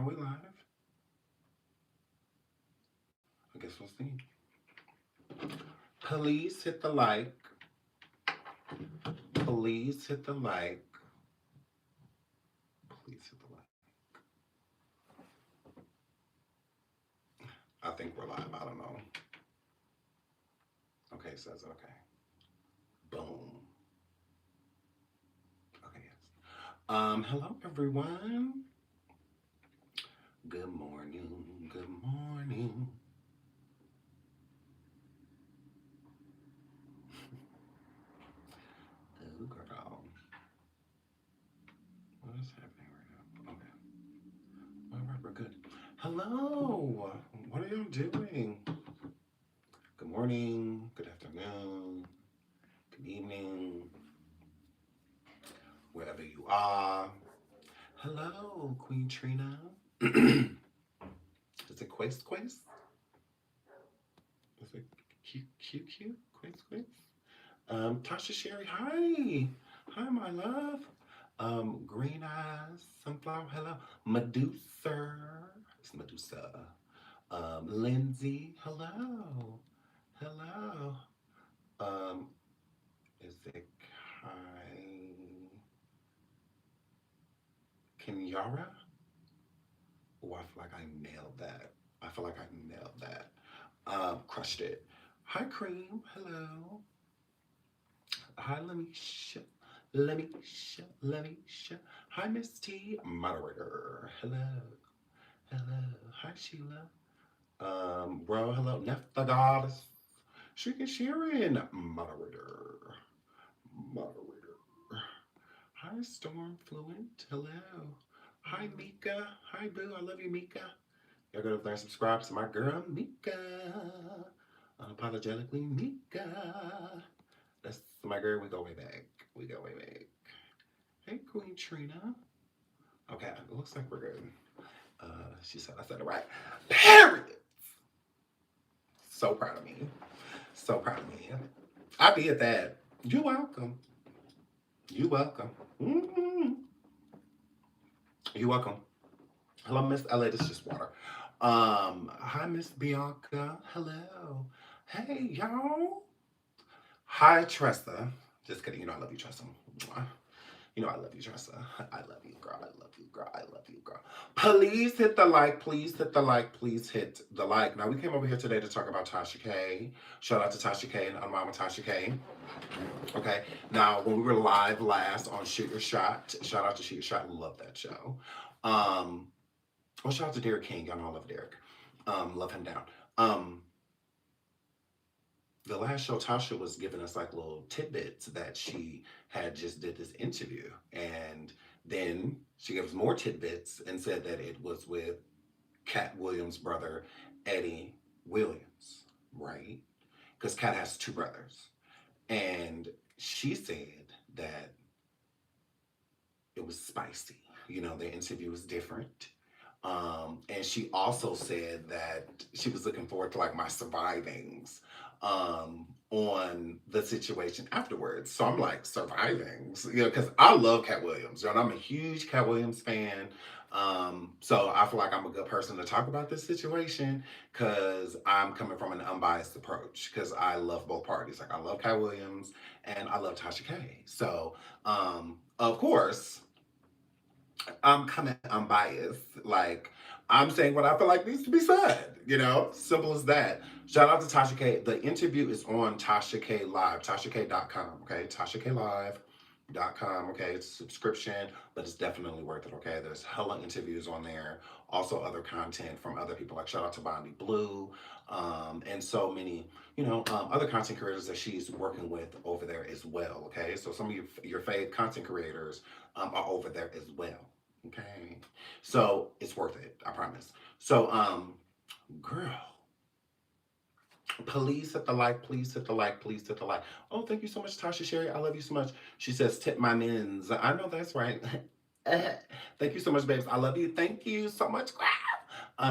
we live? I guess we'll see. Please hit the like. Please hit the like. Please hit the like. I think we're live. I don't know. Okay, it says okay. Boom. Okay, yes. Hello everyone. Good morning. Good morning. Oh girl. What is happening right now? Okay. All right, we're good. Hello. What are y'all doing? Good morning. Good afternoon. Good evening. Wherever you are. Hello, Queen Trina. Is it Quest Quest? Is it Q? Quest? Tasha Sherry, hi. Hi, my love. Green Eyes, Sunflower, hello. Medusa. It's Medusa. Lindsay, hello. Hello. Um, is it Kenyara? Oh, I feel like I nailed that. I feel like I nailed that. Crushed it. Hi, Cream. Hello. Hi, Lamisha. Lamisha. Hi, Miss T. Moderator. Hello. Hello. Hi, Sheila. Bro, hello. Neff the Goddess. Shrika Sharon. Moderator. Hi, Storm Fluent. Hello. Hi, Mika. Hi, Boo. I love you, Mika. Y'all go over there and subscribe to my girl, Mika. Unapologetically, Mika. That's my girl. We go way back. We go way back. Hey, Queen Trina. Okay, it looks like we're good. She said I said it right. Period. So proud of me. So proud of me. I did that. You're welcome. You're welcome. Mm-hmm. You're welcome. Hello, Miss LA. This is just water. Hi, Miss Bianca. Hello. Hey, y'all. Hi, Tressa. Just kidding. You know I love you, Tressa. You know I love you, Tressa. I love you, girl. I love you, girl. I love you, girl. Please hit the like. Please hit the like. Please hit the like. Now, we came over here today to talk about Tasha K. Shout out to Tasha K and Unmama Tasha K. Okay. Now, when we were live last on Shoot Your Shot, shout out to Shoot Your Shot. Love that show. Well, shout out to Derek King. Y'all know I love Derek. Love him down. The last show, Tasha was giving us like little tidbits that she had just did this interview. And then she gave us more tidbits and said that it was with Katt Williams' brother, Eddie Williams, right? Because Katt has two brothers. And she said that it was spicy. You know, the interview was different. And she also said that she was looking forward to like my survivings on the situation afterwards. So I'm like, survivings, you know, because I love Katt Williams, you know, and I'm a huge Katt Williams fan. So I feel like I'm a good person to talk about this situation because I'm coming from an unbiased approach because I love both parties. Like I love Katt Williams and I love Tasha K. So of course, I'm coming unbiased. Like, I'm saying what I feel like needs to be said, you know? Simple as that. Shout out to Tasha K. The interview is on Tasha K Live, TashaK.com, okay? TashaKLive.com, okay? It's a subscription, but it's definitely worth it, okay? There's hella interviews on there. Also, other content from other people, like shout out to Bondi Blue, and so many, other content creators that she's working with over there as well, okay? So some of your fave content creators are over there as well. Okay. So it's worth it, I promise. So, girl, please hit the like, please hit the like, please hit the like. Oh, thank you so much, Tasha Sherry. I love you so much. She says, tip my mins. I know that's right. Thank you so much, babes. I love you. Thank you so much.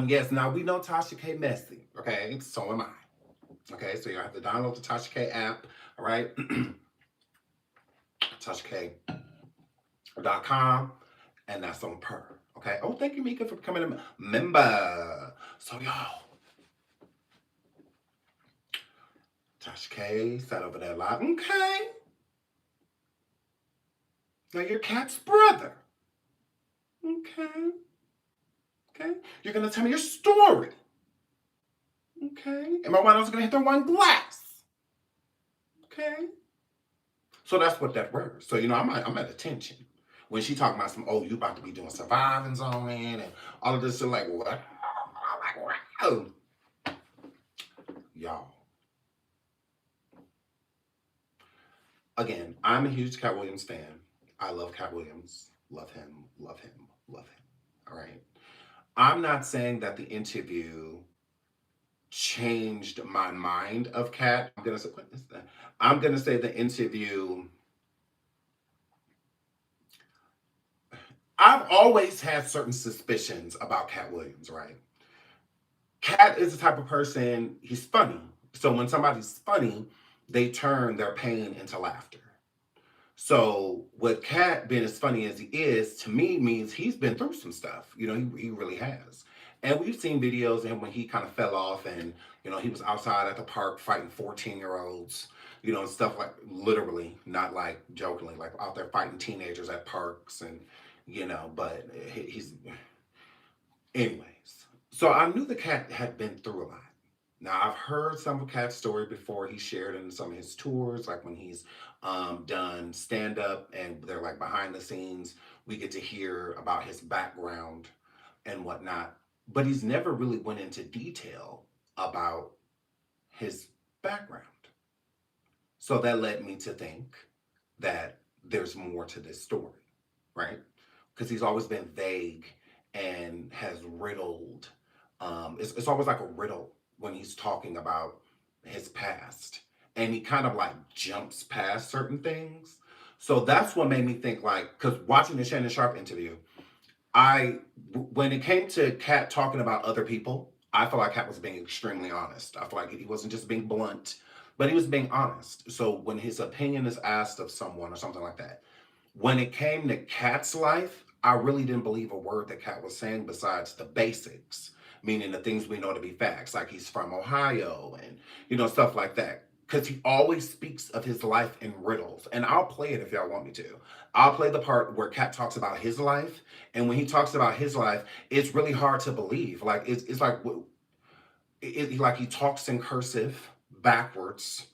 Yes, now we know Tasha K messy. Okay, so am I. Okay, so you have to download the Tasha K app. All right. TashaK.com. And that's on per. Okay. Oh, thank you, Mika, for becoming a member. So y'all, Tasha K sat over there like, okay, now you're Katt's brother. Okay. Okay. You're gonna tell me your story. Okay. And my wine was gonna hit their wine glass. Okay. So that's what that word. So I'm at attention. When she talking about some, oh, you about to be doing surviving zoning and all of this, so like what? I'm like, wow. Y'all. Again, I'm a huge Katt Williams fan. I love Katt Williams. Love him, love him, love him. All right. I'm not saying that the interview changed my mind of Katt. I'm gonna say what is that? I'm gonna say the interview. I've always had certain suspicions about Katt Williams, right? Katt is the type of person, he's funny. So when somebody's funny, they turn their pain into laughter. So with Katt being as funny as he is, to me means he's been through some stuff. He really has. And we've seen videos of him when he kind of fell off and, he was outside at the park fighting 14-year-olds, and stuff like literally, not like jokingly, like out there fighting teenagers at parks and, but he's, anyways. So I knew the Katt had been through a lot. Now I've heard some of Katt's story before. He shared in some of his tours, like when he's done stand up and they're like behind the scenes. We get to hear about his background and whatnot, but he's never really went into detail about his background. So that led me to think that there's more to this story, right? Because he's always been vague and has riddled. It's always like a riddle when he's talking about his past, and he kind of like jumps past certain things. So that's what made me think like, because watching the Shannon Sharp interview, when it came to Katt talking about other people, I feel like Katt was being extremely honest. I feel like he wasn't just being blunt, but he was being honest. So when his opinion is asked of someone or something like that, when it came to Katt's life, I really didn't believe a word that Katt was saying besides the basics, meaning the things we know to be facts, like he's from Ohio and stuff like that. Because he always speaks of his life in riddles, and I'll play it if y'all want me to. I'll play the part where Katt talks about his life, and when he talks about his life, it's really hard to believe. Like it's like like he talks in cursive, backwards,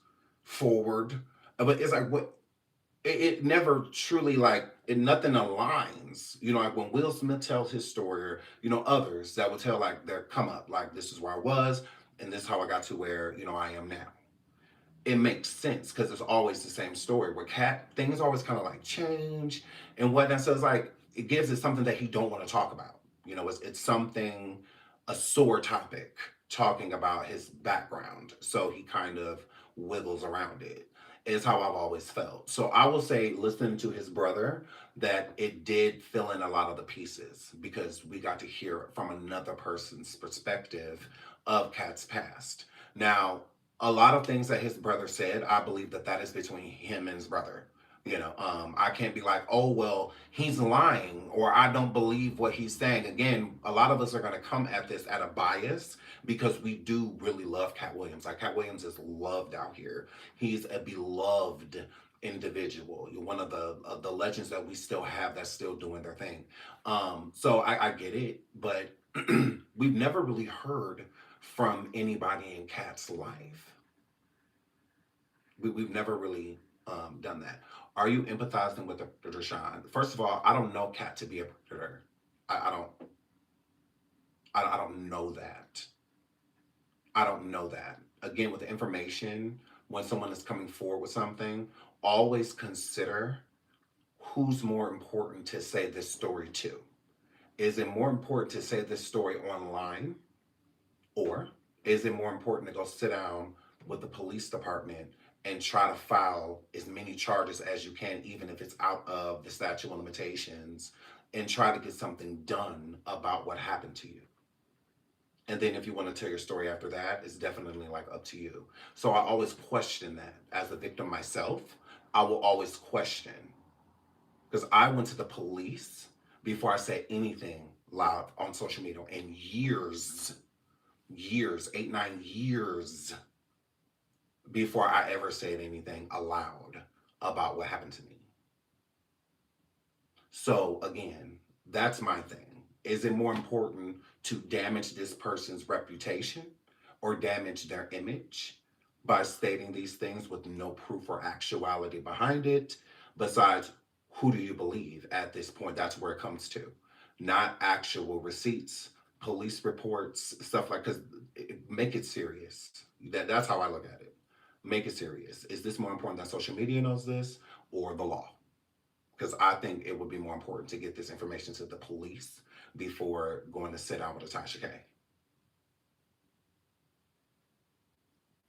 forward, but it's like what it never truly like it nothing aligns. Like when Will Smith tells his story, or others that would tell like their come up, like this is where I was, and this is how I got to where I am now. It makes sense because it's always the same story. Where Katt things always kind of like change and whatnot. So it's like it gives it something that he don't want to talk about. It's something a sore topic talking about his background. So he kind of wiggles around it. Is how I've always felt. So I will say, listening to his brother, that it did fill in a lot of the pieces because we got to hear from another person's perspective of Katt's past. Now, a lot of things that his brother said, I believe that that is between him and his brother. I can't be like, oh, well, he's lying or I don't believe what he's saying. Again, a lot of us are going to come at this at a bias because we do really love Katt Williams. Like, Katt Williams is loved out here. He's a beloved individual. You're one of the legends that we still have that's still doing their thing. So I get it, but we've never really heard from anybody in Katt's life. We've never really done that. Are you empathizing with the Deshaun? First of all, I don't know Katt to be a predator. I don't. I don't know that. I don't know that. Again, with the information, when someone is coming forward with something, always consider who's more important to say this story to. Is it more important to say this story online, or is it more important to go sit down with the police department and try to file as many charges as you can, even if it's out of the statute of limitations, and try to get something done about what happened to you? And then if you want to tell your story after that, it's definitely like up to you. So I always question that. As a victim myself, I will always question because I went to the police before I said anything loud on social media in years, 8, 9 years before I ever said anything aloud about what happened to me. So again, that's my thing. Is it more important to damage this person's reputation or damage their image by stating these things with no proof or actuality behind it? Besides, who do you believe at this point? That's where it comes to, not actual receipts, police reports, stuff like. Because make it serious. That's how I look at it. Make it serious. Is this more important that social media knows this or the law? Because I think it would be more important to get this information to the police before going to sit down with a Tasha K.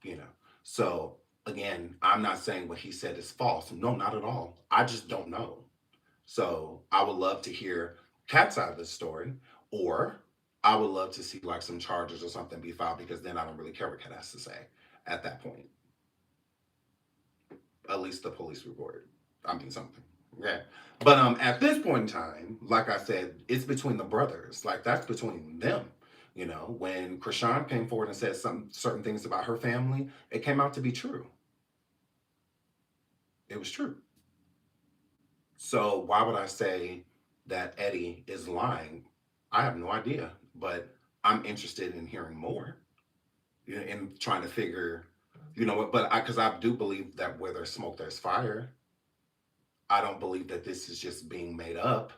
You know, so again, I'm not saying what he said is false. No, not at all. I just don't know. So I would love to hear Katt's side of the story, or I would love to see like some charges or something be filed because then I don't really care what Katt has to say at that point. At least the police report. I mean something. Yeah. But at this point in time, like I said, it's between the brothers. Like that's between them. You know, when Krishan came forward and said some certain things about her family, it came out to be true. It was true. So why would I say that Eddie is lying? I have no idea, but I'm interested in hearing more, you know, and trying to figure, you know what, but because I do believe that where there's smoke, there's fire. I don't believe that this is just being made up.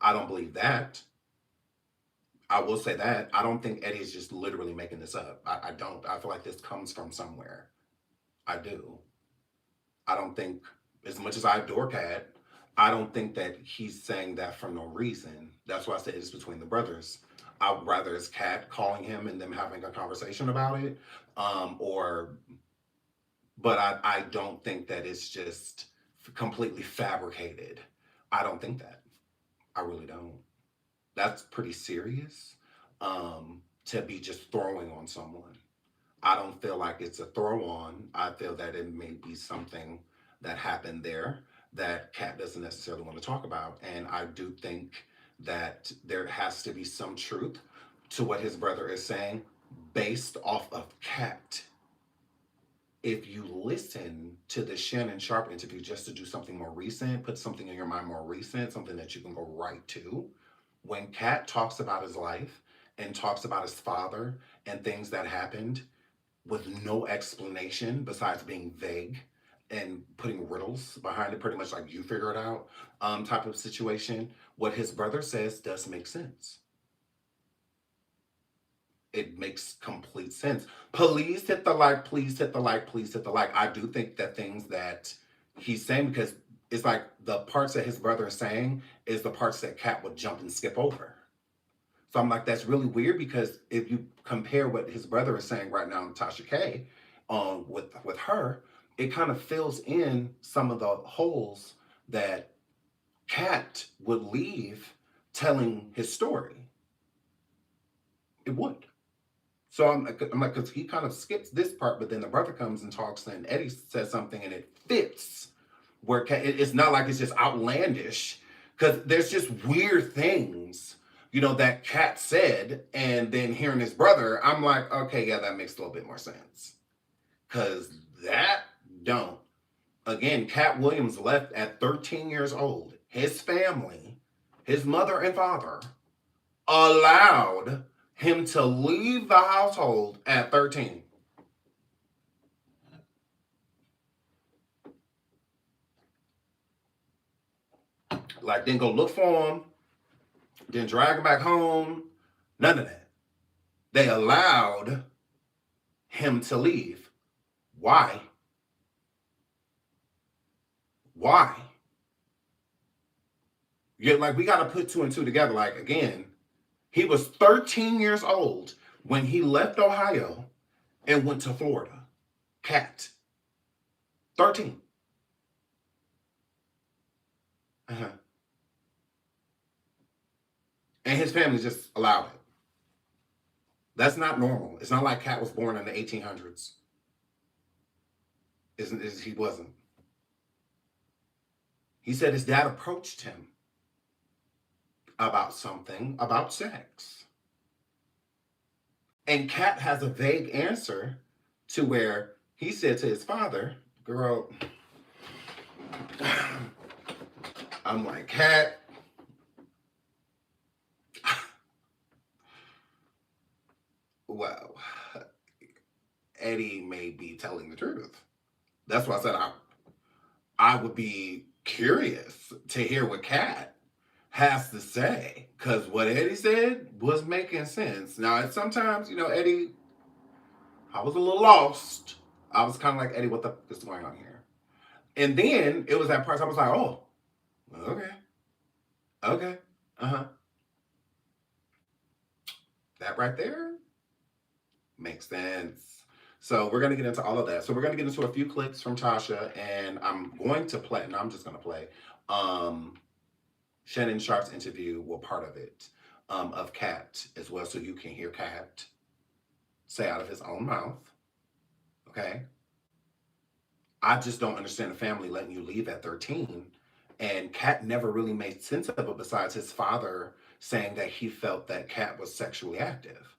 I don't believe that. I will say that. I don't think Eddie is just literally making this up. I don't. I feel like this comes from somewhere. I do. I don't think, as much as I adore Katt, I don't think that he's saying that for no reason. That's why I said it's between the brothers. I would rather it's Katt calling him and them having a conversation about it, or but I don't think that it's just completely fabricated. I don't think that. I really don't. That's pretty serious to be just throwing on someone. I don't feel like it's a throw on. I feel that it may be something that happened there that Katt doesn't necessarily want to talk about. And I do think that there has to be some truth to what his brother is saying based off of Katt. If you listen to the Shannon Sharp interview just to do something more recent, put something in your mind more recent, something that you can go right to, when Katt talks about his life and talks about his father and things that happened with no explanation besides being vague and putting riddles behind it, pretty much like you figure it out type of situation, what his brother says does make sense. It makes complete sense. Please hit the like, please hit the like, please hit the like. I do think that things that he's saying, because it's like the parts that his brother is saying is the parts that Katt would jump and skip over. So I'm like, that's really weird because if you compare what his brother is saying right now, Tasha K, with her, it kind of fills in some of the holes that Katt would leave telling his story. It would. So I'm like, because he kind of skips this part, but then the brother comes and talks, and Eddie says something, and it fits. Where it's not like it's just outlandish, because there's just weird things, you know, that Katt said, and then hearing his brother, I'm like, okay, yeah, that makes a little bit more sense, because that don't. Again, Katt Williams left at 13 years old. His family, his mother and father, allowed him to leave the household at 13. Like, didn't go look for him, didn't drag him back home, none of that. They allowed him to leave. Why? Why? You're like, we got to put two and two together. Like, again, he was 13 years old when he left Ohio and went to Florida. Katt. 13. Uh-huh. And his family just allowed it. That's not normal. It's not like Katt was born in the 1800s. He wasn't. He said his dad approached him about something about sex. And Katt has a vague answer to where he said to his father, girl, I'm like, Katt, well, Eddie may be telling the truth. That's why I said I would be curious to hear what Katt has to say. Because what Eddie said was making sense. Now, sometimes, Eddie, I was a little lost. I was kind of like, Eddie, what the f is going on here? And then it was that part I was like, oh, okay, okay, uh-huh. That right there makes sense. So we're gonna get into all of that. So we're gonna get into a few clips from Tasha, and I'm going to play. No, I'm just gonna play um, Shannon Sharp's interview. Well, part of it of Katt as well, so you can hear Katt say out of his own mouth. Okay, I just don't understand a family letting you leave at 13. And Katt never really made sense of it besides his father saying that he felt that Katt was sexually active.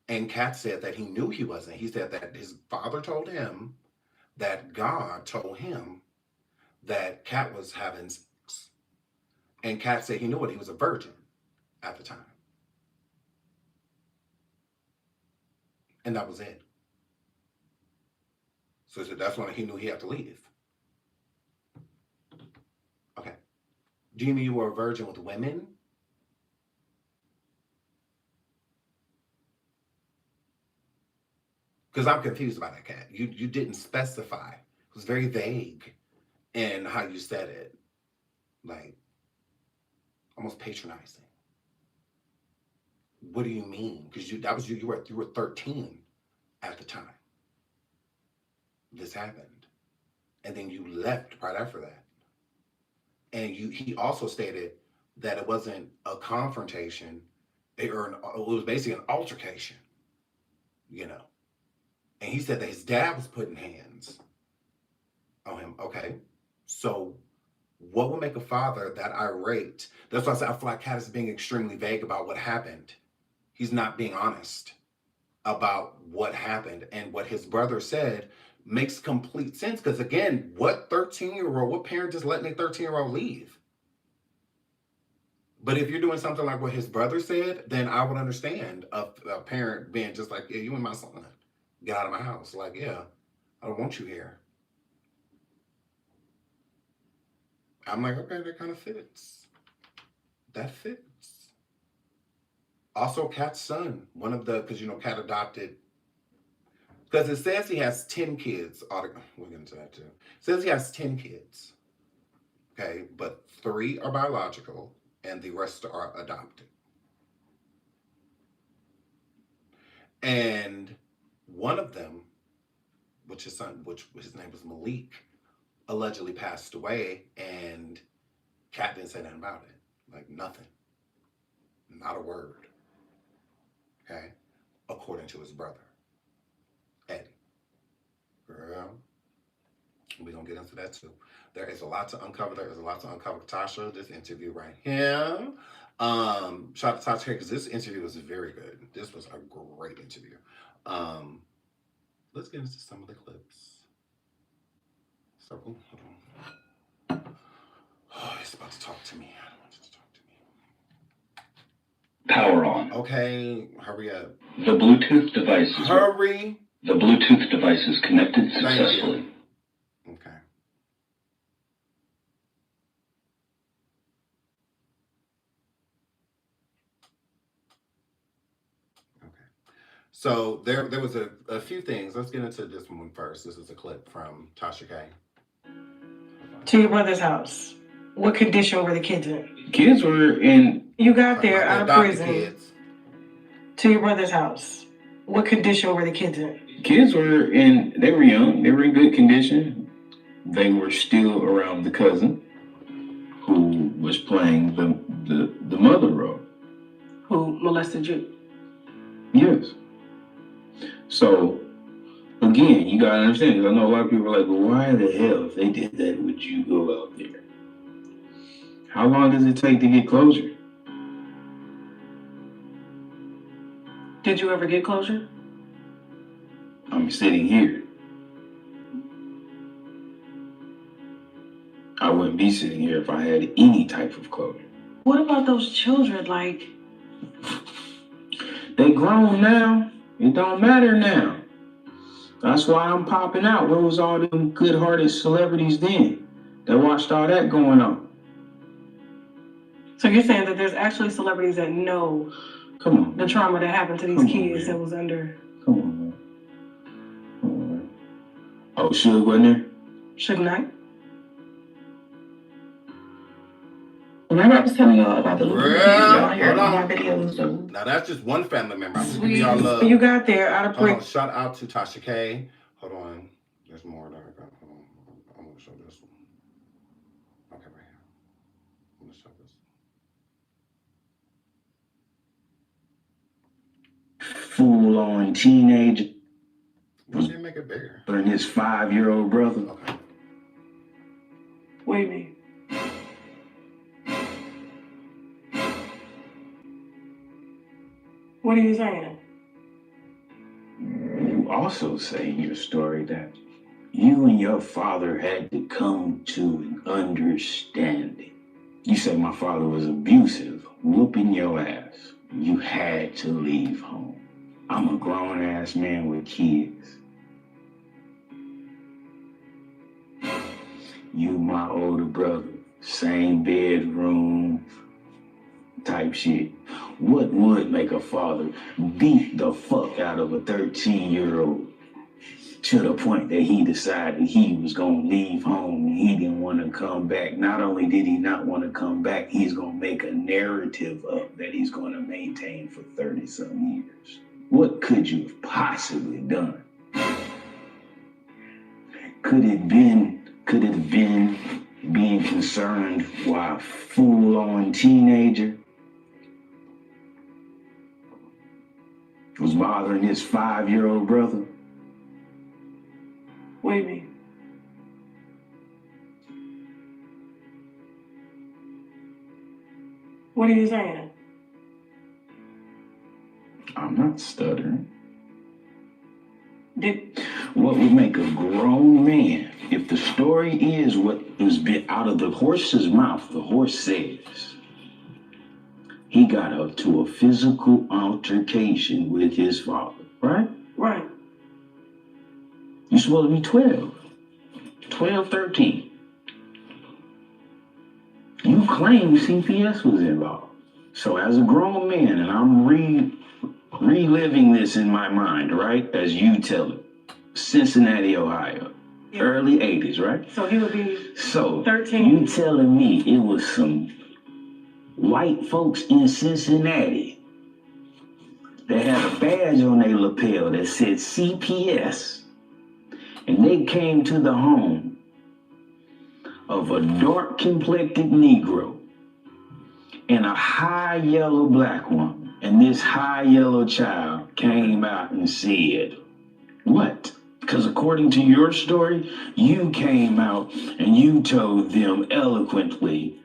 And Katt said that he knew he wasn't. He said that his father told him that God told him that Katt was having sex. And Katt said he knew it. He was a virgin at the time. And that was it. So that's when he knew he had to leave. Okay. Do you mean you were a virgin with women? Because I'm confused about that, Katt. You didn't specify. It was very vague in how you said it. Like, almost patronizing. What do you mean? Because that was you were 13 at the time. This happened. And then you left right after that. And he also stated that it wasn't a confrontation, it was basically an altercation, you know. And he said that his dad was putting hands on him. Okay. So what would make a father that irate? That's why I said I feel like Katt is being extremely vague about what happened. He's not being honest about what happened. And what his brother said makes complete sense. Because again, what parent is letting a 13-year-old leave? But if you're doing something like what his brother said, then I would understand a parent being just like, yeah, you and my son, get out of my house. Like, yeah, I don't want you here. I'm like, okay, that kind of fits. That fits. Also, Katt's son, because Katt adopted, because it says he has 10 kids. We'll get into that too. It says he has 10 kids. Okay, but 3 are biological and the rest are adopted. And one of them, which his name was Malik, allegedly passed away, and Katt didn't say nothing about it. Like, nothing. Not a word. Okay? According to his brother, Eddie. Girl, we're going to get into that too. There is a lot to uncover. There is a lot to uncover. Tasha, this interview right here. Shout out to Tasha because this interview was very good. This was a great interview. Let's get into some of the clips. So, hold on. Oh, it's about to talk to me. I don't want it to talk to me. Power on. Okay, hurry up. The Bluetooth device is Hurry. The Bluetooth device is connected successfully. Okay. So there was a few things. Let's get into this one first. This is a clip from Tasha K. To your brother's house. What condition were the kids in? Kids were in. You got there out of prison. Kids. To your brother's house. What condition were the kids in? Kids were in. They were young. They were in good condition. They were still around the cousin, who was playing the mother role. Who molested you? Yes. So, again, you gotta understand, because I know a lot of people are like, well, why the hell, if they did that, would you go out there? How long does it take to get closure? Did you ever get closure? I'm sitting here. I wouldn't be sitting here if I had any type of closure. What about those children? Like, they grown now. It don't matter now. That's why I'm popping out. Where was all them good-hearted celebrities then that watched all that going on? so you're saying that there's actually celebrities that know Come on. the trauma that happened to these kids that was under. Come on, man. Come on, man. Oh, Suge wasn't there? Suge Knight? Remember I was telling y'all about the little Girl, y'all hear hold all on. my videos. Now that's just one family member. I'm gonna give Sweet. y'all love. You got there out of Hold on. prick. Shout out to Tasha K. Hold on. There's more that I got. Hold on. I'm gonna show this one. Okay, right here. I'm gonna show this. Full-on teenager. You didn't make it bigger. And his 5-year-old brother. Okay. What do you mean? What are you saying? You also say in your story that you and your father had to come to an understanding. You say my father was abusive, whooping your ass. You had to leave home. I'm a grown-ass man with kids. You, my older brother, same bedroom type shit. What would make a father beat the fuck out of a 13-year-old to the point that he decided he was going to leave home and he didn't want to come back? Not only did he not want to come back, he's going to make a narrative up that he's going to maintain for 30-some years. What could you have possibly done? Could it have been being concerned while a full-on teenager was bothering his 5-year-old brother? What do you mean? What are you saying? I'm not stuttering. Did What would make a grown man, if the story is what was been out of the horse's mouth, the horse says, he got up to a physical altercation with his father, right? right? You're supposed to be 12, 13. You claim CPS was involved. So as a grown man, and I'm reliving this in my mind, right? As you tell it. Cincinnati, Ohio. Yeah. Early 80s, right? So he would be So 13. you telling me it was some white folks in Cincinnati that had a badge on their lapel that said CPS, and they came to the home of a dark-complected Negro and a high yellow black woman, and this high yellow child came out and said, what? Because according to your story, you came out and you told them eloquently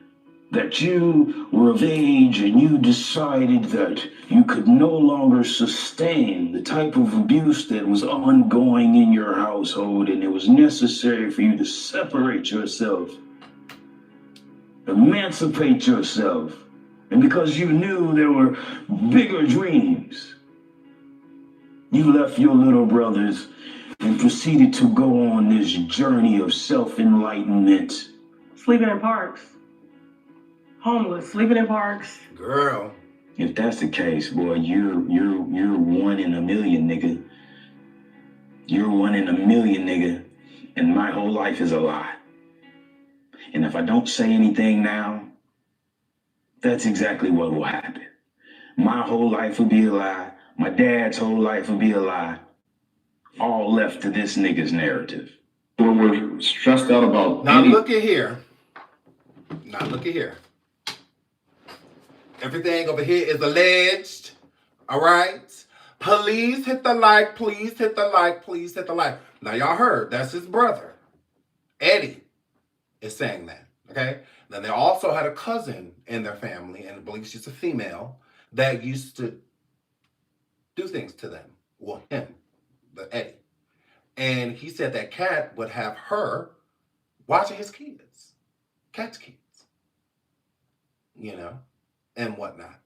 that you were of age and you decided that you could no longer sustain the type of abuse that was ongoing in your household, and it was necessary for you to separate yourself, emancipate yourself, and because you knew there were bigger dreams, you left your little brothers and proceeded to go on this journey of self-enlightenment. Sleeping in parks. Homeless, sleeping in parks. Girl. If that's the case, boy, you're 1 in a million, nigga. You're 1 in a million, nigga. And my whole life is a lie. And if I don't say anything now, that's exactly what will happen. My whole life will be a lie. My dad's whole life will be a lie. All left to this nigga's narrative. We're stressed out about Now look at here. Now look at here. Everything over here is alleged. All right? Please hit the like. Please hit the like. Please hit the like. Now y'all heard. That's his brother. Eddie is saying that. Okay? Then they also had a cousin in their family, and I believe she's a female, that used to do things to them. Well, him, the Eddie. And he said that Katt would have her watching his kids, Katt's kids, you know, and whatnot.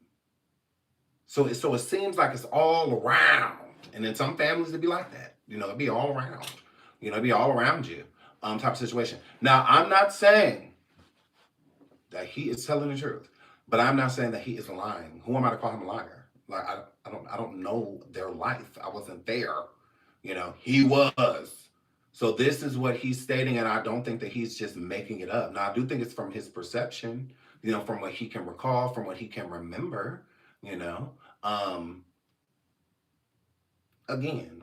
So it seems like it's all around. And in some families it'd be like that. It'd be all around. It'd be all around you. Type of situation. Now, I'm not saying that he is telling the truth, but I'm not saying that he is lying. Who am I to call him a liar? Like I don't know their life. I wasn't there. He was. So this is what he's stating, and I don't think that he's just making it up. Now, I do think it's from his perception, from what he can recall, from what he can remember, you know. Again,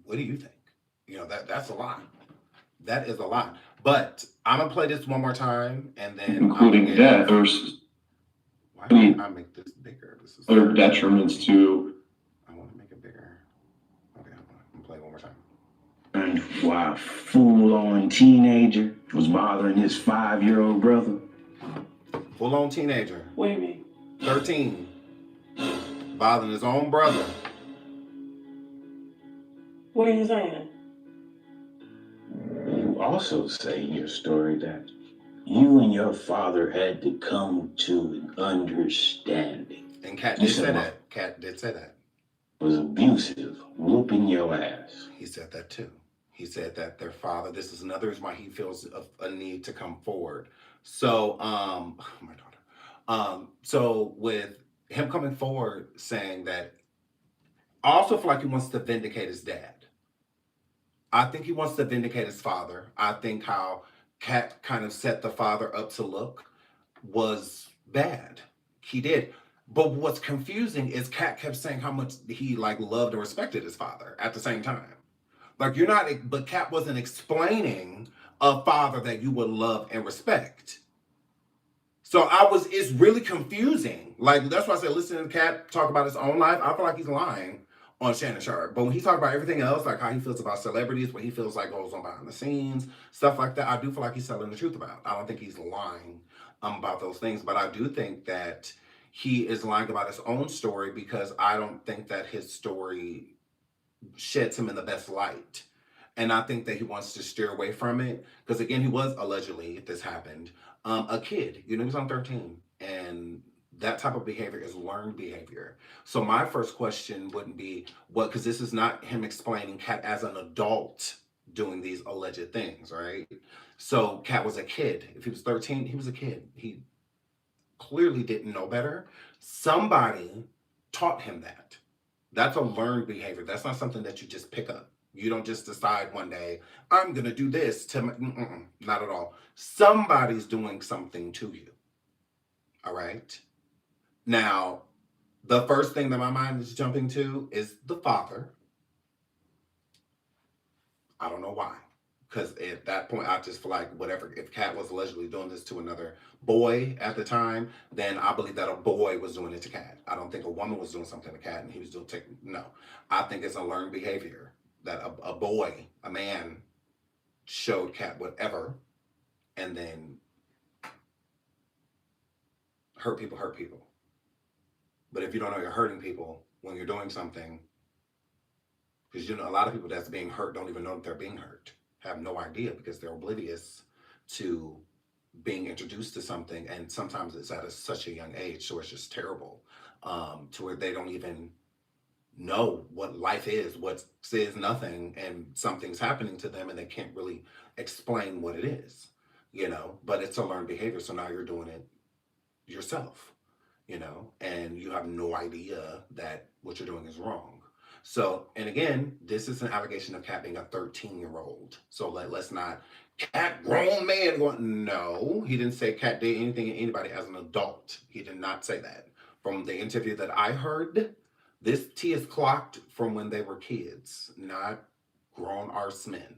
what do you think? That's a lot. That is a lot. But I'm gonna play this one more time, and then including that, there's why can't I make this bigger? This is other detriments to. I want to make it bigger. Okay, I'm gonna play it one more time. And why a full-on teenager was bothering his 5-year-old brother. Full-on teenager. What do you mean? 13. Bothering his own brother. What are you saying? You also say in your story that you and your father had to come to an understanding. And Katt did say that. Katt did say that. Was abusive, whooping your ass. He said that too. He said that their father, this is another reason why he feels a need to come forward. So, my daughter. So with him coming forward saying that, I also feel like he wants to vindicate his dad. I think he wants to vindicate his father. I think how Katt kind of set the father up to look was bad. He did. But what's confusing is Katt kept saying how much he loved and respected his father at the same time. But Katt wasn't explaining a father that you would love and respect. So it's really confusing. That's why I said, listening to Katt talk about his own life, I feel like he's lying on Shannon Sharp. But when he talks about everything else, like how he feels about celebrities, what he feels like goes on behind the scenes, stuff like that, I do feel like he's telling the truth about. I don't think he's lying about those things, but I do think that he is lying about his own story because I don't think that his story sheds him in the best light. And I think that he wants to steer away from it because, again, he was allegedly, if this happened, a kid. He was on 13. And that type of behavior is learned behavior. So my first question wouldn't be because this is not him explaining Katt as an adult doing these alleged things, right? So Katt was a kid. If he was 13, he was a kid. He clearly didn't know better. Somebody taught him that. That's a learned behavior. That's not something that you just pick up. You don't just decide one day, I'm going to do this not at all. Somebody's doing something to you. All right? Now, the first thing that my mind is jumping to is the father. I don't know why. Because at that point, I just feel like whatever, if Katt was allegedly doing this to another boy at the time, then I believe that a boy was doing it to Katt. I don't think a woman was doing something to Katt and he was no. I think it's a learned behavior that a boy, a man, showed Katt whatever, and then hurt people. But if you don't know you're hurting people when you're doing something, because a lot of people that's being hurt don't even know that they're being hurt. Have no idea because they're oblivious to being introduced to something, and sometimes it's at such a young age, so it's just terrible, to where they don't even know what life is, what is nothing, and something's happening to them, and they can't really explain what it is, but it's a learned behavior, so now you're doing it yourself, and you have no idea that what you're doing is wrong. So, and again, this is an allegation of Katt being a 13-year-old. So let's not, Katt, grown man going, no, he didn't say Katt did anything to anybody as an adult. He did not say that. From the interview that I heard, this T is clocked from when they were kids, not grown arse men.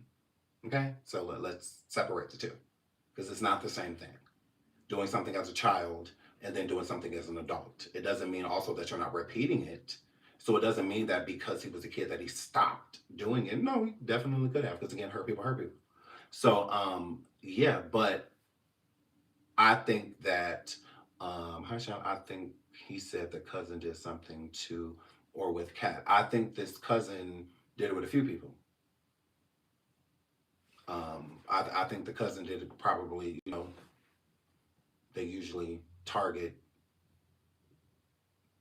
Okay? So let's separate the two because it's not the same thing. Doing something as a child and then doing something as an adult. It doesn't mean also that you're not repeating it. So it doesn't mean that because he was a kid that he stopped doing it. No, he definitely could have, because again, hurt people. So, yeah, but I think that, I think he said the cousin did something to or with Katt. I think this cousin did it with a few people. I think the cousin did it probably, they usually target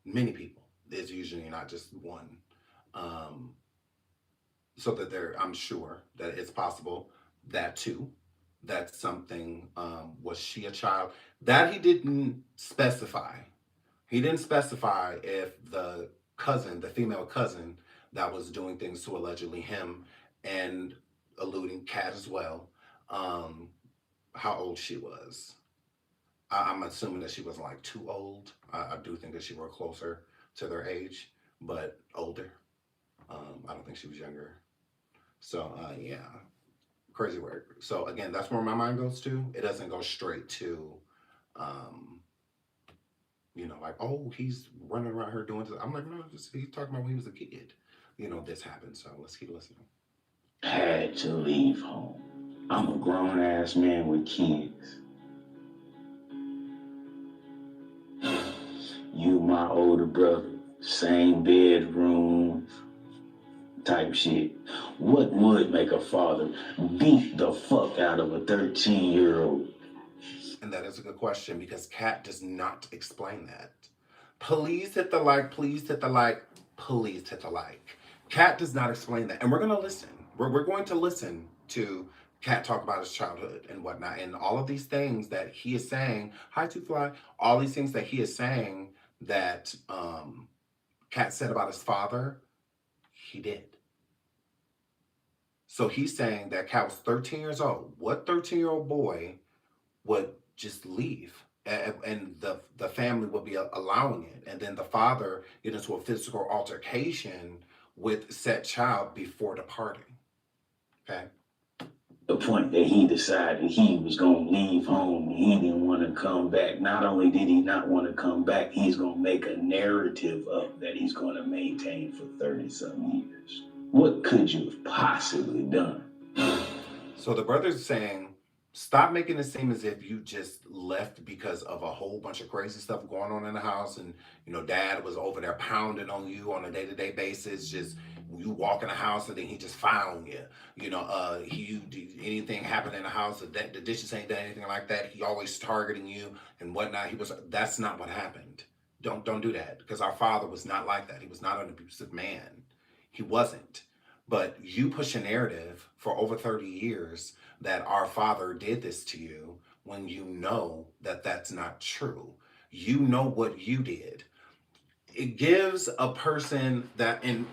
many people. It's usually not just one. Um, so that I'm sure that it's possible that too. That's something, was she a child? That he didn't specify. He didn't specify if the cousin, the female cousin that was doing things to allegedly him and alluding Katt as well, um, how old she was. I'm assuming that she wasn't like too old. I do think that she were closer to their age, but older. I don't think she was younger. So yeah, crazy work. So again, that's where my mind goes to. It doesn't go straight to, um, like, oh, he's running around here doing this. I'm like, no, he's talking about when he was a kid. This happened. So let's keep listening. Had to leave home. I'm a grown ass man with kids. You, my older brother, same bedroom type shit. What would make a father beat the fuck out of a 13-year-old? And that is a good question because Katt does not explain that. Please hit the like, please hit the like, please hit the like. Katt does not explain that. And we're going to listen. We're going to listen to Katt talk about his childhood and whatnot. And all of these things that he is saying, hi to fly, all these things that he is saying that Katt said about his father, he did. So he's saying that Katt was 13 years old. What 13-year-old boy would just leave? And the family would be allowing it. And then the father get into a physical altercation with said child before departing. Okay. The point that he decided he was going to leave home and he didn't want to come back. Not only did he not want to come back, he's going to make a narrative up that he's going to maintain for 30-some years. What could you have possibly done? So the brother's saying, stop making it seem as if you just left because of a whole bunch of crazy stuff going on in the house. And, dad was over there pounding on you on a day-to-day basis. Just you walk in the house and then he just found you. Anything happened in the house, the dishes ain't done, anything like that. He always targeting you and whatnot. That's not what happened. Don't do that, because our father was not like that. He was not an abusive man. He wasn't. But you push a narrative for over 30 years that our father did this to you when you know that that's not true. You know what you did. It gives a person that, and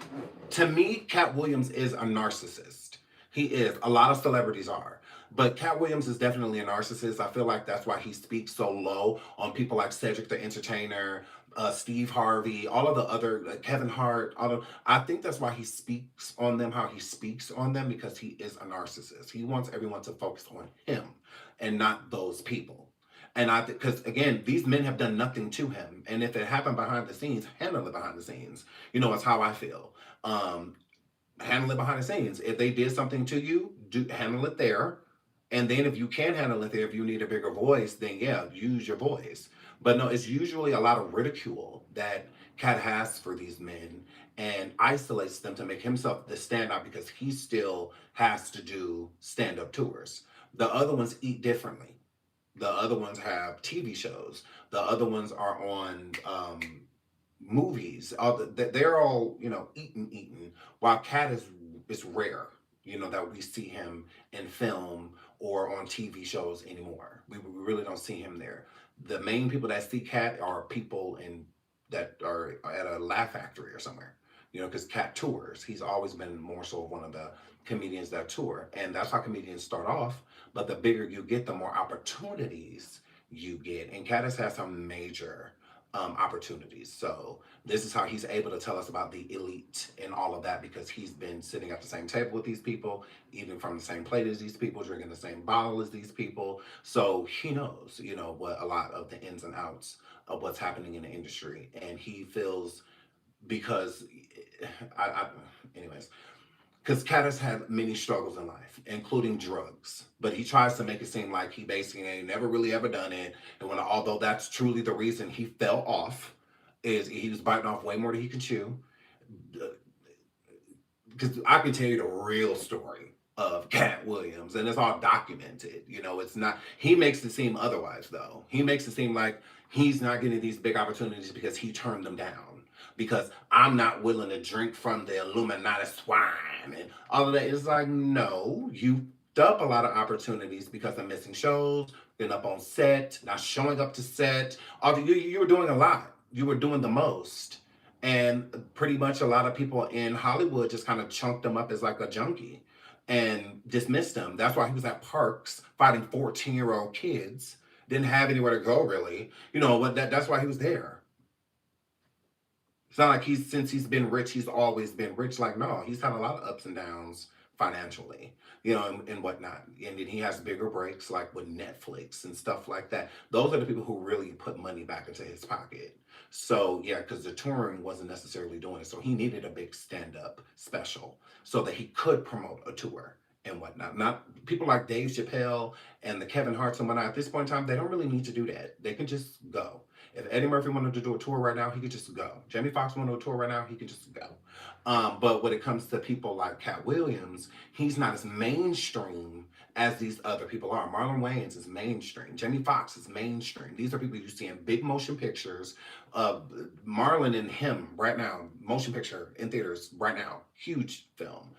to me, Katt Williams is a narcissist. He is. A lot of celebrities are. But Katt Williams is definitely a narcissist. I feel like that's why he speaks so low on people like Cedric the Entertainer, Steve Harvey, all of the other, Kevin Hart. I think that's why he speaks on them how he speaks on them, because he is a narcissist. He wants everyone to focus on him and not those people. And because again, these men have done nothing to him. And if it happened behind the scenes, handle it behind the scenes. It's how I feel. Handle it behind the scenes. If they did something to you, handle it there. And then if you can't handle it there, if you need a bigger voice, then yeah, use your voice. But no, it's usually a lot of ridicule that Katt has for these men and isolates them to make himself the standout, because he still has to do stand-up tours. The other ones eat differently. The other ones have TV shows. The other ones are on movies. They're all, eating. While Katt is rare, that we see him in film or on TV shows anymore. We really don't see him there. The main people that see Katt are people that are at a Laugh Factory or somewhere. Because Katt tours. He's always been more so one of the comedians that tour. And that's how comedians start off. But the bigger you get, the more opportunities you get. And Katt has had some major opportunities. So this is how he's able to tell us about the elite and all of that, because he's been sitting at the same table with these people, eating from the same plate as these people, drinking the same bottle as these people. So he knows, what a lot of the ins and outs of what's happening in the industry. And he feels, because anyways, because Katt has had many struggles in life, including drugs. But he tries to make it seem like he basically ain't never really ever done it. And although that's truly the reason he fell off, is he was biting off way more than he can chew. Because I can tell you the real story of Katt Williams, and it's all documented. You know, it's not. He makes it seem otherwise, though. He makes it seem like he's not getting these big opportunities because he turned them down. Because I'm not willing to drink from the Illuminati swine and all of that. It's like, no, you up a lot of opportunities because of missing shows, being up on set, not showing up to set. You were doing a lot. You were doing the most. And pretty much a lot of people in Hollywood just kind of chunked him up as like a junkie and dismissed him. That's why he was at parks fighting 14-year-old kids. Didn't have anywhere to go really. You know what? That's why he was there. It's not like since he's been rich, he's always been rich. Like, no, he's had a lot of ups and downs financially, you know, and whatnot. And then he has bigger breaks like with Netflix and stuff like that. Those are the people who really put money back into his pocket. So yeah, because the touring wasn't necessarily doing it. So he needed a big stand-up special so that he could promote a tour and whatnot. Not people like Dave Chappelle and the Kevin Harts and whatnot. At this point in time, they don't really need to do that. They can just go. If Eddie Murphy wanted to do a tour right now, he could just go. Jamie Foxx wanted to do a tour right now, he could just go. But when it comes to people like Katt Williams, he's not as mainstream as these other people are. Marlon Wayans is mainstream. Jamie Foxx is mainstream. These are people you see in big motion pictures. Marlon and him right now, motion picture in theaters right now, huge film.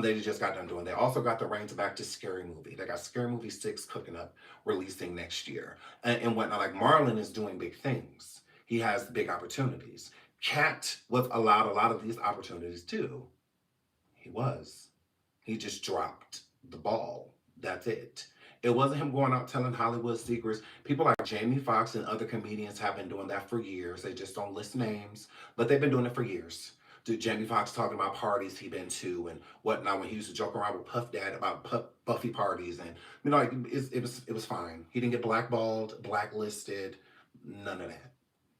They just got done doing. They also got the reins back to Scary Movie. They got Scary Movie 6 cooking up, releasing next year. And whatnot. Like Marlon is doing big things. He has big opportunities. Katt was allowed a lot of these opportunities too. He was. He just dropped the ball. That's it. It wasn't him going out telling Hollywood secrets. People like Jamie Foxx and other comedians have been doing that for years. They just don't list names, but they've been doing it for years. Dude, Jamie Foxx talking about parties he been to and whatnot when he used to joke around with Puff Dad about Buffy parties, and you know, like it was fine. He didn't get blackballed, blacklisted, none of that.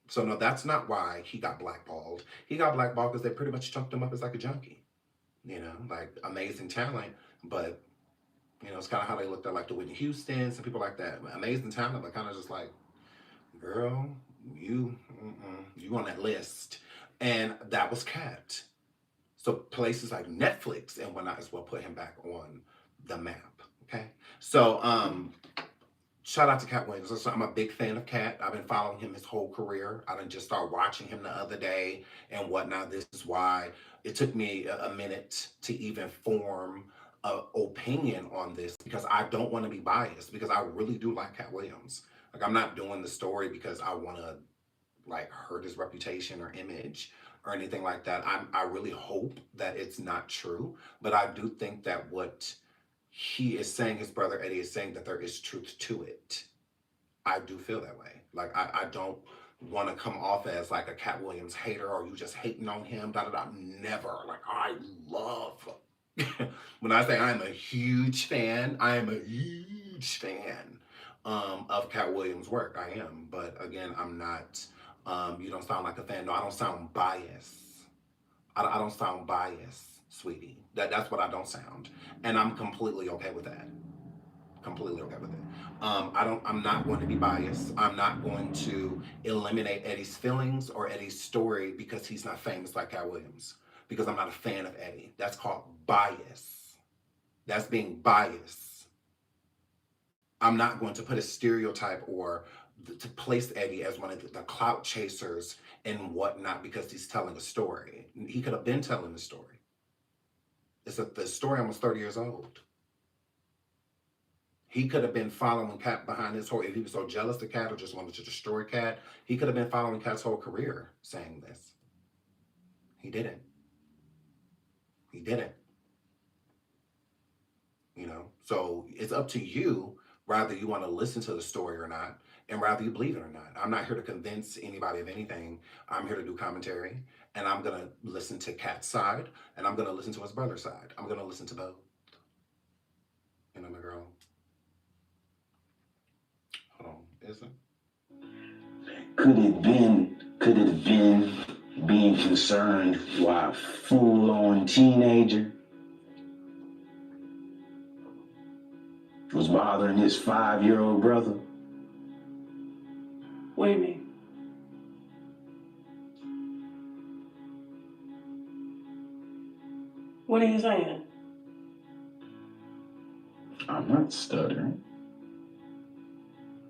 So no, that's not why he got blackballed. He got blackballed because they pretty much chunked him up as like a junkie. You know, like amazing talent, but you know, it's kind of how they looked at like the Whitney Houstons and people like that. Amazing talent, but kind of just like, girl, you on that list. And that was Katt. So places like Netflix and whatnot as well put him back on the map. Okay. So shout out to Katt Williams. I'm a big fan of Katt. I've been following him his whole career. I didn't just start watching him the other day and whatnot. This is why it took me a minute to even form an opinion on this, because I don't want to be biased, because I really do like Katt Williams. Like, I'm not doing the story because I want to like hurt his reputation or image or anything like that. I really hope that it's not true, but I do think that what he is saying, his brother Eddie is saying, that there is truth to it. I do feel that way. Like, I don't want to come off as like a Katt Williams hater or you just hating on him, Never. Like, I love when I say I'm a huge fan, I am a huge fan of Katt Williams' work. I am. But again, I'm not, you don't sound like a fan. No, I don't sound biased. I don't sound biased, sweetie. That's what I don't sound. And I'm completely okay with that. Completely okay with it. I'm not going to be biased. I'm not going to eliminate Eddie's feelings or Eddie's story because he's not famous like Katt Williams. Because I'm not a fan of Eddie. That's called bias. That's being biased. I'm not going to put a stereotype or to place Eddie as one of the clout chasers and whatnot because he's telling a story. He could have been telling the story. The story almost 30 years old. He could have been following Katt behind his whole, if he was so jealous of Katt or just wanted to destroy Katt, he could have been following Katt's whole career saying this. He didn't. He didn't. You know, so it's up to you whether you want to listen to the story or not, and whether you believe it or not. I'm not here to convince anybody of anything. I'm here to do commentary, and I'm going to listen to Katt's side, and I'm going to listen to his brother's side. I'm going to listen to both. You know, my girl. Hold on, is it? Could it have been being concerned while full-on teenager was bothering his 5-year-old brother? What do you mean? What are you saying? I'm not stuttering.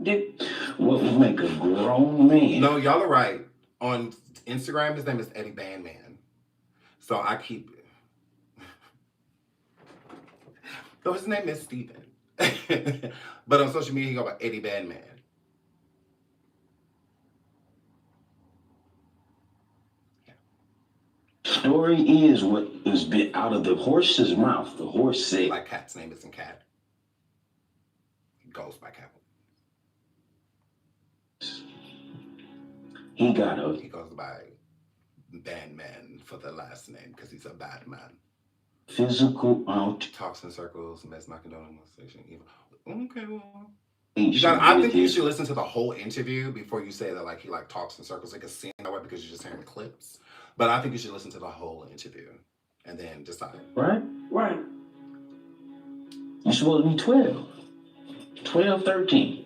Did What would make a grown man? No, y'all are right. On Instagram, his name is Eddie Bandman. So I keep. So his name is Steven. But on social media, he go by Eddie Bandman. Story is what has been out of the horse's mouth. The horse said, Like Katt's name isn't Katt. He goes by Katt. he got a He goes by Bandman for the last name because he's a bad man. physical out. Talks in circles, mess knocking down molestation, evil. Okay, well. I think you should listen to the whole interview before you say that like he like talks in circles. Like a scene that way because you're just hearing clips. But I think you should listen to the whole interview and then decide. Right? right? You're supposed to be 12. 12, 13.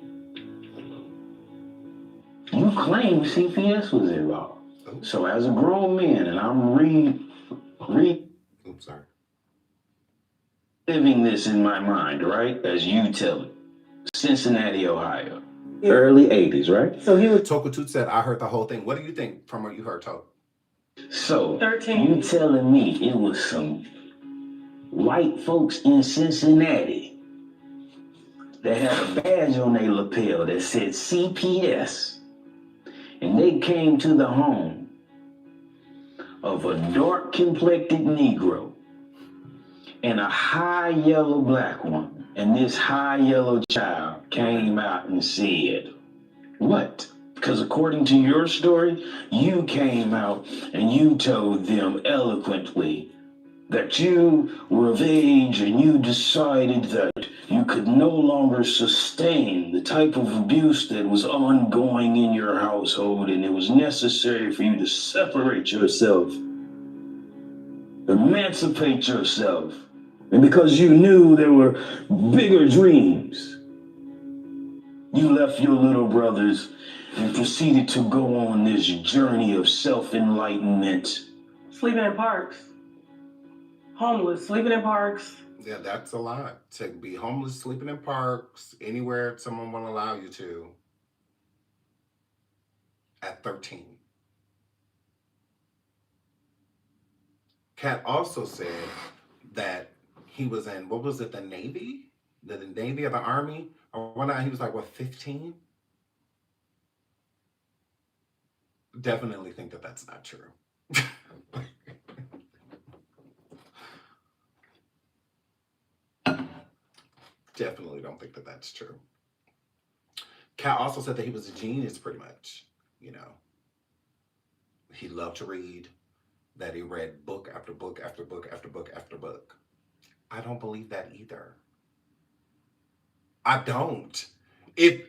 You claim CPS was involved. Ooh. So as a grown man, and I'm Oops, sorry. reliving this in my mind, right? As you tell it. Cincinnati, Ohio. Early 80s, right? So he was Tokutut said, I heard the whole thing. What do you think from what you heard, Tok? So 13. you telling me it was some white folks in Cincinnati that had a badge on their lapel that said CPS, and they came to the home of a dark-complected Negro and a high yellow black woman, and this high yellow child came out and said, what? Because according to your story, you came out and you told them eloquently that you were of age and you decided that you could no longer sustain the type of abuse that was ongoing in your household, and it was necessary for you to separate yourself, emancipate yourself. And because you knew there were bigger dreams, you left your little brothers and proceeded to go on this journey of self-enlightenment. sleeping in parks. Homeless, sleeping in parks. Yeah, that's a lot. To be homeless, sleeping in parks, anywhere someone will allow you to at 13. Katt also said that he was in, what was it, the Navy? The Navy or the Army? Or whatnot. He was like, what, 15? Definitely think that that's not true. Definitely don't think that that's true. Katt also said that he was a genius, pretty much. You know, he loved to read, that he read book after book after book after book after book. I don't believe that either. I don't. If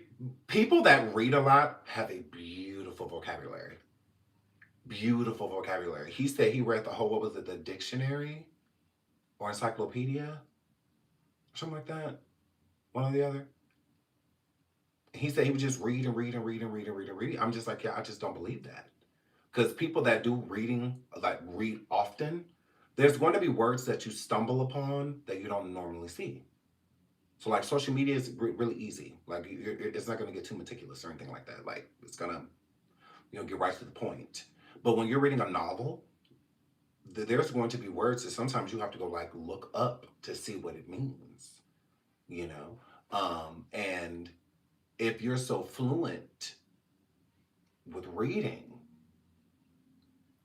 people that read a lot have a beautiful vocabulary. Beautiful vocabulary. He said he read the whole, what was it, the dictionary or encyclopedia? Something like that. One or the other. He said he would just read and read and read and read and read and read. I'm just like, yeah, I just don't believe that. Because people that do reading, like read often, there's going to be words that you stumble upon that you don't normally see. So like social media is really easy. Like it's not going to get too meticulous or anything like that. Like it's going to, get right to the point. But when you're reading a novel, there's going to be words that sometimes you have to go like look up to see what it means, and if you're so fluent with reading,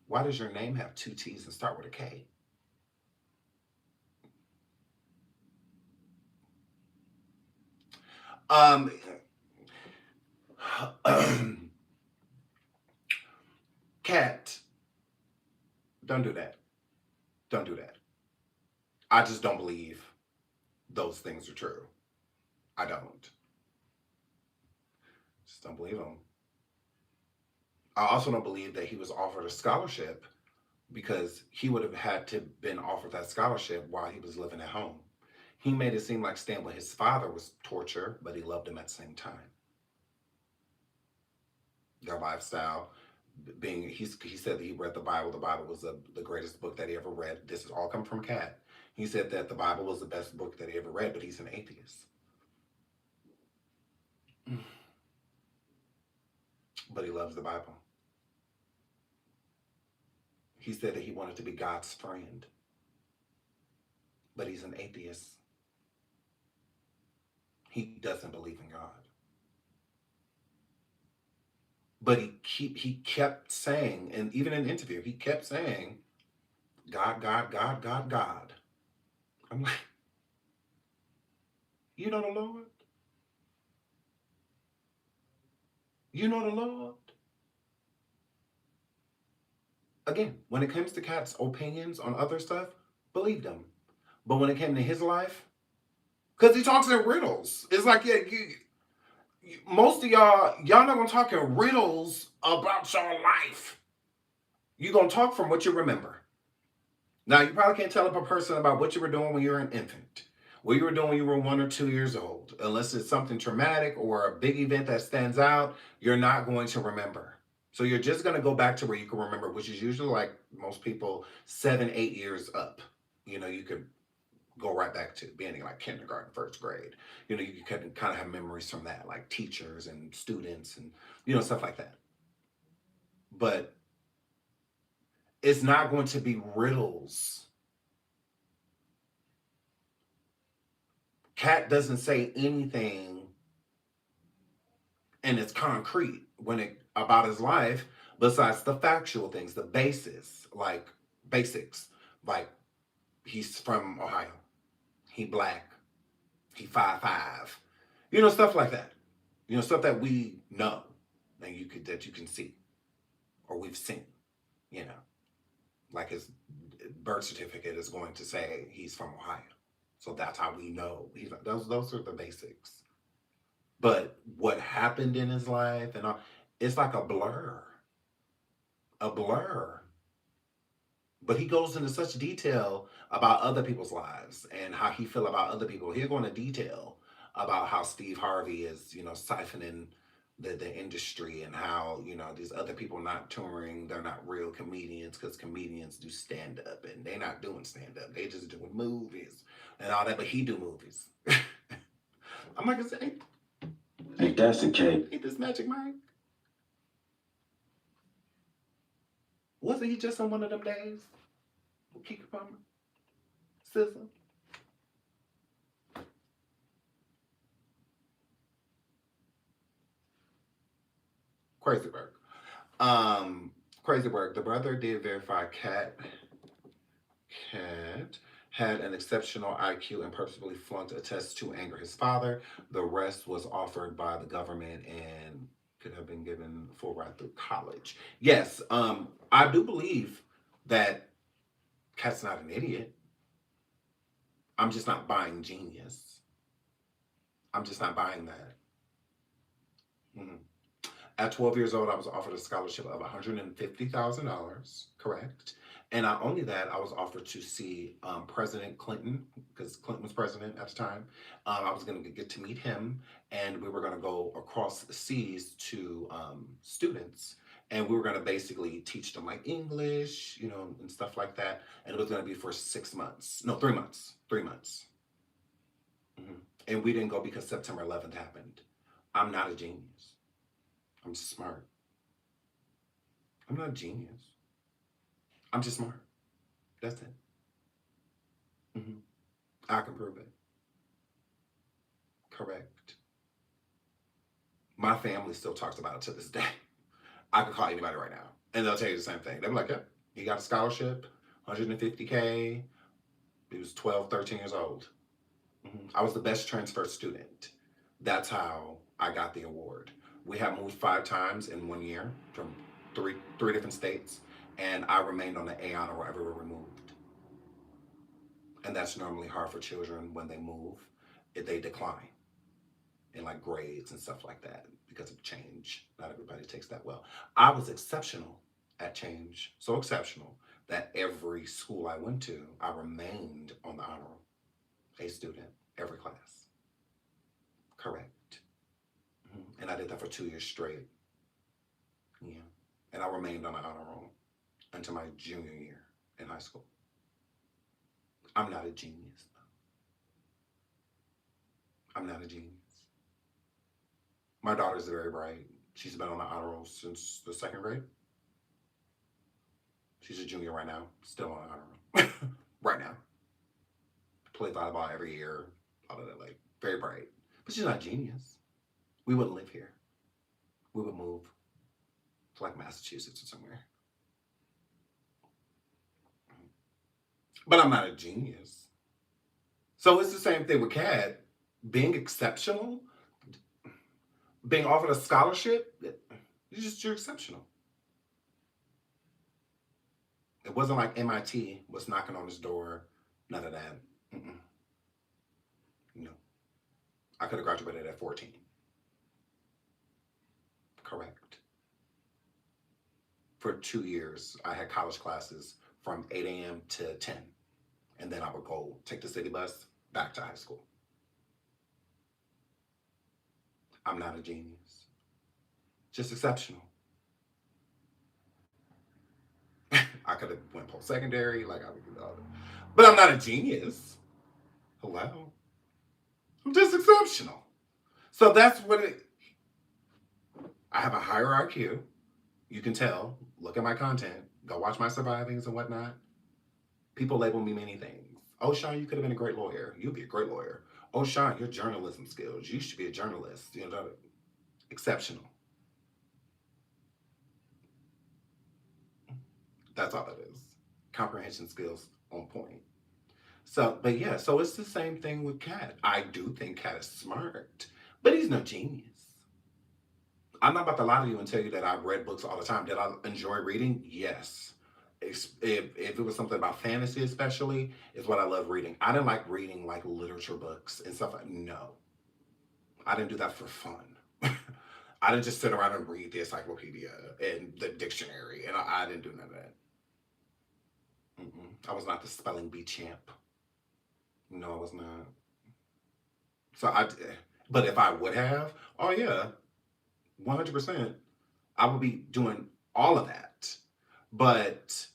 why does your name have 2 T's and start with a K? Katt, don't do that. Don't do that. I just don't believe those things are true. I don't. Just don't believe them. I also don't believe that he was offered a scholarship because he would have had to been offered that scholarship while he was living at home. He made it seem like staying with his father was torture, but he loved him at the same time. Their lifestyle, he said that he read the Bible. The Bible was the greatest book that he ever read. This is all come from Katt. He said that the Bible was the best book that he ever read, but he's an atheist. But he loves the Bible. He said that he wanted to be God's friend, but he's an atheist. He doesn't believe in God. But he kept saying, and even in an interview, he kept saying, God, God, God, God, God. I'm like, you know the Lord? You know the Lord? Again, when it comes to Katt's opinions on other stuff, believe them. But when it came to his life, because he talks in riddles. It's like, yeah, most of y'all not gonna talk in riddles about your life. You're gonna talk from what you remember. Now, you probably can't tell a person about what you were doing when you were an infant, what you were doing when you were 1 or 2 years old. Unless it's something traumatic or a big event that stands out, you're not going to remember. So you're just going to go back to where you can remember, which is usually like most people 7, 8 years up. You could go right back to being in like kindergarten, first grade. You can kind of have memories from that, like teachers and students and, stuff like that. But it's not going to be riddles. Katt doesn't say anything, and it's concrete about his life besides the factual things, the basics, like he's from Ohio, he black, he 5'5", stuff like that, stuff that we know and that you can see or we've seen, like his birth certificate is going to say he's from Ohio, so that's how we know those are the basics. But what happened in his life and all, it's like a blur. A blur. But he goes into such detail about other people's lives and how he feel about other people. He'll go into detail about how Steve Harvey is, siphoning the industry and how, these other people not touring, they're not real comedians because comedians do stand-up and they're not doing stand-up. They just doing movies and all that, but he do movies. I'm like, Ain't that's the case? Ain't this Magic Mike? Wasn't he just on one of them days? Kiki Palmer? SZA? Crazy work. Crazy work. The brother did verify Katt had an exceptional IQ and purposely flunked a test to anger his father. The rest was offered by the government and could have been given full ride through college. Yes, I do believe that Katt's not an idiot. I'm just not buying genius. I'm just not buying that. Mm-hmm. At 12 years old, I was offered a scholarship of $150,000, correct? And not only that, I was offered to see President Clinton, because Clinton was president at the time. I was going to get to meet him, and we were going to go across the seas to students. And we were going to basically teach them like English, and stuff like that. And it was going to be for 6 months. No, 3 months. 3 months. Mm-hmm. And we didn't go because September 11th happened. I'm not a genius. I'm just smart. I'm not a genius. I'm just smart. That's it. Mm-hmm. I can prove it. Correct. My family still talks about it to this day. I could call anybody right now, and they'll tell you the same thing. They'll be like, "Yep, he got a scholarship, $150K. He was 12, 13 years old. Mm-hmm. I was the best transfer student. That's how I got the award. We have moved 5 times in 1 year from three different states, and I remained on the A honor wherever we were moved. And that's normally hard for children when they move. If they decline in like grades and stuff like that because of change. Not everybody takes that well. I was exceptional at change, so exceptional that every school I went to, I remained on the honor roll, a student, every class. Correct. Mm-hmm. And I did that for 2 years straight. Yeah. And I remained on the honor roll until my junior year in high school. I'm not a genius. I'm not a genius. My daughter's very bright. She's been on the honor roll since the second grade. She's a junior right now, still on the honor roll. Right now. Play volleyball every year, all of that, like, very bright. But she's not a genius. We wouldn't live here. We would move to like Massachusetts or somewhere. But I'm not a genius. So it's the same thing with Katt. Being exceptional, being offered a scholarship, you're exceptional. It wasn't like MIT was knocking on his door. None of that. Mm-mm. No. I could have graduated at 14. Correct. For 2 years, I had college classes from 8 a.m. to 10. And then I would go take the city bus back to high school. I'm not a genius. Just exceptional. I could have went post-secondary, like I would do all that. But I'm not a genius. Hello? I'm just exceptional. So that's what I have a higher IQ. You can tell. Look at my content. Go watch my survivings and whatnot. People label me many things. Oh, Sean, you could have been a great lawyer. You'd be a great lawyer. Oh, Sean, your journalism skills. You should be a journalist. You know, exceptional. That's all it is. Comprehension skills on point. So, but yeah, so it's the same thing with Katt. I do think Katt is smart, but he's no genius. I'm not about to lie to you and tell you that I've read books all the time. Did I enjoy reading? Yes. If it was something about fantasy especially, is what I love reading. I didn't like reading like literature books and stuff like no. I didn't do that for fun. I didn't just sit around and read the encyclopedia and the dictionary, and I didn't do none of that. I was not the spelling bee champ. No, I was not. But if I would have, oh yeah, 100%, I would be doing all of that. But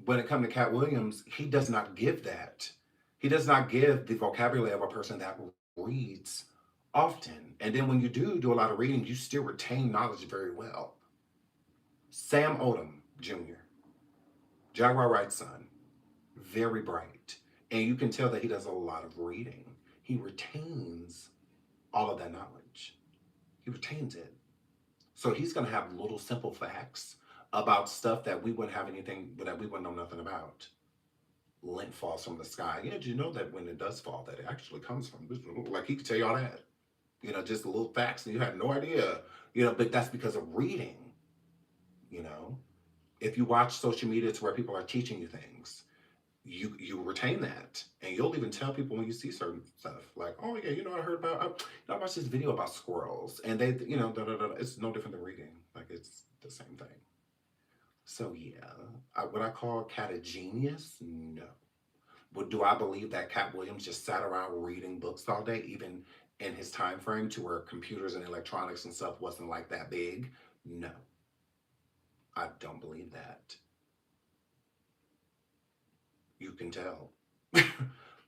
when it comes to Katt Williams, he does not give that. He does not give the vocabulary of a person that reads often. And then when you do a lot of reading, you still retain knowledge very well. Sam Odom Jr., Jaguar Wright's son, very bright. And you can tell that he does a lot of reading. He retains all of that knowledge. He retains it. So he's going to have little simple facts about stuff that we wouldn't have anything, that we wouldn't know nothing about. Lint falls from the sky. Yeah, did you know that when it does fall, that it actually comes from, like he could tell you all that. You know, just little facts and you had no idea. You know, but that's because of reading. You know, if you watch social media to where people are teaching you things, you retain that, and you'll even tell people when you see certain stuff, like, oh yeah, you know, I heard about, I watched this video about squirrels, and they, you know, it's no different than reading. Like, it's the same thing. So yeah, would I call Katt a genius? No. But do I believe that Katt Williams just sat around reading books all day, even in his time frame to where computers and electronics and stuff wasn't like that big? No. I don't believe that. You can tell.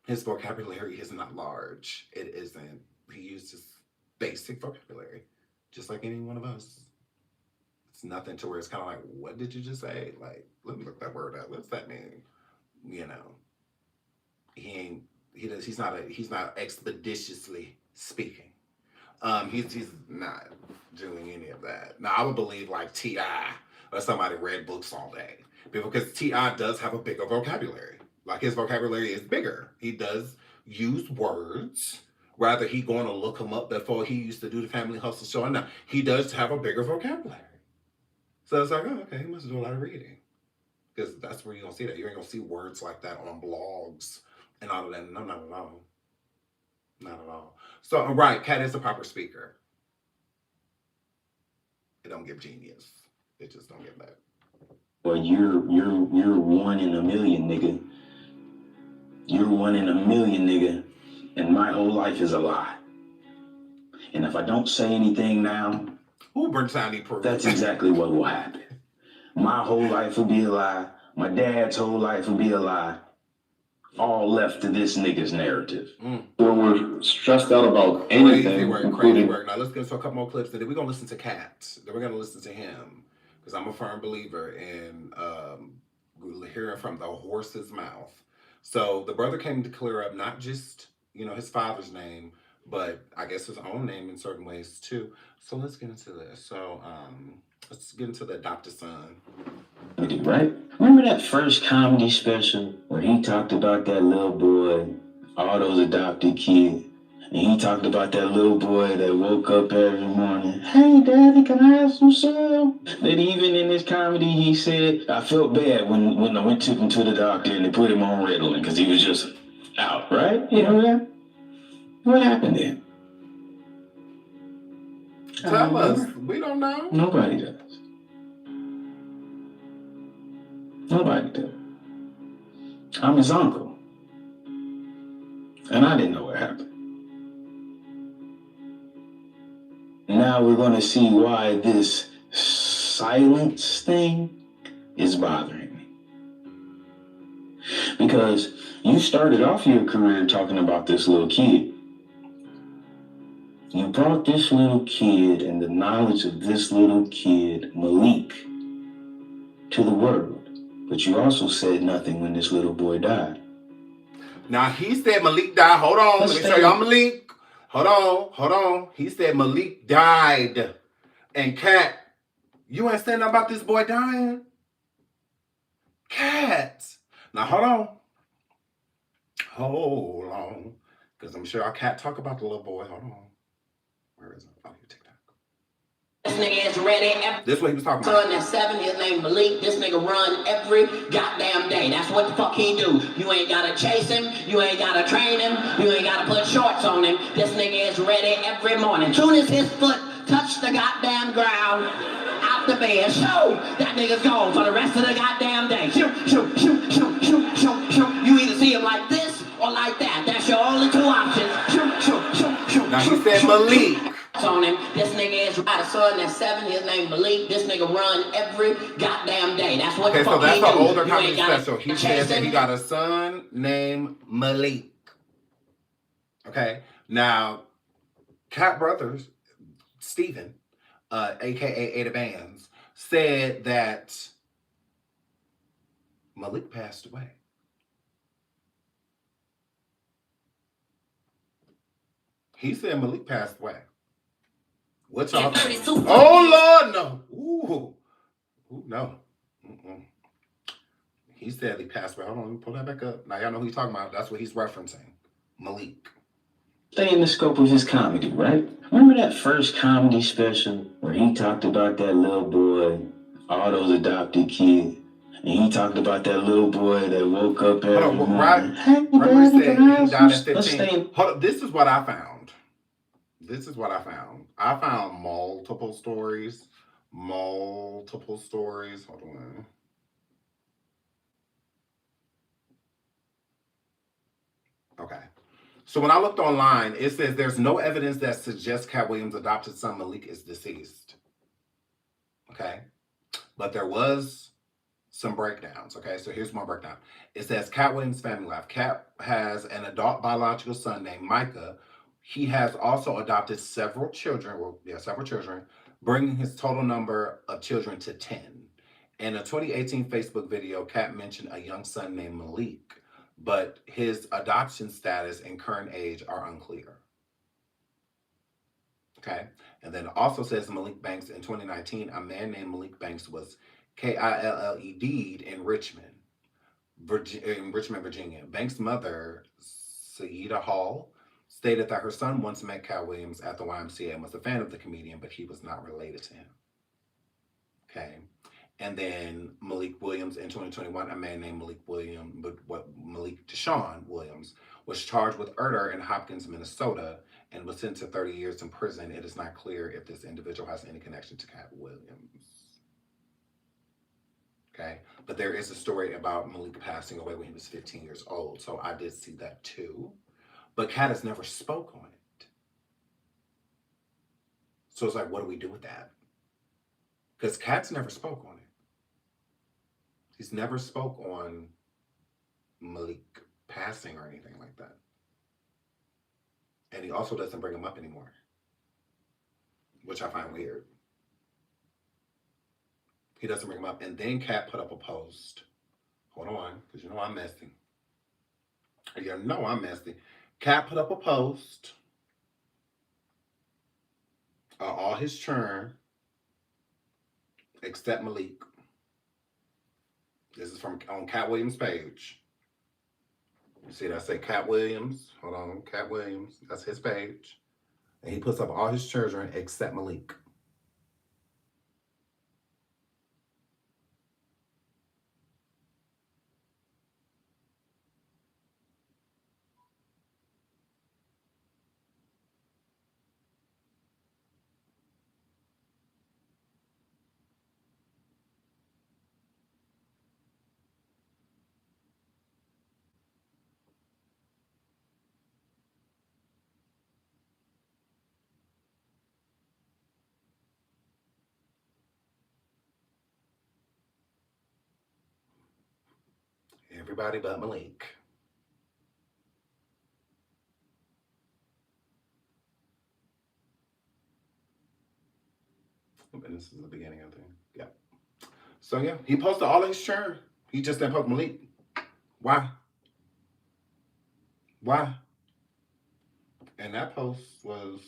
His vocabulary is not large. It isn't. He uses basic vocabulary, just like any one of us. It's nothing to where it's kind of like, what did you just say? Like, let me look that word up. What's that mean? You know, he's not expeditiously speaking. He's not doing any of that. Now, I would believe like T.I. or somebody read books all day, because T.I. does have a bigger vocabulary. Like, his vocabulary is bigger. He does use words. Rather, he going to look them up before he used to do the Family Hustle show. And now he does have a bigger vocabulary. So it's like, oh, okay, he must do a lot of reading. Because that's where you're going to see that. You ain't going to see words like that on blogs and all of that. No, not at all. Not at all. So, right, Katt is a proper speaker. It don't give genius. It just don't give that. Well, you're one in a million, nigga. You're one in a million, nigga. And my whole life is a lie. And if I don't say anything now, Who Bernstein need proof? That's exactly what will happen. My whole life will be a lie. My dad's whole life will be a lie. All left to this nigga's narrative. Or we're stressed out about Crazy anything, work, crazy including work. Now let's get into a couple more clips. Then we're gonna listen to Katt. Then we're gonna listen to him because I'm a firm believer in hearing from the horse's mouth. So the brother came to clear up not just his father's name, but I guess his own name in certain ways too. So let's get into this. So let's get into the adopted son. Right? Remember that first comedy special where he talked about that little boy, all those adopted kids, and he talked about that little boy that woke up every morning, "Hey, Daddy, can I have some cereal?" That even in his comedy, he said, "I felt bad when I took him to the doctor and they put him on Ritalin because he was just out." Right? You know that? What happened then? Tell us. We don't know. Nobody does. Nobody does. I'm his uncle. And I didn't know what happened. Now we're going to see why this silence thing is bothering me. Because you started off your career talking about this little kid. You brought this little kid and the knowledge of this little kid, Malik, to the world. But you also said nothing when this little boy died. Now he said Malik died. Hold on. Let me show y'all Malik. Hold on. He said Malik died. And Katt, you ain't saying nothing about this boy dying? Katt. Now hold on. Because I'm sure our Katt talk about the little boy. Hold on. Where is it? Oh, you TikTok. This nigga is ready. This is what he was talking about. Son that's 7, his name Malik. This nigga run every goddamn day. That's what the fuck he do. You ain't gotta chase him. You ain't gotta train him. You ain't gotta put shorts on him. This nigga is ready every morning. Soon as his foot touch the goddamn ground, out the bed, shoot, that nigga's gone for the rest of the goddamn day. Shoot. You either see him like this or like that. That's your only 2 options. Shoot. Now he said Malik. On him. This nigga is got a son that's 7. His name Malik. This nigga run every goddamn day. That's what the fuck so that's he the do. older You comedy ain't gotta special. He chase says that him. he got a son named Malik. Okay. Now, Katt Brothers, Steven, aka Ada Bands, said that Malik passed away. He said Malik passed away. What y'all think? Oh, Lord, no. Ooh, no. He said he passed away. Hold on, let me pull that back up. Now, y'all know who he's talking about. That's what he's referencing. Malik. Stay in the scope of his comedy, right? Remember that first comedy special where he talked about that little boy, all those adopted kids, and he talked about that little boy that woke up every morning. Right. Hey, Remember he said he died at Let's 15. Hold up. This is what I found. I found multiple stories. Hold on. Okay. So when I looked online, it says there's no evidence that suggests Katt Williams' adopted son Malik is deceased. Okay. But there was some breakdowns. Okay. So here's my breakdown. It says Katt Williams' family life. Katt has an adult biological son named Micah. He has also adopted several children, bringing his total number of children to 10. In a 2018 Facebook video, Katt mentioned a young son named Malik, but his adoption status and current age are unclear. Okay. And then it also says Malik Banks in 2019, a man named Malik Banks was KILLE'd in Richmond, Virginia. Banks' mother, Saida Hall, stated that her son once met Katt Williams at the YMCA and was a fan of the comedian, but he was not related to him. Okay. And then Malik Williams in 2021, a man named Malik Deshaun Williams was charged with murder in Hopkins, Minnesota, and was sentenced to 30 years in prison. It is not clear if this individual has any connection to Katt Williams. Okay. But there is a story about Malik passing away when he was 15 years old. So I did see that too. But Katt has never spoke on it. So it's like, what do we do with that? Because Katt's never spoke on it. He's never spoke on Malik passing or anything like that. And he also doesn't bring him up anymore, which I find weird. He doesn't bring him up. And then Katt put up a post. Hold on, because you know I'm messy. You know I'm messy. Katt put up a post. All his churn, except Malik. This is from on Katt Williams' page. You see that say Katt Williams? Hold on, Katt Williams. That's his page. And he puts up all his children except Malik. Everybody but Malik. And this is the beginning of the thing. Yeah. So yeah, he posted all his churn. He just didn't poke Malik. Why? Why? And that post was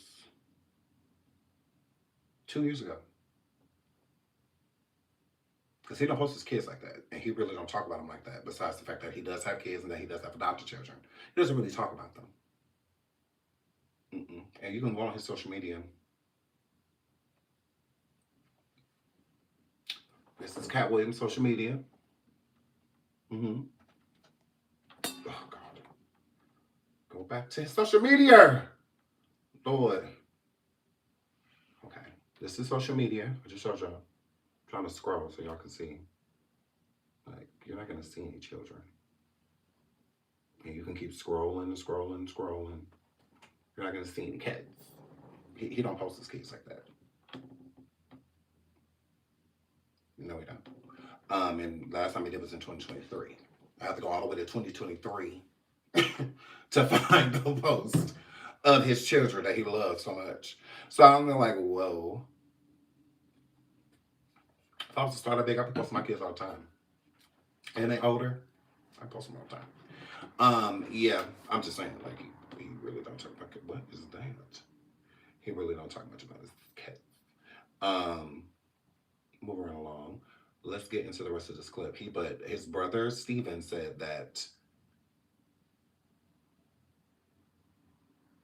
2 years ago. Because he don't post his kids like that. And he really don't talk about them like that. Besides the fact that he does have kids and that he does have adopted children. He doesn't really talk about them. And you can go on his social media. This is Katt Williams' social media. Oh, God. Go back to his social media. Lord. Okay. This is social media. I just showed y'all. I'm trying to scroll so y'all can see. Like, you're not going to see any children. And you can keep scrolling and scrolling and scrolling. You're not going to see any kids. He don't post his kids like that. No, he don't. And last time he did was in 2023. I have to go all the way to 2023 to find the post of his children that he loves so much. So I'm like, whoa. If I was to start a big, I could post my kids all the time. And they older, I post them all the time. Yeah, I'm just saying, like, he really don't talk about what is that? He really don't talk much about his kids. Moving right along. Let's get into the rest of this clip. But his brother Steven said that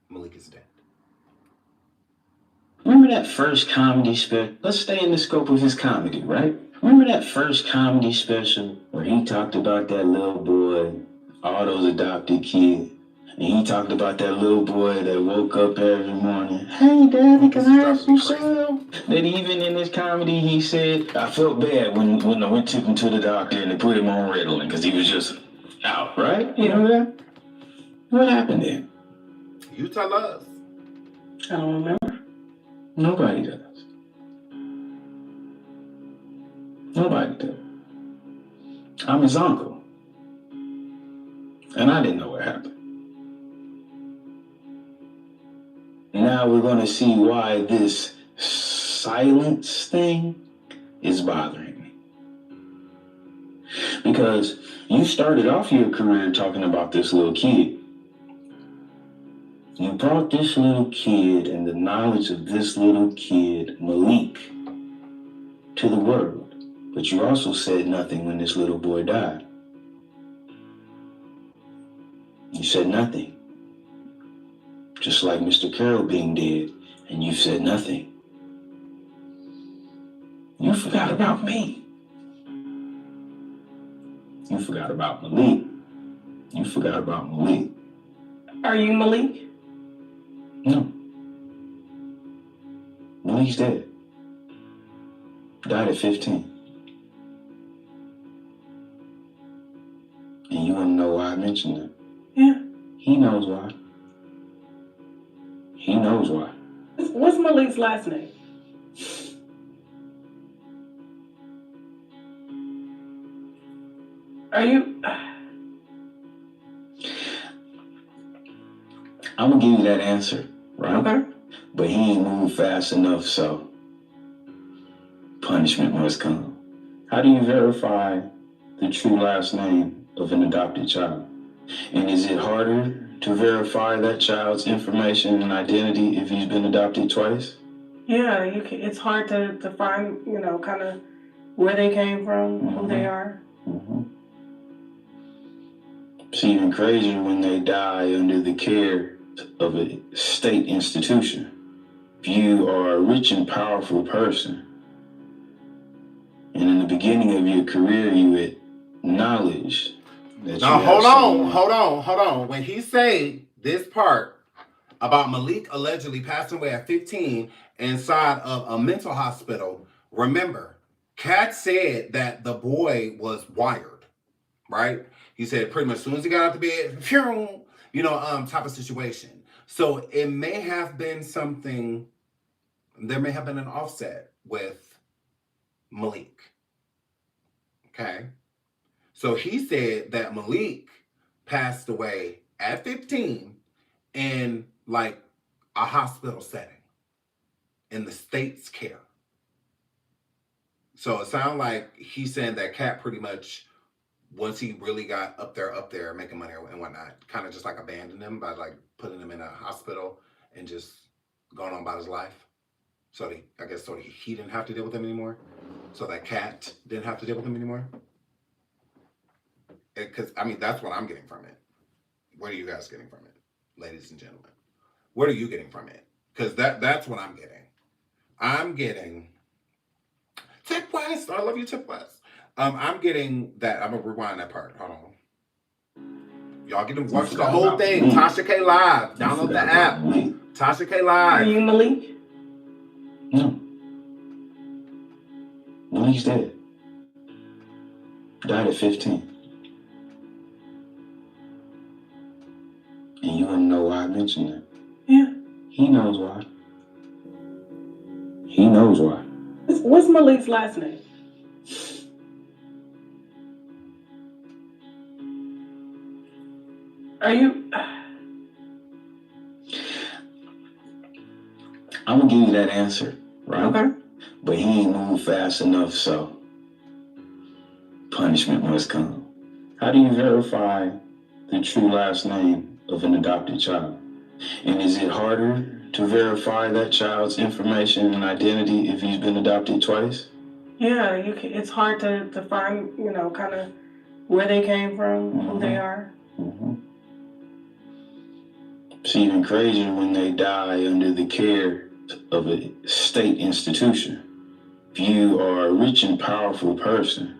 Malik is dead. Remember that first comedy special? Let's stay in the scope of his comedy, right? Remember that first comedy special where he talked about that little boy, all those adopted kids, and he talked about that little boy that woke up every morning, hey, Daddy, can I have some cereal? That even in his comedy, he said, I felt bad when I went took him to the doctor and they put him on Ritalin because he was just out, right? You know that? What happened there? You tell us. I don't remember. Nobody does. Nobody does. I'm his uncle. And I didn't know what happened. Now we're going to see why this silence thing is bothering me. Because you started off your career talking about this little kid. You brought this little kid and the knowledge of this little kid, Malik, to the world. But you also said nothing when this little boy died. You said nothing. Just like Mr. Carroll being dead, and you said nothing. You forgot about me. You forgot about Malik. You forgot about Malik. Are you Malik? No. Malik's dead. Died at 15. And you want to know why I mentioned that? Yeah. He knows why. He knows why. What's Malik's last name? Are you? I'm gonna give you that answer, right? Okay. But he ain't moved fast enough, so punishment must come. How do you verify the true last name of an adopted child? And is it harder to verify that child's information and identity if he's been adopted twice? Yeah, you can. It's hard to find, kind of where they came from, who they are. It's even crazier when they die under the care of a state institution. If you are a rich and powerful person, and in the beginning of your career you acknowledge that Now you hold have on, someone. hold on. When he say this part about Malik allegedly passing away at 15 inside of a mental hospital, remember, Katt said that the boy was wired, right? He said pretty much as soon as he got out the bed, phew, type of situation. So it may have been something, there may have been an offset with Malik. Okay. So he said that Malik passed away at 15 in like a hospital setting in the state's care. So it sounds like he's saying that Katt pretty much, once he really got up there making money and whatnot, kind of just like abandoned him by like putting him in a hospital and just going on about his life. So he didn't have to deal with him anymore. So that Katt didn't have to deal with him anymore. Because that's what I'm getting from it. What are you guys getting from it, ladies and gentlemen? What are you getting from it? Because that's what I'm getting. I'm getting Tip West. I love you, Tip West. I'm getting that. I'm gonna rewind that part. Hold on. Y'all get to watch the whole thing. Tasha K Live. Download the app. Tasha K Live. Are you Malik? No. Malik's dead. Died at 15. And you wanna know why I mentioned that? Yeah. He knows why. He knows why. What's Malik's last name? Are you? I'm gonna give you that answer, right? Okay. But he ain't moved fast enough, so punishment must come. How do you verify the true last name of an adopted child? And is it harder to verify that child's information and identity if he's been adopted twice? Yeah, you can. It's hard to find, kind of where they came from, who they are. It's even crazier when they die under the care of a state institution. If you are a rich and powerful person,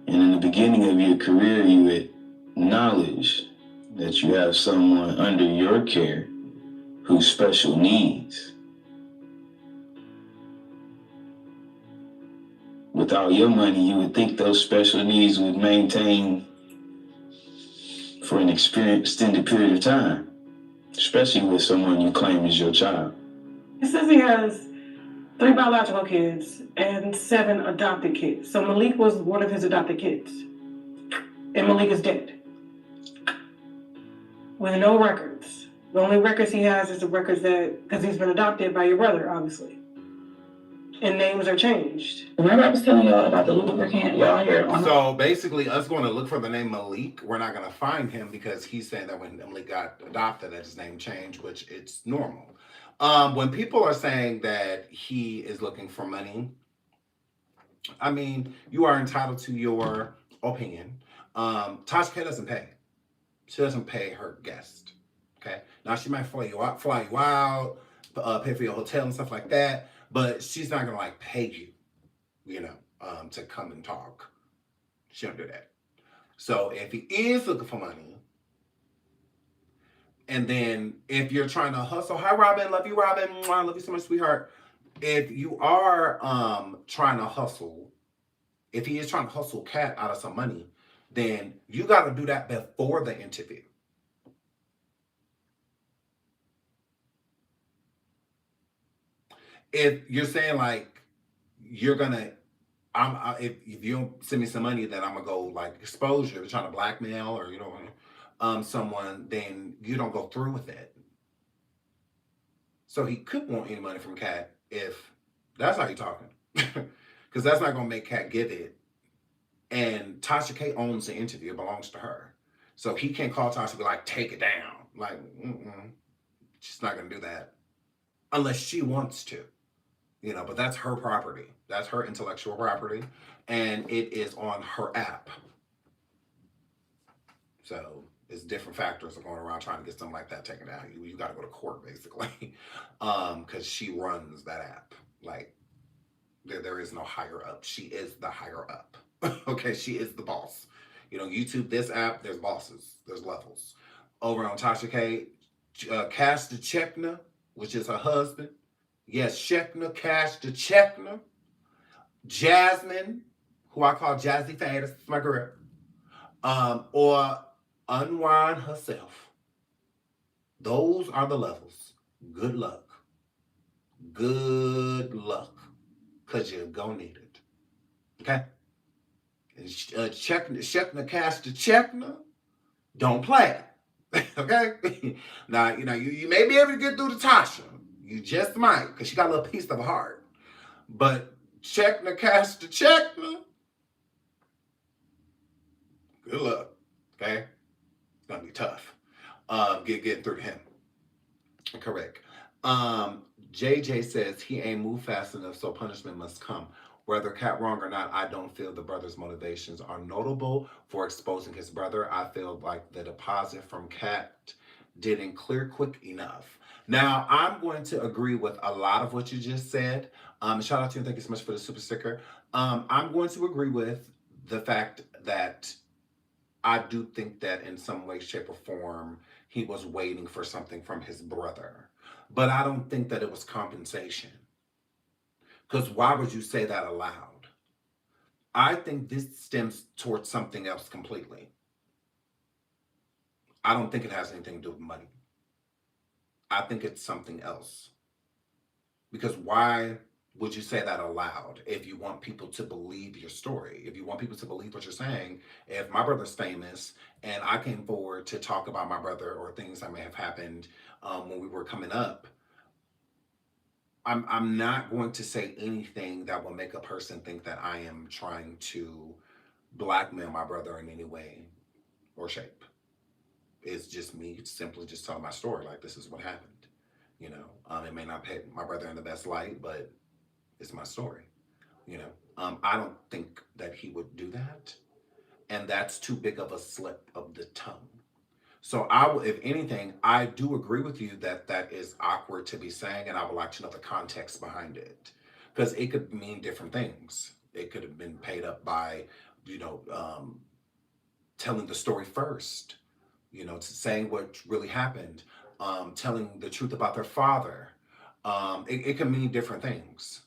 and in the beginning of your career you acknowledge that you have someone under your care who's special needs. Without your money, you would think those special needs would maintain for an extended period of time, especially with someone you claim is your child. He says he has 3 biological kids and 7 adopted kids. So Malik was one of his adopted kids. And Malik is dead. With no records. The only records he has is the records because he's been adopted by your brother, obviously. And names are changed. Remember I was telling y'all about the lubricant y'all here on. So basically, us going to look for the name Malik, we're not going to find him because he's saying that when Malik got adopted, that his name changed, which it's normal. When people are saying that he is looking for money, you are entitled to your opinion. Tasha K doesn't pay. She doesn't pay her guest. Okay. Now she might fly you out, pay for your hotel and stuff like that, but she's not gonna pay you, to come and talk. She don't do that. So if he is looking for money, and then if you're trying to hustle, hi Robin, love you Robin, I love you so much, sweetheart. If you are trying to hustle, if he is trying to hustle Katt out of some money, then you got to do that before the interview. If you're saying you're gonna If you don't send me some money, then I'm gonna go like expose you, trying to blackmail or someone, then you don't go through with it. So he could want any money from Katt if that's how you're talking, because that's not gonna make Katt give it. And Tasha K owns the interview; it belongs to her. So he can't call Tasha and be like, "Take it down." Like, she's not gonna do that unless she wants to. But that's her property. That's her intellectual property, and it is on her app. So it's different factors are going around trying to get something like that taken down. You got to go to court basically, because she runs that app. Like there is no higher up. She is the higher up. Okay, she is the boss. YouTube, this app, there's bosses, there's levels. Over on Tasha K, Cash the Chekna, which is her husband. Yes, Shekna, Cash the Chekna. Jasmine, who I call Jazzy Faddis, my girl. Or Unwind herself. Those are the levels. Good luck. Good luck. Because you're going to need it. Okay? Shekna, Cash the Chekna, don't play. Okay? Now, you may be able to get through to Tasha. You just might, because she got a little piece of a heart. But Chekna, Cash the Chekna, good luck. Okay? It's going to be tough. Getting through to him. Correct. JJ says he ain't moved fast enough, so punishment must come. Whether Katt wrong or not, I don't feel the brother's motivations are notable for exposing his brother. I feel like the deposit from Katt didn't clear quick enough. Now, I'm going to agree with a lot of what you just said. Shout out to you and thank you so much for the super sticker. I'm going to agree with the fact that I do think that in some way, shape, or form, he was waiting for something from his brother. But I don't think that it was compensation. Because why would you say that aloud? I think this stems towards something else completely. I don't think it has anything to do with money. I think it's something else. Because why would you say that aloud if you want people to believe your story? If you want people to believe what you're saying, if my brother's famous and I came forward to talk about my brother or things that may have happened when we were coming up, I'm not going to say anything that will make a person think that I am trying to blackmail my brother in any way or shape. It's just me simply just telling my story. Like, this is what happened. It may not paint my brother in the best light, but it's my story. I don't think that he would do that. And that's too big of a slip of the tongue. So if anything, I do agree with you that that is awkward to be saying, and I would like to know the context behind it, because it could mean different things. It could have been paid up by, telling the story first, saying what really happened, telling the truth about their father. It can mean different things,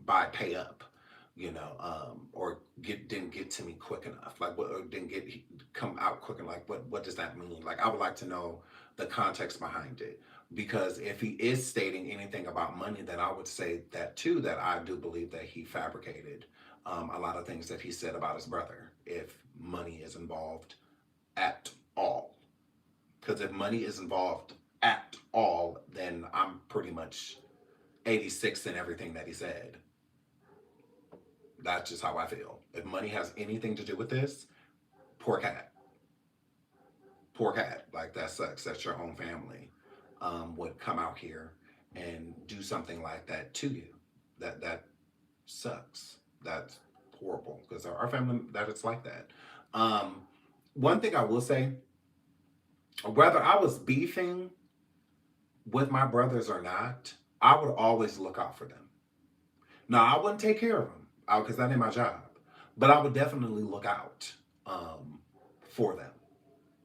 by pay up. Or didn't get to me quick enough. Like, what, or didn't come out quick enough. Like, what does that mean? Like, I would like to know the context behind it, because if he is stating anything about money, then I would say that too. That I do believe that he fabricated a lot of things that he said about his brother, if money is involved at all. Because if money is involved at all, then I'm pretty much 86 in everything that he said. That's just how I feel. If money has anything to do with this, poor Katt. Poor Katt. Like, that sucks that your own family would come out here and do something like that to you. That sucks. That's horrible, because our family, that it's like that. One thing I will say, whether I was beefing with my brothers or not, I would always look out for them. Now, I wouldn't take care of them, because that ain't my job. But I would definitely look out for them.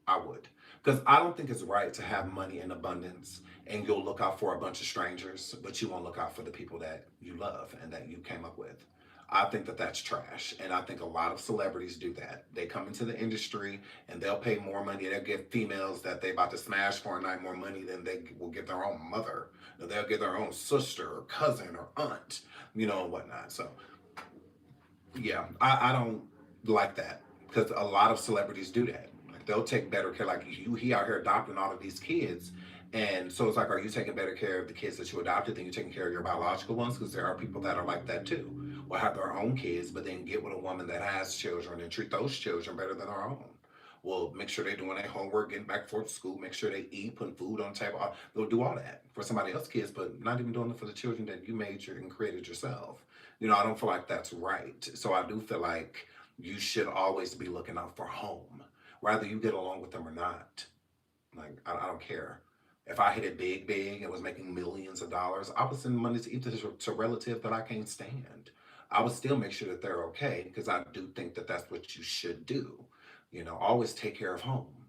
I would. Because I don't think it's right to have money in abundance and you'll look out for a bunch of strangers, but you won't look out for the people that you love and that you came up with. I think that that's trash. And I think a lot of celebrities do that. They come into the industry and they'll pay more money. They'll give females that they about to smash for a night more money than they will give their own mother. They'll give their own sister or cousin or aunt, and whatnot. So Yeah, I don't like that because a lot of celebrities do that. Like they'll take better care. Like he out here adopting all of these kids, and so it's like, are you taking better care of the kids that you adopted than you taking care of your biological ones? Because there are people that are like that too, will have their own kids, but then get with a woman that has children and treat those children better than her own. Well, make sure they're doing their homework, getting back forth to school, make sure they eat, putting food on the table. They'll do all that for somebody else's kids, but not even doing it for the children that you made and created yourself. I don't feel like that's right. So I do feel like you should always be looking out for home, whether you get along with them or not. Like, I don't care. If I hit it big, big, and was making millions of dollars, I would send money to each to relatives that I can't stand. I would still make sure that they're okay because I do think that that's what you should do. Always take care of home.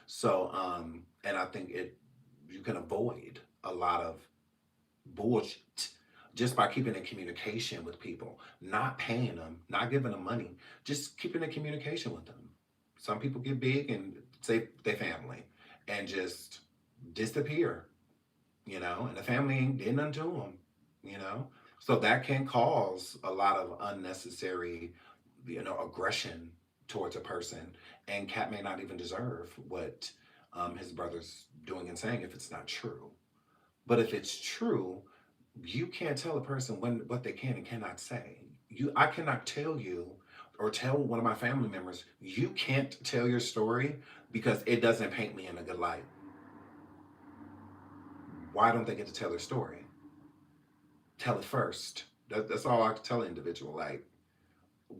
So, and I think you can avoid a lot of bullshit just by keeping in communication with people, not paying them, not giving them money, just keeping in communication with them. Some people get big and say their family and just disappear, and the family ain't did nothing to them, you know. So that can cause a lot of unnecessary, aggression towards a person, and Cat may not even deserve what his brother's doing and saying if it's not true. But if it's true, you can't tell a person what they can and cannot say. I cannot tell you or tell one of my family members, you can't tell your story because it doesn't paint me in a good light. Why don't they get to tell their story? Tell it first. That's all I can tell an individual. Like,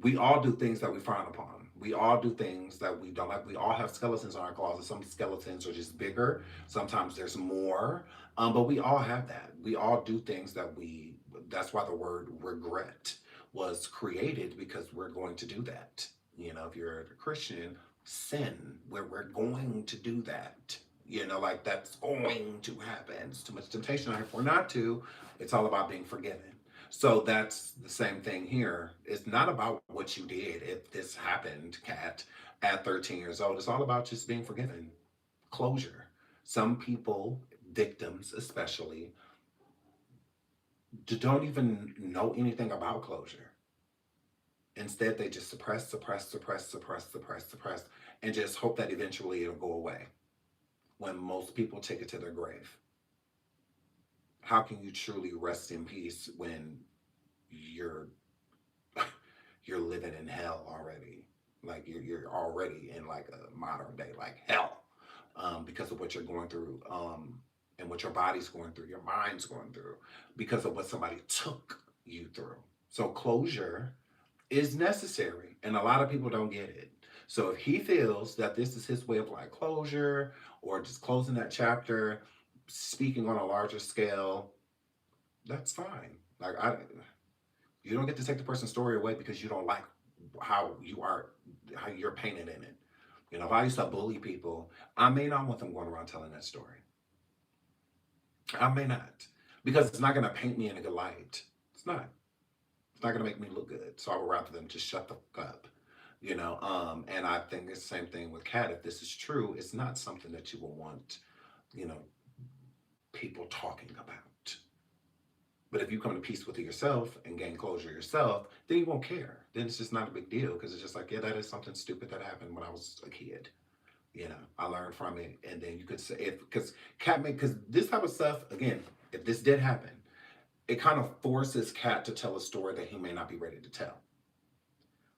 we all do things that we frown upon. We all do things that we don't like. We all have skeletons in our closet. Some skeletons are just bigger. Sometimes there's more. But we all have that. We all do things that's why the word regret was created, because we're going to do that. If you're a Christian, sin, where we're going to do that. Like that's going to happen. It's too much temptation. If we're not to, it's all about being forgiven. So that's the same thing here. It's not about what you did. If this happened, Kat, at 13 years old, it's all about just being forgiven. Closure. Some people, victims especially, don't even know anything about closure. Instead, they just suppress, and just hope that eventually it'll go away. When most people take it to their grave. How can you truly rest in peace when you're you're living in hell already? Like you're already in like a modern day like hell, because of what you're going through, and what your body's going through, your mind's going through, because of what somebody took you through. So closure is necessary, and a lot of people don't get it. So if he feels that this is his way of like closure, or just closing that chapter, speaking on a larger scale, that's fine. Like you don't get to take the person's story away because you don't like how how you're painted in it. If I used to bully people, I may not want them going around telling that story. I may not, because it's not going to paint me in a good light. It's not. It's not going to make me look good. So I would rather them just shut the fuck up. And I think it's the same thing with Kat. If this is true, it's not something that you will want, you know, people talking about. But if you come to peace with it yourself and gain closure yourself, then you won't care. Then it's just not a big deal, because it's just like, yeah, that is something stupid that happened when I was a kid. I learned from it, and then you could say, because because this type of stuff, again, if this did happen, it kind of forces Kat to tell a story that he may not be ready to tell.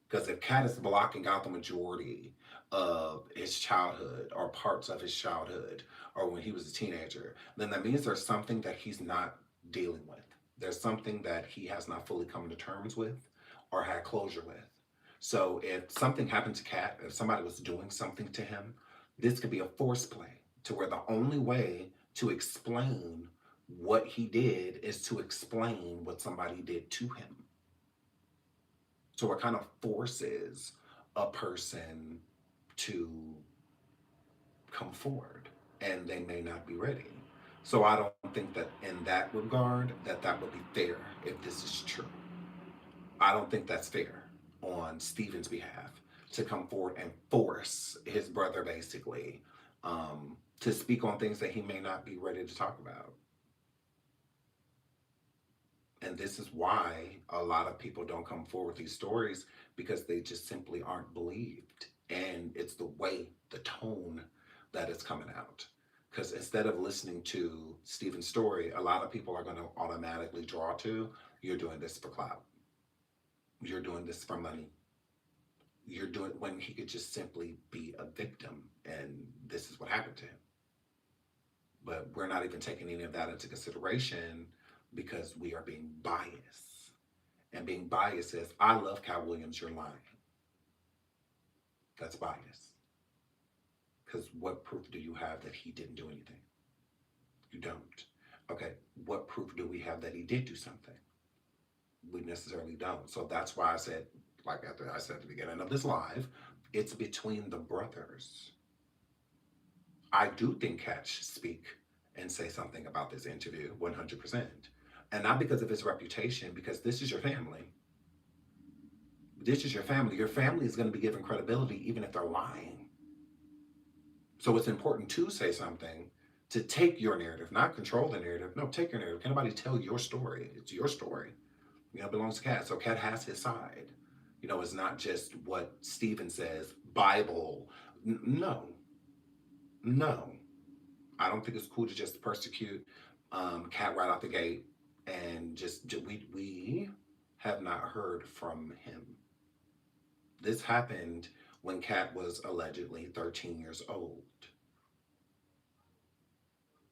Because if Kat is blocking out the majority of his childhood or parts of his childhood or when he was a teenager, then that means there's something that he's not dealing with. There's something that he has not fully come to terms with or had closure with. So if something happened to Kat, if somebody was doing something to him, this could be a force play to where the only way to explain what he did is to explain what somebody did to him. So it kind of forces a person to come forward, and they may not be ready. So I don't think that in that regard that would be fair if this is true. I don't think that's fair on Steven's behalf to come forward and force his brother basically, to speak on things that he may not be ready to talk about. And this is why a lot of people don't come forward with these stories, because they just simply aren't believed. And it's the way, the tone that is coming out. Because instead of listening to Stephen's story, a lot of people are going to automatically draw to, you're doing this for clout. You're doing this for money. You're doing, when he could just simply be a victim. And this is what happened to him. But we're not even taking any of that into consideration because we are being biased. And being biased says, I love Katt Williams, you're lying. That's bias. Because what proof do you have that he didn't do anything? You don't. Okay, what proof do we have that he did do something? We necessarily don't. So that's why I said, like after I said at the beginning of this live, it's between the brothers. I do think Katt should speak and say something about this interview, 100%. And not because of his reputation, because this is your family. This is your family. Your family is going to be given credibility even if they're lying. So it's important to say something, to take your narrative, not control the narrative. No, take your narrative. Can nobody tell your story? It's your story. You know, it belongs to Katt. So Katt has his side. You know, it's not just what Stephen says, Bible. No. I don't think it's cool to just persecute Katt right out the gate, and just we have not heard from him. This happened when Katt was allegedly 13 years old.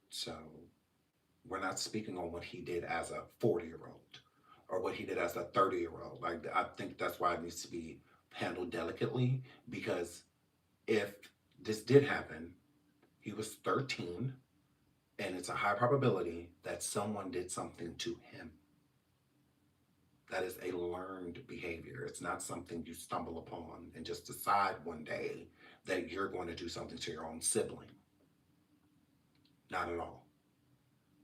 So we're not speaking on what he did as a 40-year-old or what he did as a 30-year-old. Like, I think that's why it needs to be handled delicately, because if this did happen, he was 13, and it's a high probability that someone did something to him. That is a learned behavior. It's not something you stumble upon and just decide one day that you're going to do something to your own sibling. Not at all.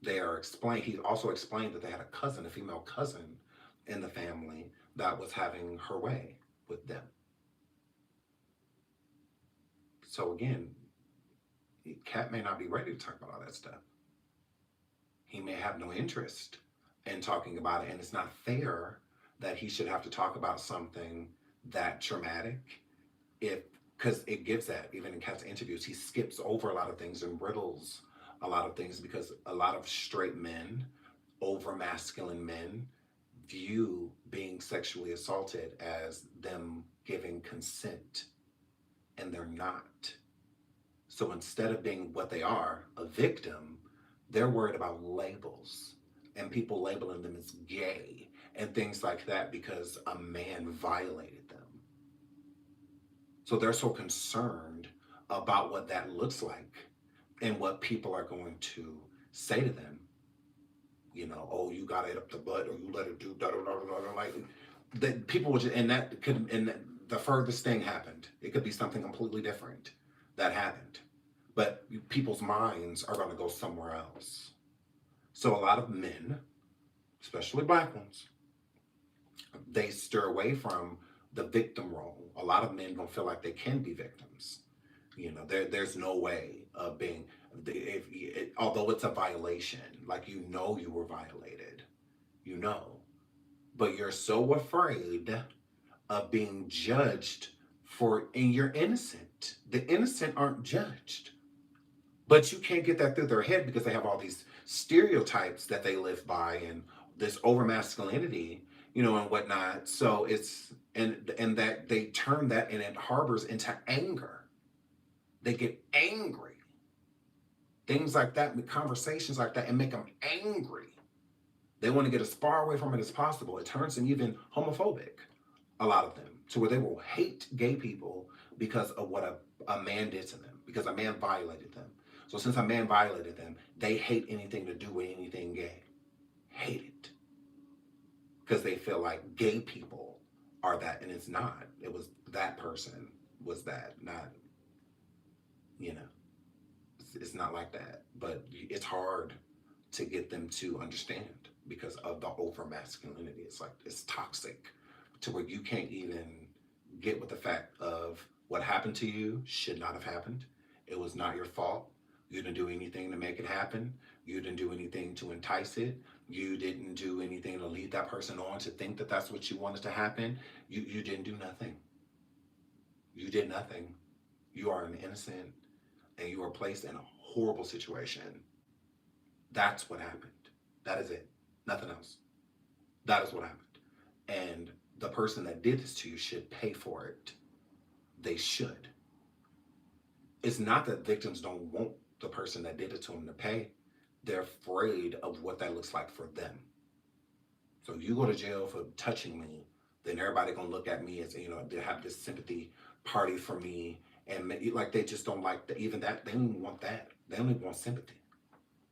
He also explained that they had a cousin, a female cousin in the family that was having her way with them. So again, Katt may not be ready to talk about all that stuff. He may have no interest in talking about it, and it's not fair that he should have to talk about something that traumatic, because it gives that. Even in Katt's interviews, he skips over a lot of things and riddles a lot of things, because a lot of straight men, over masculine men, view being sexually assaulted as them giving consent, and they're not. So instead of being what they are, a victim, they're worried about labels and people labeling them as gay and things like that because a man violated them. So they're so concerned about what that looks like and what people are going to say to them. You know, oh, you got it up the butt, or you let it do da da da da da. Like that, people would just, and that could, and the furthest thing happened. It could be something completely different that happened, but people's minds are going to go somewhere else. So a lot of men, especially Black ones, they steer away from the victim role. A lot of men don't feel like they can be victims. You know, there's no way of being, although it's a violation, like you know you were violated, you know, but you're so afraid of being judged and you're innocent. The innocent aren't judged. But you can't get that through their head because they have all these stereotypes that they live by and this over masculinity, you know, and whatnot. So it's, and that they turn that and it harbors into anger. They get angry. Things like that, conversations like that, and make them angry. They want to get as far away from it as possible. It turns them even homophobic, a lot of them, to where they will hate gay people because of what a man did to them, because a man violated them. So since a man violated them, they hate anything to do with anything gay. Hate it. Because they feel like gay people are that, and it's not. It was that person was that, not, you know. It's not like that. But it's hard to get them to understand because of the over masculinity. It's like, it's toxic to where you can't even get with the fact of what happened to you should not have happened. It was not your fault. You didn't do anything to make it happen. You didn't do anything to entice it. You didn't do anything to lead that person on to think that that's what you wanted to happen. You didn't do nothing. You did nothing. You are an innocent and you are placed in a horrible situation. That's what happened. That is it. Nothing else. That is what happened. And the person that did this to you should pay for it. They should. It's not that victims don't want the person that did it to them to pay. They're afraid of what that looks like for them. So you go to jail for touching me, then everybody gonna look at me as, they have this sympathy party for me, and like they just don't like even that. They don't even want that. They don't even want sympathy.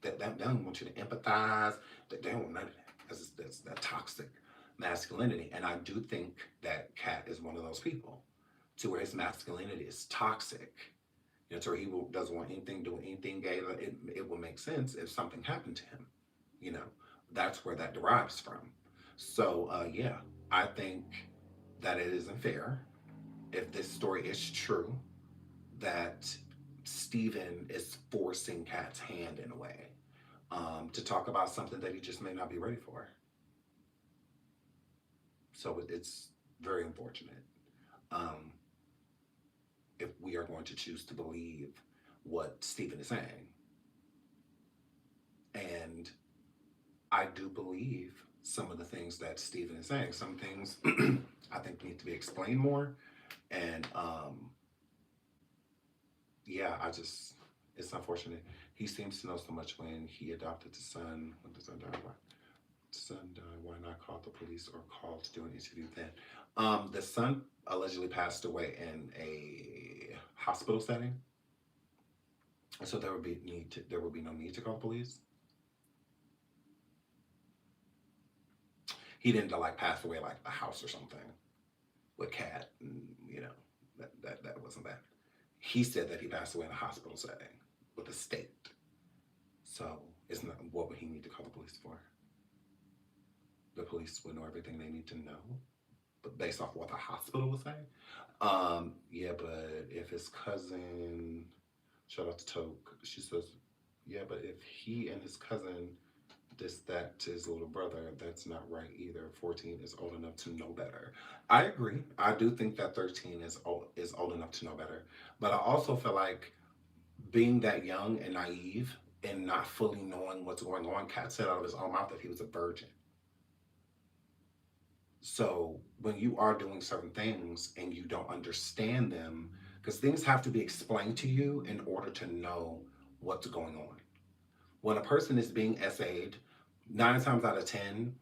They don't want you to empathize. They don't want none of that. That's that toxic masculinity. And I do think that Katt is one of those people, to where his masculinity is toxic. To where he doesn't want anything doing anything gay. It will make sense if something happened to him. That's where that derives from. So yeah, I think that it isn't fair, if this story is true, that Stephen is forcing Katt's hand in a way, to talk about something that he just may not be ready for. So it's very unfortunate, if we are going to choose to believe what Stephen is saying. And I do believe some of the things that Stephen is saying. Some things I think need to be explained more. And yeah, it's unfortunate. He seems to know so much. When he adopted the son, when the son died, why not call the police or call to do an interview then? The son allegedly passed away in a hospital setting. So there would be no need to call the police. He didn't like pass away like the house or something with Katt, and that wasn't that. He said that he passed away in a hospital setting with the state. So it's not, what would he need to call the police for? The police would know everything they need to know, but based off what the hospital was saying. Yeah, but if his cousin, shout out to Toke, she says, yeah, but if he and his cousin that to his little brother, that's not right either. 14 is old enough to know better. I agree. I do think that 13 is old enough to know better. But I also feel like, being that young and naive and not fully knowing what's going on, Katt said out of his own mouth that he was a virgin. So when you are doing certain things and you don't understand them, because things have to be explained to you in order to know what's going on. When a person is being essayed, 9 times out of 10,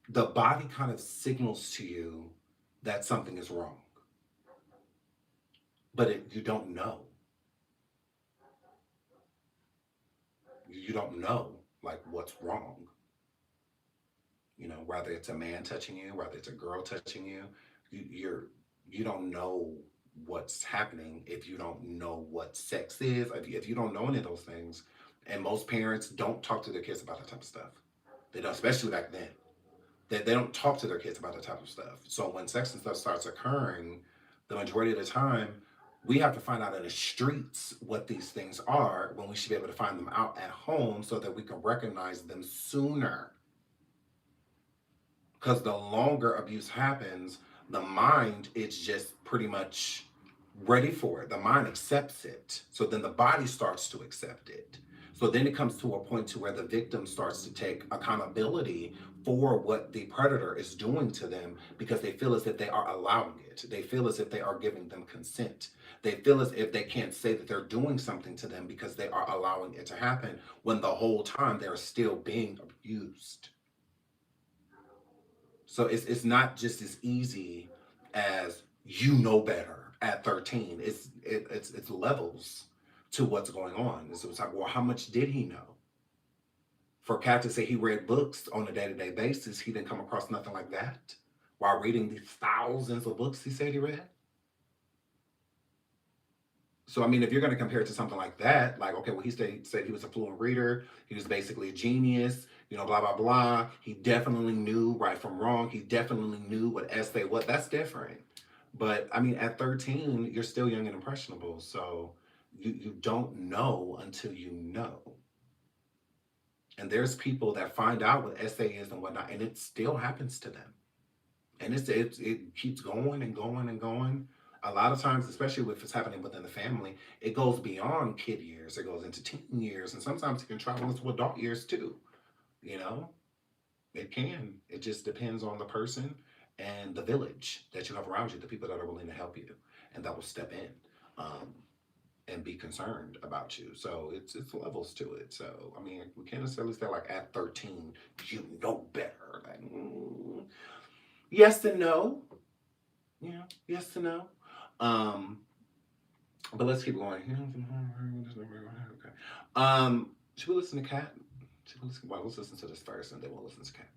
the body kind of signals to you that something is wrong. But you don't know. You don't know, like, what's wrong. Whether it's a man touching you, whether it's a girl touching you, you don't know what's happening if you don't know what sex is. If you don't know any of those things, and most parents don't talk to their kids about that type of stuff. They don't, especially back then. They don't talk to their kids about that type of stuff. So when sex and stuff starts occurring, the majority of the time, we have to find out in the streets what these things are, when we should be able to find them out at home so that we can recognize them sooner. Because the longer abuse happens, the mind is just pretty much ready for it. The mind accepts it. So then the body starts to accept it. So then it comes to a point to where the victim starts to take accountability for what the predator is doing to them, because they feel as if they are allowing it. They feel as if they are giving them consent. They feel as if they can't say that they're doing something to them because they are allowing it to happen, when the whole time they're still being abused. So it's not just as easy as better at 13. It's levels to what's going on. So it's like, well, how much did he know? For Katt to say he read books on a day-to-day basis, he didn't come across nothing like that while reading these thousands of books he said he read. So, I mean, if you're going to compare it to something like that, like, okay, well, he said he was a fluent reader. He was basically a genius, blah, blah, blah. He definitely knew right from wrong. He definitely knew what essay was. That's different. But, I mean, at 13, you're still young and impressionable. So you don't know until you know. And there's people that find out what SA is and whatnot, and it still happens to them. And it keeps going and going and going. A lot of times, especially if it's happening within the family, it goes beyond kid years. It goes into teen years, and sometimes it can travel into adult years too. You know, it can. It just depends on the person and the village that you have around you, the people that are willing to help you and that will step in. Um, and be concerned about you. So it's levels to it. So I mean, we can't necessarily say like at 13 you know better. Like, yes and no. Yeah, yes and no. Um, but let's keep going. Okay. Should we listen to Katt? Well, let's listen to this first, and then we'll listen to Katt.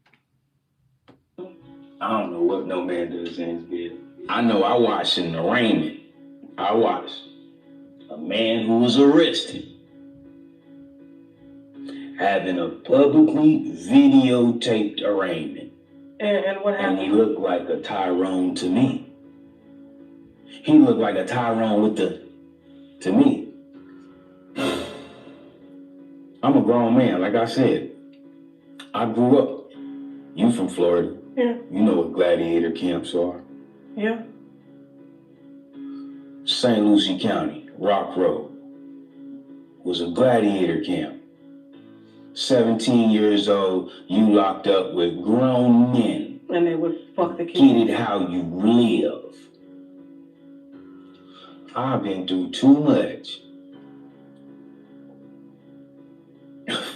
I don't know what no man does in his bed. I know I watched an arraignment. I watched a man who was arrested having a publicly videotaped arraignment. And what happened? And he looked like a Tyrone to me. He looked like a Tyrone to me. I'm a grown man, like I said. I grew up. You from Florida. Yeah. You know what gladiator camps are. Yeah. St. Lucie County, Rock Road, was a gladiator camp. 17 years old, you locked up with grown men. And they would fuck the kids. Get it how you live. I've been through too much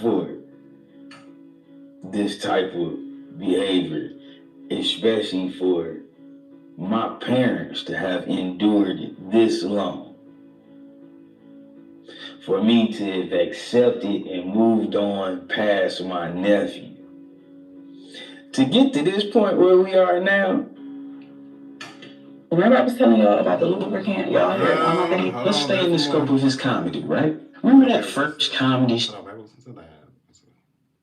for this type of behavior, especially for my parents to have endured it this long. For me to have accepted and moved on past my nephew. To get to this point where we are now. Remember I was telling y'all about the lubricant y'all heard on my thing? Let's stay in the scope of his comedy, right? Remember that first comedy? How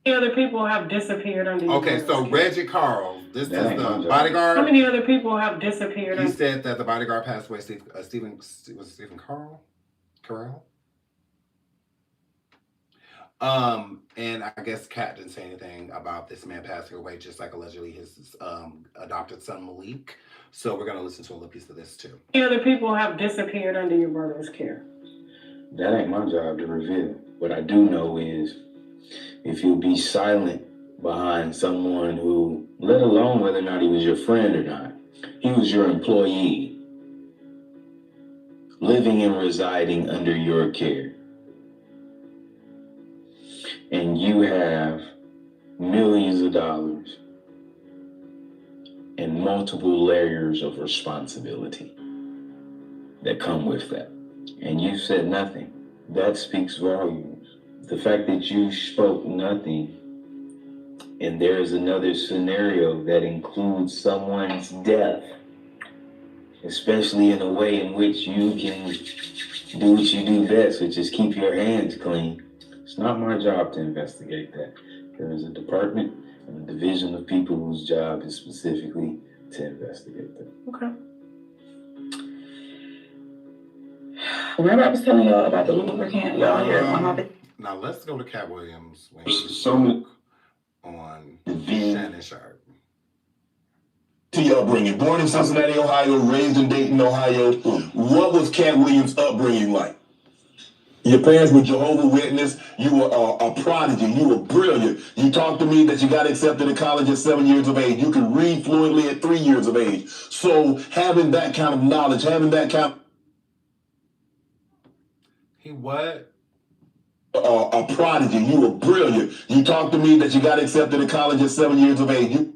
many other people have disappeared under your Okay, so Reggie Carl, this is the How bodyguard. many other people have disappeared? He said that the bodyguard passed away. Stephen Carl? And I guess Katt didn't say anything about this man passing away, just like allegedly his adopted son Malik. So we're gonna listen to a little piece of this too. How many other people have disappeared under your brother's care? That ain't my job to reveal. What I do know is if you'll be silent behind someone who, let alone whether or not he was your friend or not, he was your employee, living and residing under your care. And you have millions of dollars and multiple layers of responsibility that come with that. And you said nothing. That speaks volumes. The fact that you spoke nothing, and there is another scenario that includes someone's death, especially in a way in which you can do what you do best, which is keep your hands clean. It's not my job to investigate that. There is a department and a division of people whose job is specifically to investigate that. Okay. Remember I was telling y'all about the lubricant y'all heard on my thing? Now let's go to Katt Williams when he spoke on Shannon Sharp. To your upbringing, born in Cincinnati, Ohio, raised in Dayton, Ohio. What was Katt Williams' upbringing like? Your parents were Jehovah's Witness. You were a prodigy. You were brilliant. You talked to me that you got accepted to college at 7 years of age. You could read fluently at 3 years of age. So having that kind of knowledge, having that kind of... He what? A prodigy. You were brilliant. You talked to me that you got accepted to college at 7 years of age. You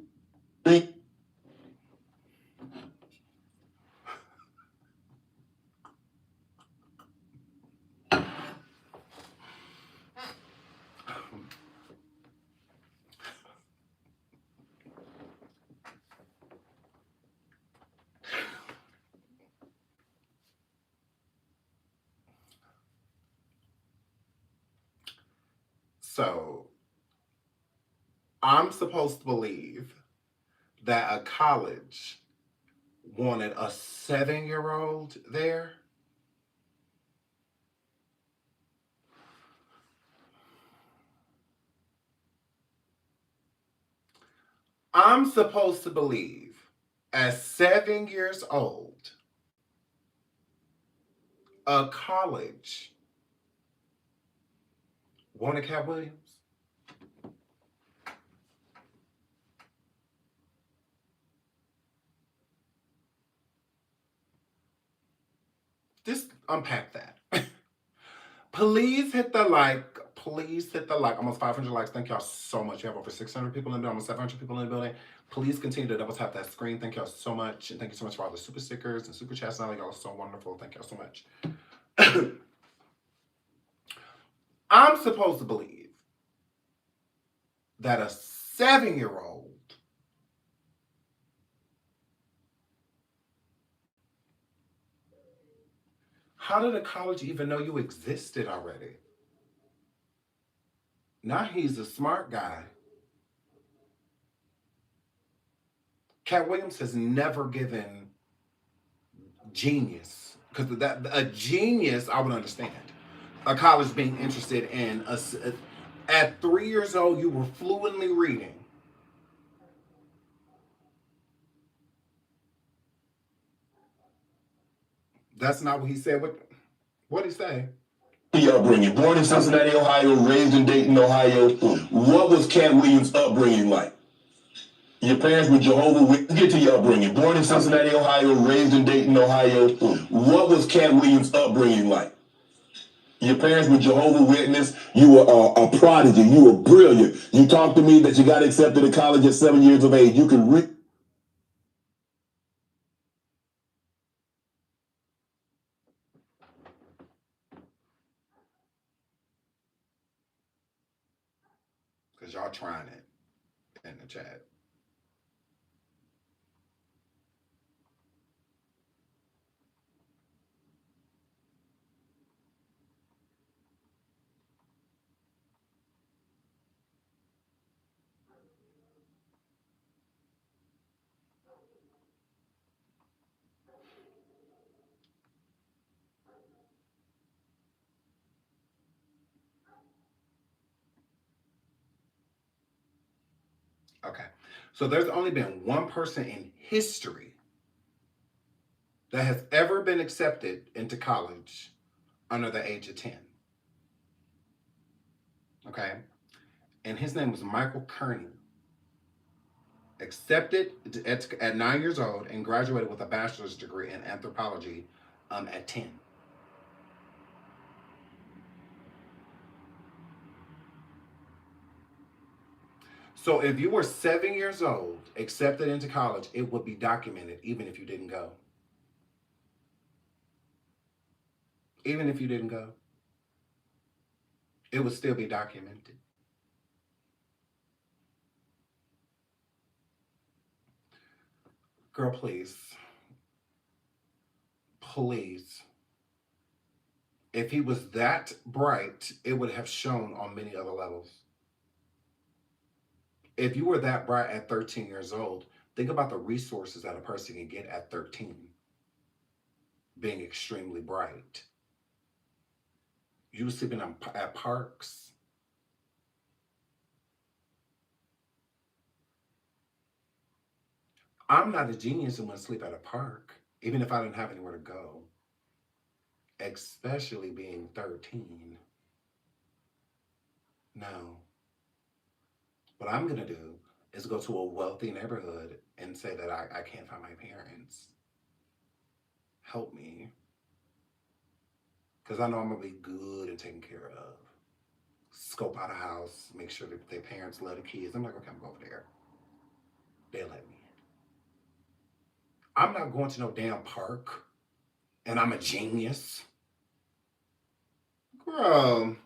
So, I'm supposed to believe that a college wanted a 7-year-old there? I'm supposed to believe at 7 years old, a college wanted Katt Williams. Just unpack that. Please hit the like. Please hit the like. Almost 500 likes. Thank y'all so much. We have over 600 people in the building, almost 700 people in the building. Please continue to double tap that screen. Thank y'all so much. And thank you so much for all the super stickers and super chats. Now y'all are so wonderful. Thank y'all so much. I'm supposed to believe that a 7-year-old how did a college even know you existed already? Now he's a smart guy. Katt Williams has never given genius, because that a genius I would understand. A college being interested in at 3 years old, you were fluently reading. That's not what he said. What did he say? The upbringing. Born in Cincinnati, Ohio, raised in Dayton, Ohio. What was Katt Williams' upbringing like? Your parents were Jehovah's Witnesses. Get to your upbringing. Born in Cincinnati, Ohio, raised in Dayton, Ohio. What was Katt Williams' upbringing like? Your parents were Jehovah's Witnesses. You were a prodigy. You were brilliant. You talked to me that you got accepted to college at 7 years of age. You could read. Because y'all trying it in the chat. Okay. So there's only been one person in history that has ever been accepted into college under the age of 10. Okay? And his name was Michael Kearney. Accepted at 9 years old and graduated with a bachelor's degree in anthropology at 10. So if you were 7 years old, accepted into college, it would be documented even if you didn't go. Even if you didn't go, it would still be documented. Girl, please. Please. If he was that bright, it would have shown on many other levels. If you were that bright at 13 years old, think about the resources that a person can get at 13. Being extremely bright. You were sleeping at parks. I'm not a genius and wouldn't sleep at a park, even if I didn't have anywhere to go. Especially being 13. No. What I'm going to do is go to a wealthy neighborhood and say that I can't find my parents. Help me. Because I know I'm going to be good and taken care of. Scope out a house, make sure that their parents love the kids. I'm like, okay, I'm going over there. They'll let me in. I'm not going to no damn park and I'm a genius. Girl.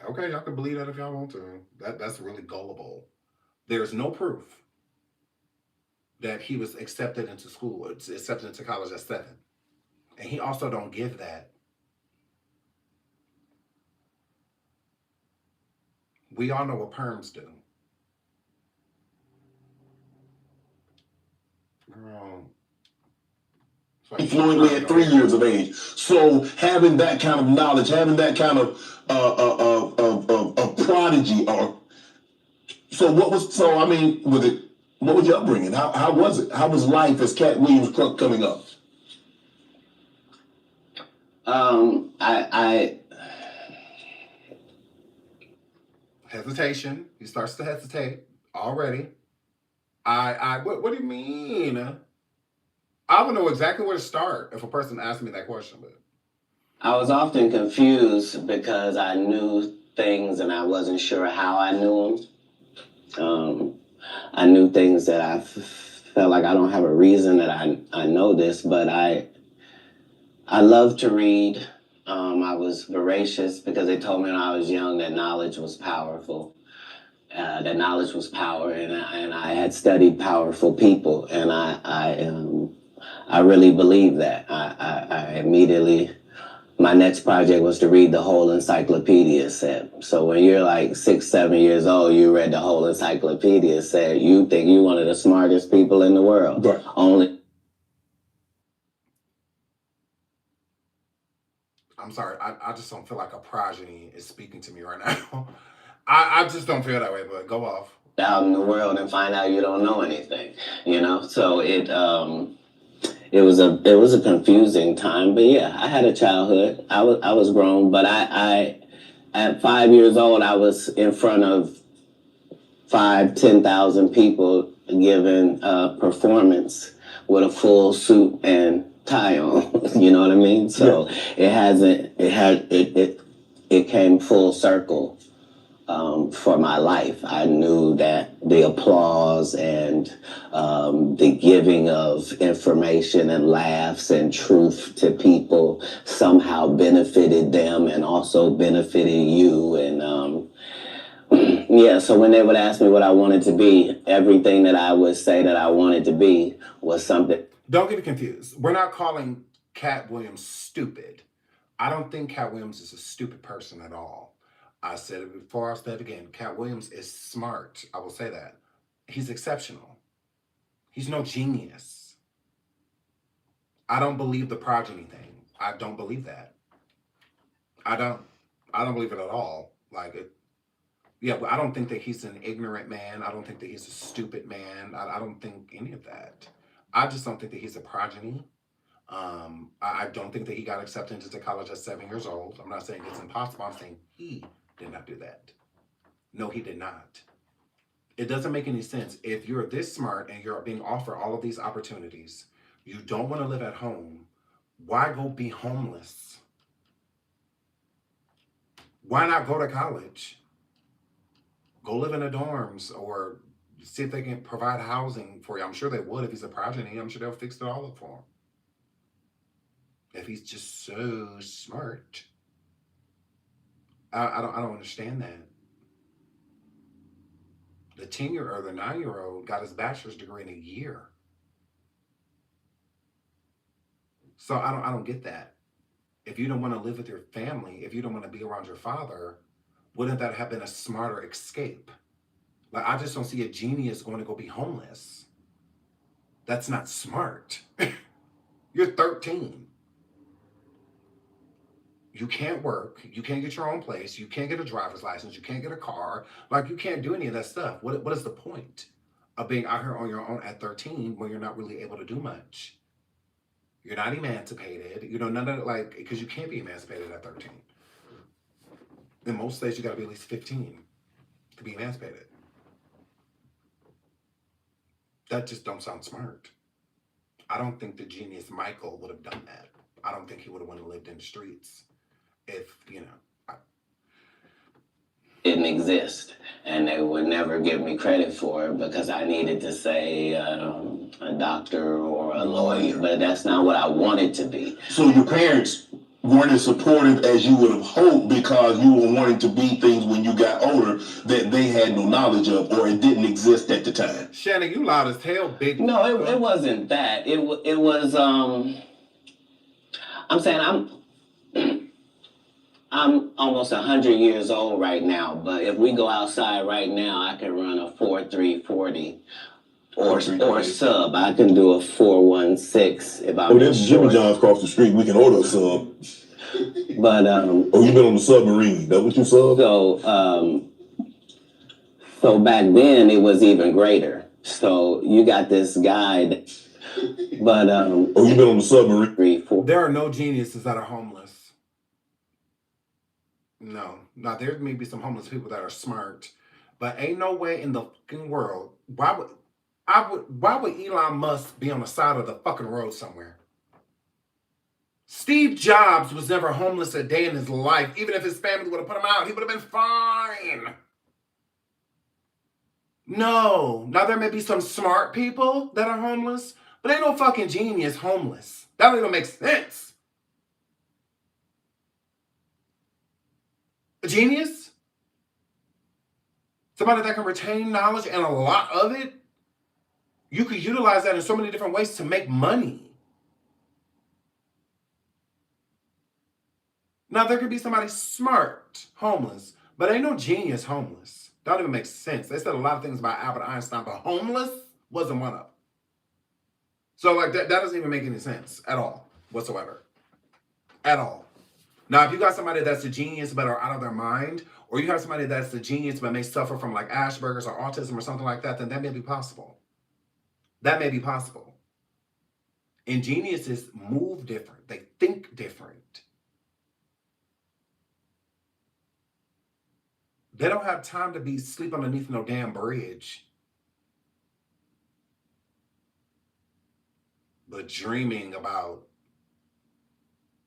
Okay, y'all can believe that if y'all want to. That's really gullible. There's no proof that he was accepted into school, accepted into college at 7. And he also don't give that. We all know what perms do. Girl. Fluently at 3 years of age. So having that kind of knowledge, having that kind of prodigy, or so what was so I mean, was it What was your upbringing? How was it? How was life as Katt Williams coming up? I Hesitation. He starts to hesitate already. What do you mean? I would know exactly where to start if a person asked me that question, but I was often confused because I knew things and I wasn't sure how I knew them. I knew things that I felt like I don't have a reason that I know this, but I love to read. I was voracious because they told me when I was young that knowledge was powerful. That knowledge was power, and I had studied powerful people, and I really believe that. I immediately, my next project was to read the whole encyclopedia set. So when you're like 6, 7 years old, you read the whole encyclopedia set, you think you're one of the smartest people in the world. Right. Only. I'm sorry. I just don't feel like a progeny is speaking to me right now. I just don't feel that way, but go off. Out in the world and find out you don't know anything, you know? So it was a confusing time, but yeah, I had a childhood. I was grown, but I at 5 years old, I was in front of 10,000 people giving a performance with a full suit and tie on. You know what I mean? So it came full circle. For my life, I knew that the applause and the giving of information and laughs and truth to people somehow benefited them and also benefited you. And yeah, so when they would ask me what I wanted to be, everything that I would say that I wanted to be was something. Don't get it confused. We're not calling Katt Williams stupid. I don't think Katt Williams is a stupid person at all. I said it before, I'll say it again. Katt Williams is smart. I will say that. He's exceptional. He's no genius. I don't believe the progeny thing. I don't believe that. I don't believe it at all. Yeah, but I don't think that he's an ignorant man. I don't think that he's a stupid man. I don't think any of that. I just don't think that he's a progeny. I don't think that he got accepted into college at 7 years old. I'm not saying it's impossible. I'm saying he did not do that. No, he did not. It doesn't make any sense. If you're this smart and you're being offered all of these opportunities, you don't want to live at home, why go be homeless? Why not go to college? Go live in the dorms or see if they can provide housing for you. I'm sure they would if he's a progeny. I'm sure they'll fix it all up for him. If he's just so smart. I don't understand that. The 10-year or the 9-year-old got his bachelor's degree in a year. So I don't get that. If you don't want to live with your family, if you don't want to be around your father, wouldn't that have been a smarter escape? Like, I just don't see a genius going to go be homeless. That's not smart. You're 13. You can't work. You can't get your own place. You can't get a driver's license. You can't get a car. Like, you can't do any of that stuff. What is the point of being out here on your own at 13 when you're not really able to do much? You're not emancipated. You know, none of it, like, because you can't be emancipated at 13. In most states, you got to be at least 15 to be emancipated. That just don't sound smart. I don't think the genius Michael would have done that. I don't think he would have went and lived in the streets. If, you know. Didn't exist, and they would never give me credit for it because I needed to say a doctor or a lawyer, but that's not what I wanted to be. So your parents weren't as supportive as you would have hoped because you were wanting to be things when you got older that they had no knowledge of or it didn't exist at the time. Shannon, you loud as hell, big. No, it wasn't that. It was, I'm saying I'm almost 100 years old right now, but if we go outside right now, I can run a 4.340 or sub. I can do a 4.16 if I'm. Oh, there's Jimmy John's across the street. We can order a sub. But oh, you been on the submarine? That what you sub? So back then it was even greater. So you got this guy, but Oh, you been on the submarine? There are no geniuses that are homeless. No. Now there may be some homeless people that are smart, but ain't no way in the fucking world. Why would Elon Musk be on the side of the fucking road somewhere? Steve Jobs was never homeless a day in his life. Even if his family would have put him out, he would have been fine. No. Now there may be some smart people that are homeless, but ain't no fucking genius homeless. That don't even make sense. A genius? Somebody that can retain knowledge and a lot of it? You could utilize that in so many different ways to make money. Now, there could be somebody smart homeless, but ain't no genius homeless. That don't even make sense. They said a lot of things about Albert Einstein, but homeless wasn't one of them. So, like, that doesn't even make any sense at all, whatsoever. At all. Now, if you got somebody that's a genius but are out of their mind, or you have somebody that's a genius but may suffer from, like, Asperger's or autism or something like that, then that may be possible. That may be possible. And geniuses move different. They think different. They don't have time to be sleep underneath no damn bridge. But dreaming about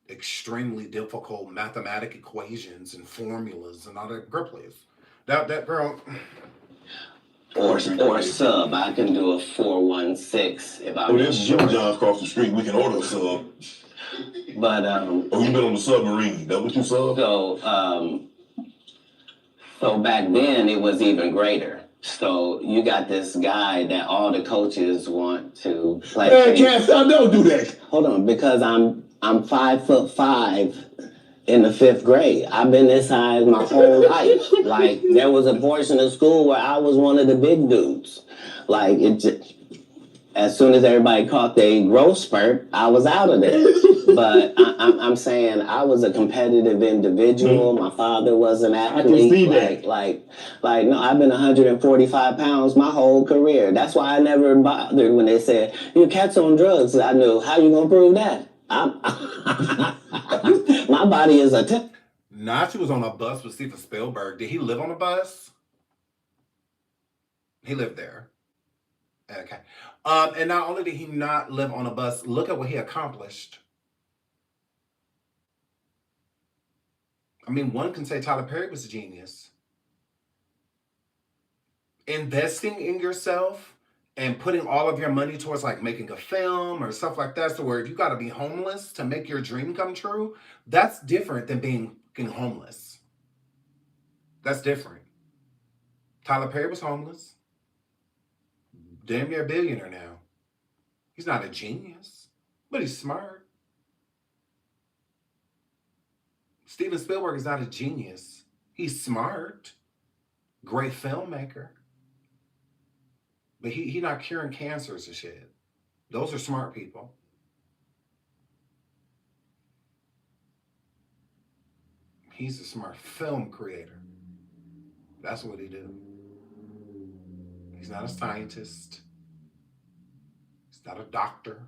extremely difficult mathematic equations and formulas and all that. Girl, please. That girl. Or sub. I can do a 416 if I'm This is Jim John's across the street. We can order a sub. But Oh, you been on the submarine? That what you sub? So back then it was even greater. So you got this guy that all the coaches want to play. Man, Katt, don't do that. Hold on, because I'm 5'5" in the 5th grade. I've been this size my whole life. Like there was a portion of school where I was one of the big dudes. Like as soon as everybody caught their growth spurt, I was out of there. But I'm saying I was a competitive individual. My father was an athlete. I can see that. Like, no, I've been 145 pounds my whole career. That's why I never bothered when they said, your cat's on drugs. I knew, how you gonna prove that? My body is a tip. Nachi was on a bus with Steven Spielberg. Did he live on a bus? He lived there. Okay. And not only did he not live on a bus, look at what he accomplished. I mean, one can say Tyler Perry was a genius. Investing in yourself and putting all of your money towards like making a film or stuff like that. So where if you got to be homeless to make your dream come true, that's different than being homeless. That's different. Tyler Perry was homeless. Damn near a billionaire now. He's not a genius, but he's smart. Steven Spielberg is not a genius. He's smart. Great filmmaker. But he not curing cancers and shit. Those are smart people. He's a smart film creator. That's what he do. He's not a scientist. He's not a doctor.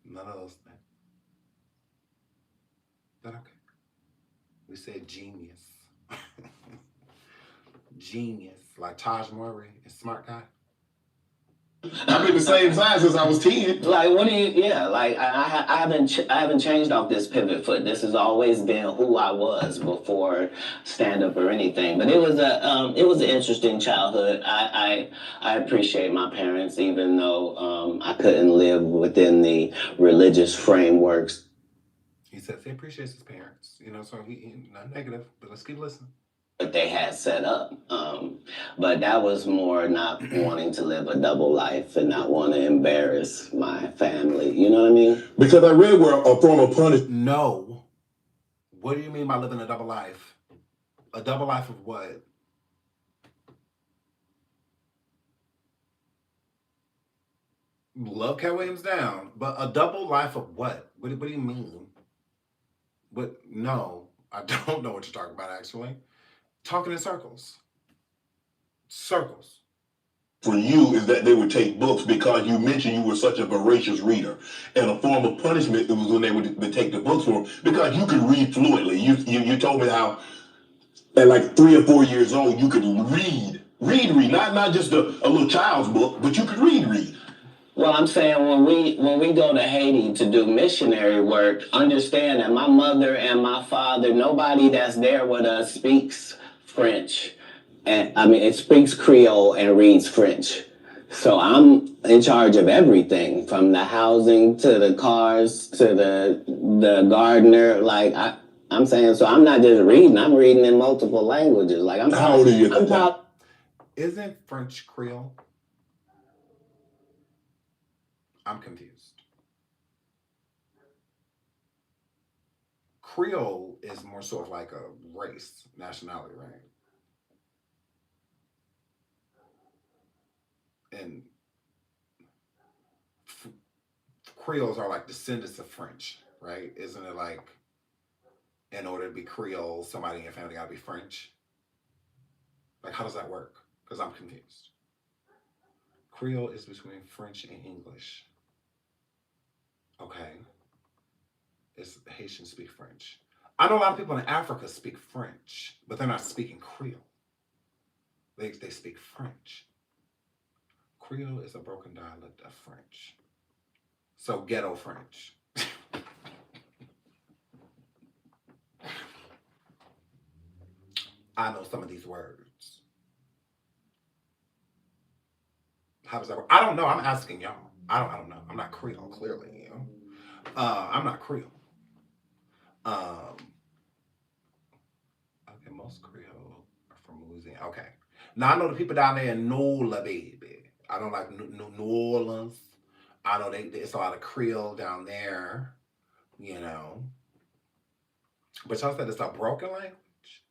None of those things. Is that okay? We said genius. Genius. Like Taj Murray, a smart guy. I've been the same size since I was 10. Like, what do you? Yeah, like I haven't changed off this pivot foot. This has always been who I was before stand up or anything. But it was an interesting childhood. I appreciate my parents, even though I couldn't live within the religious frameworks. He says he appreciates his parents, so he not negative, but let's keep listening. That they had set up. But that was more not wanting to live a double life and not want to embarrass my family. You know what I mean? Because I read where a form of punishment. No. What do you mean by living a double life? A double life of what? Love Cat Williams down, but a double life of what? What do you mean? No, I don't know what you're talking about, actually. Talking in circles. Circles. For you is that they would take books because you mentioned you were such a voracious reader. And a form of punishment was when they would take the books for them because you could read fluently. You told me how at like 3 or 4 years old you could read. Not just a little child's book, but you could read. Well, I'm saying when we go to Haiti to do missionary work, understand that my mother and my father, nobody that's there with us speaks French. And I mean, it speaks Creole and reads French. So I'm in charge of everything from the housing to the cars to the gardener. Like I'm saying, so I'm not just reading, I'm reading in multiple languages. Like How old are you? Isn't French Creole? I'm confused. Creole is more sort of like a race, nationality, right? And Creoles are like descendants of French, right? Isn't it like in order to be Creole, somebody in your family gotta be French? Like, how does that work? Because I'm confused. Creole is between French and English. Okay. It's Haitians speak French. I know a lot of people in Africa speak French, but they're not speaking Creole. They speak French. Creole is a broken dialect of French. So ghetto French. I know some of these words. How does that work? I don't know. I'm asking y'all. I don't know. I'm not Creole, clearly. You know? I'm not Creole. Okay, most Creole are from Louisiana. Okay. Now I know the people down there in NOLA, baby. I don't like New Orleans. I know it's a lot of Creole down there, you know. But y'all said it's a broken language.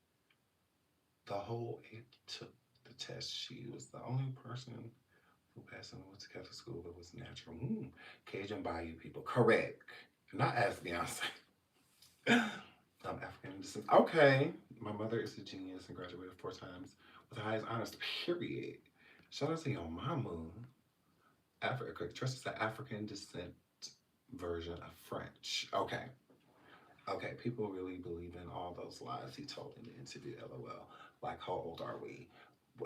The whole age took the test. She was the only person who passed and went to Catholic school that was natural. Cajun Bayou people. Correct. Not as Beyonce. I'm African descent. Okay. My mother is a genius and graduated 4 times with the highest honors, period. Shout out to your mama. Trust is the African descent version of French. Okay. Okay, people really believe in all those lies he told in the interview, LOL. Like, how old are we?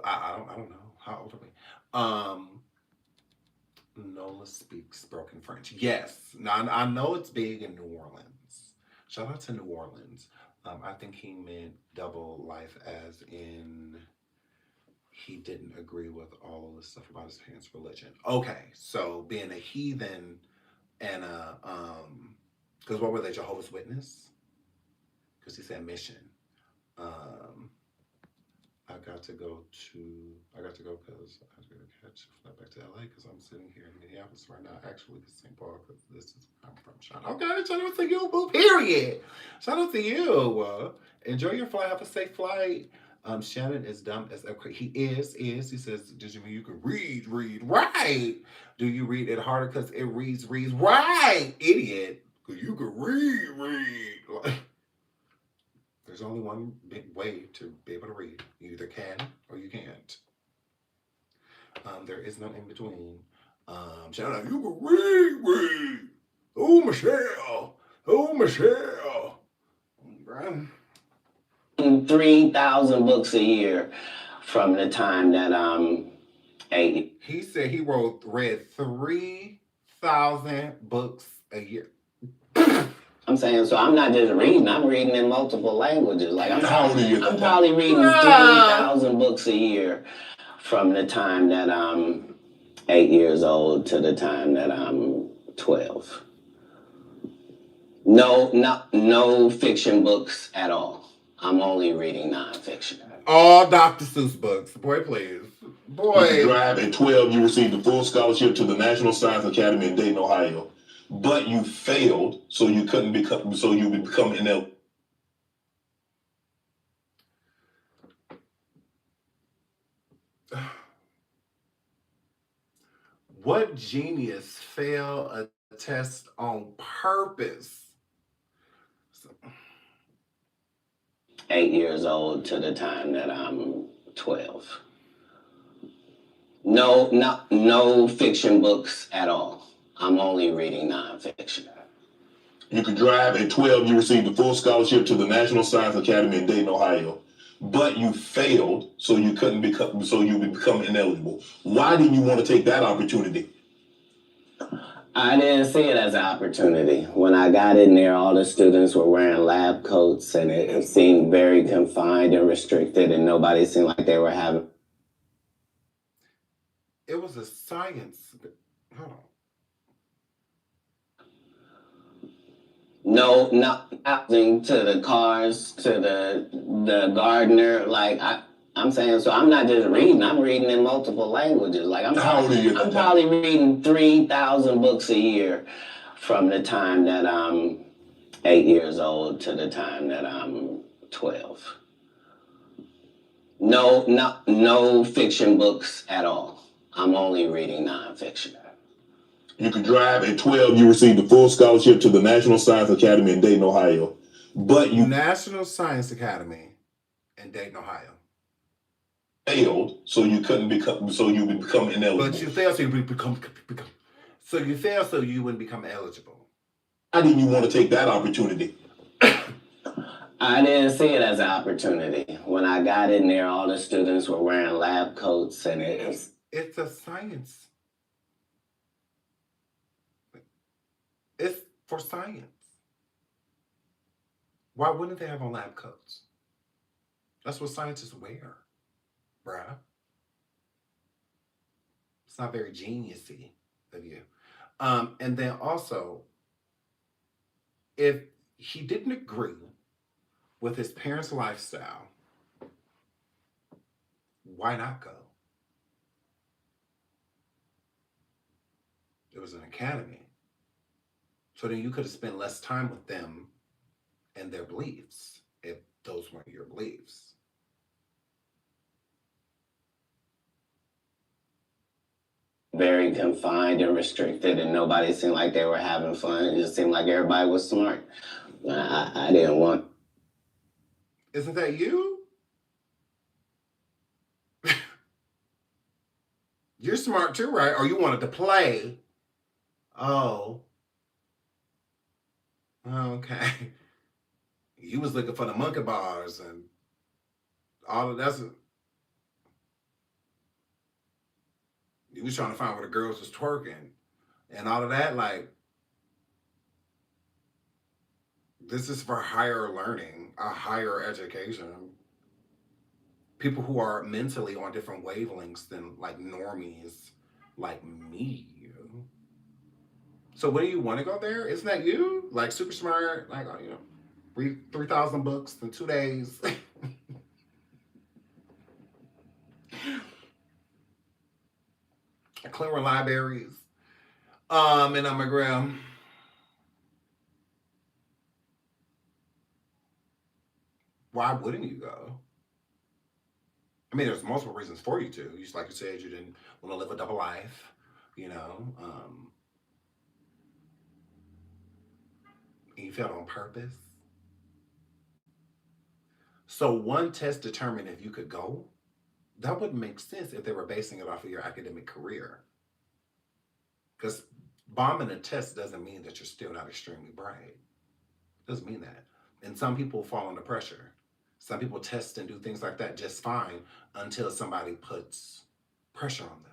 I don't know. How old are we? Nola speaks broken French. Yes. Now, I know it's big in New Orleans. Shout out to New Orleans. I think he meant double life as in he didn't agree with all of the stuff about his parents' religion. Okay, so being a heathen and because what were they, Jehovah's Witness? Because he said mission. I got to go because I was going to catch a flight back to LA because I'm sitting here in Minneapolis right now. Actually, it's St. Paul because this is where I'm from. Shout out to you, boo, period. Shout out to you. Enjoy your flight. Have a safe flight. Shannon is dumb as a he is. He says, did you mean you can read? Right. Do you read it harder because it reads? Right, idiot. Because you can read. There's only one big way to be able to read. You either can or you can't. There is no in between. Shout out, you can read. Oh, Michelle. 3,000 books a year from the time that I'm 8. He said he read 3,000 books a year. I'm saying, so I'm not just reading, I'm reading in multiple languages. Like I'm probably reading 3,000 books a year from the time that I'm 8 years old to the time that I'm 12. No fiction books at all. I'm only reading nonfiction. All Dr. Seuss books. Boy, please. Boy. You drive at 12, you received a full scholarship to the National Science Academy in Dayton, Ohio. But you failed, so you would become an What genius failed a test on purpose? 8 years old to the time that I'm 12. No fiction books at all. I'm only reading nonfiction. You could drive. At 12, you received a full scholarship to the National Science Academy in Dayton, Ohio. But you failed, so you would become ineligible. Why didn't you want to take that opportunity? I didn't see it as an opportunity. When I got in there, all the students were wearing lab coats, and it seemed very confined and restricted, and nobody seemed like they were having. It was a science. Hold on. Nothing to the cars, to the gardener. Like I'm saying, so I'm not just reading. I'm reading in multiple languages. Like I'm probably reading 3,000 books a year from the time that I'm 8 years old to the time that I'm 12. No fiction books at all. I'm only reading nonfiction. You could drive. At 12, you received a full scholarship to the National Science Academy in Dayton, Ohio. But you National Science Academy in Dayton, Ohio. Failed, so you would become ineligible. But you failed, so you become. So you failed, so you wouldn't become eligible. Why didn't you want to take that opportunity? I didn't see it as an opportunity. When I got in there, all the students were wearing lab coats, and it's a science. It's for science. Why wouldn't they have on lab coats? That's what scientists wear, bruh. It's not very genius-y of you. And then also, if he didn't agree with his parents' lifestyle, why not go? It was an academy. So then you could have spent less time with them and their beliefs, if those weren't your beliefs. Very confined and restricted, and nobody seemed like they were having fun. It just seemed like everybody was smart. I didn't want. Isn't that you? You're smart too, right? Or you wanted to play. Oh. Okay. You was looking for the monkey bars and all of that. You was trying to find where the girls was twerking and all of that. Like, this is for higher learning, a higher education. People who are mentally on different wavelengths than like normies like me. So what do you want to go there? Isn't that you? Like super smart, like, read 3,000 books in 2 days. Clearing libraries. And I'm a gram. Why wouldn't you go? I mean, there's multiple reasons for you to. Just like you said, you didn't want to live a double life, and you failed on purpose. So one test determined if you could go. That wouldn't make sense if they were basing it off of your academic career. Because bombing a test doesn't mean that you're still not extremely bright. Doesn't mean that. And some people fall under pressure. Some people test and do things like that just fine until somebody puts pressure on them.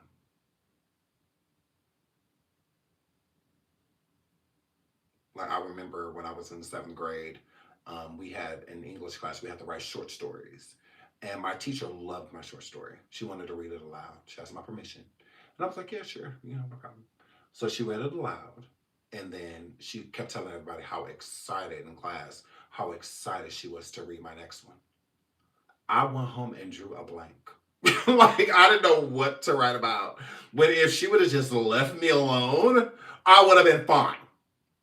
Like I remember when I was in the 7th grade, we had an English class, we had to write short stories. And my teacher loved my short story. She wanted to read it aloud. She asked my permission. And I was like, yeah, sure, no problem. So she read it aloud. And then she kept telling everybody how excited in class, how excited she was to read my next one. I went home and drew a blank. Like, I didn't know what to write about. But if she would have just left me alone, I would have been fine.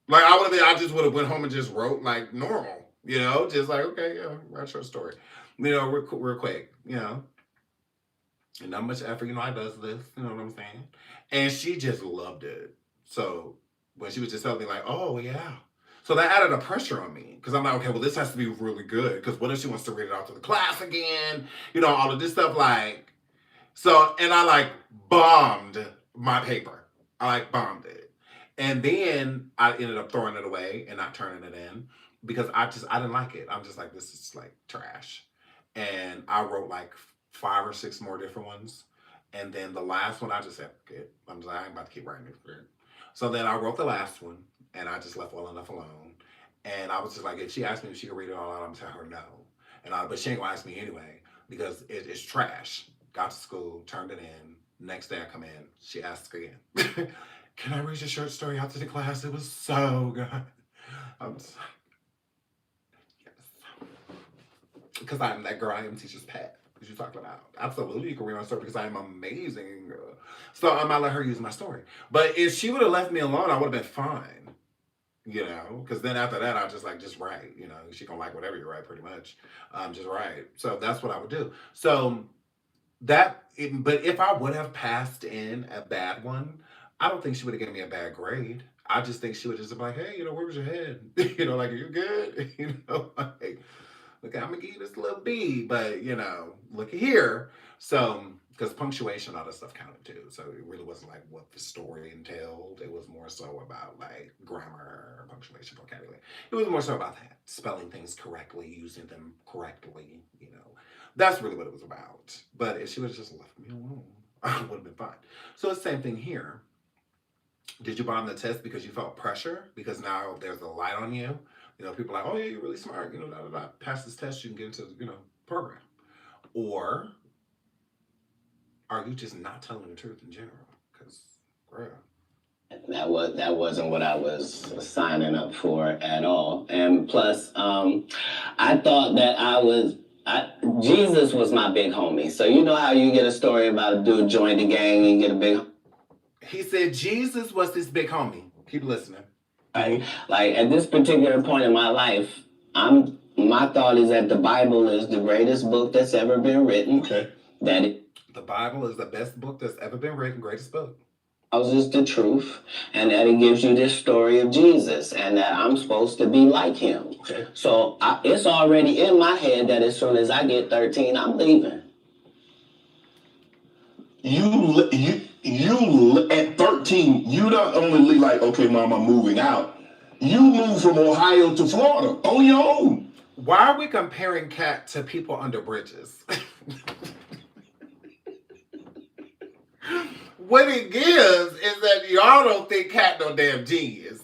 Like, I just would have went home and just wrote like normal, just like, okay, yeah, write a short story. Real quick, and not much effort, I does this, you know what I'm saying? And she just loved it. So when she was just telling me like, oh yeah. So that added a pressure on me. Because I'm like, okay, well this has to be really good. Because what if she wants to read it out to the class again? All of this stuff like, So, and I like bombed my paper. I like bombed it. And then I ended up throwing it away and not turning it in because I didn't like it. I'm just like, this is like trash. And I wrote like 5 or 6 more different ones. And then the last one, I just said, okay, I'm just, I ain't about to keep writing it for it. So then I wrote the last one and I just left well enough alone. And I was just like, if she asked me if she could read it all out, I'm gonna tell her no. But she ain't gonna ask me anyway because it's trash. Got to school, turned it in. Next day I come in, she asks again, can I read your short story out to the class? It was so good. I'm just like, yes. Because I'm that girl, I am teacher's pet. Because you talked about. Absolutely, you can read my story because I am amazing. So I might let her use my story. But if she would have left me alone, I would have been fine. Because then after that, I just write. She gonna like whatever you write, pretty much. Just write. So that's what I would do. So but if I would have passed in a bad one, I don't think she would have given me a bad grade. I just think she would just be like, hey, where was your head? Like, are you good? Like, okay, I'm gonna give you this little B, but look here. So, because punctuation, all that stuff counted too. So it really wasn't like what the story entailed. It was more so about like grammar, punctuation, vocabulary. It was more so about that, spelling things correctly, using them correctly. That's really what it was about. But if she would have just left me alone, I would have been fine. So it's the same thing here. Did you bomb the test because you felt pressure? Because now there's a light on you. People are like, oh yeah, you're really smart. Pass this test, you can get into program. Or are you just not telling the truth in general? Because, girl. That wasn't what I was signing up for at all. And plus, I thought that Jesus was my big homie. So you know how you get a story about a dude joined the gang and you get a big. He said Jesus was his big homie. Keep listening. Right. Like at this particular point in my life, my thought is that the Bible is the greatest book that's ever been written. Okay. The Bible is the best book that's ever been written, greatest book. Is the truth, and that it gives you this story of Jesus, and that I'm supposed to be like him. Okay. So it's already in my head that as soon as I get 13, I'm leaving. You at 13, you not only like, okay, mom, I'm moving out. You moved from Ohio to Florida on your own. Why are we comparing Katt to people under bridges? What it gives is that y'all don't think Katt no damn genius.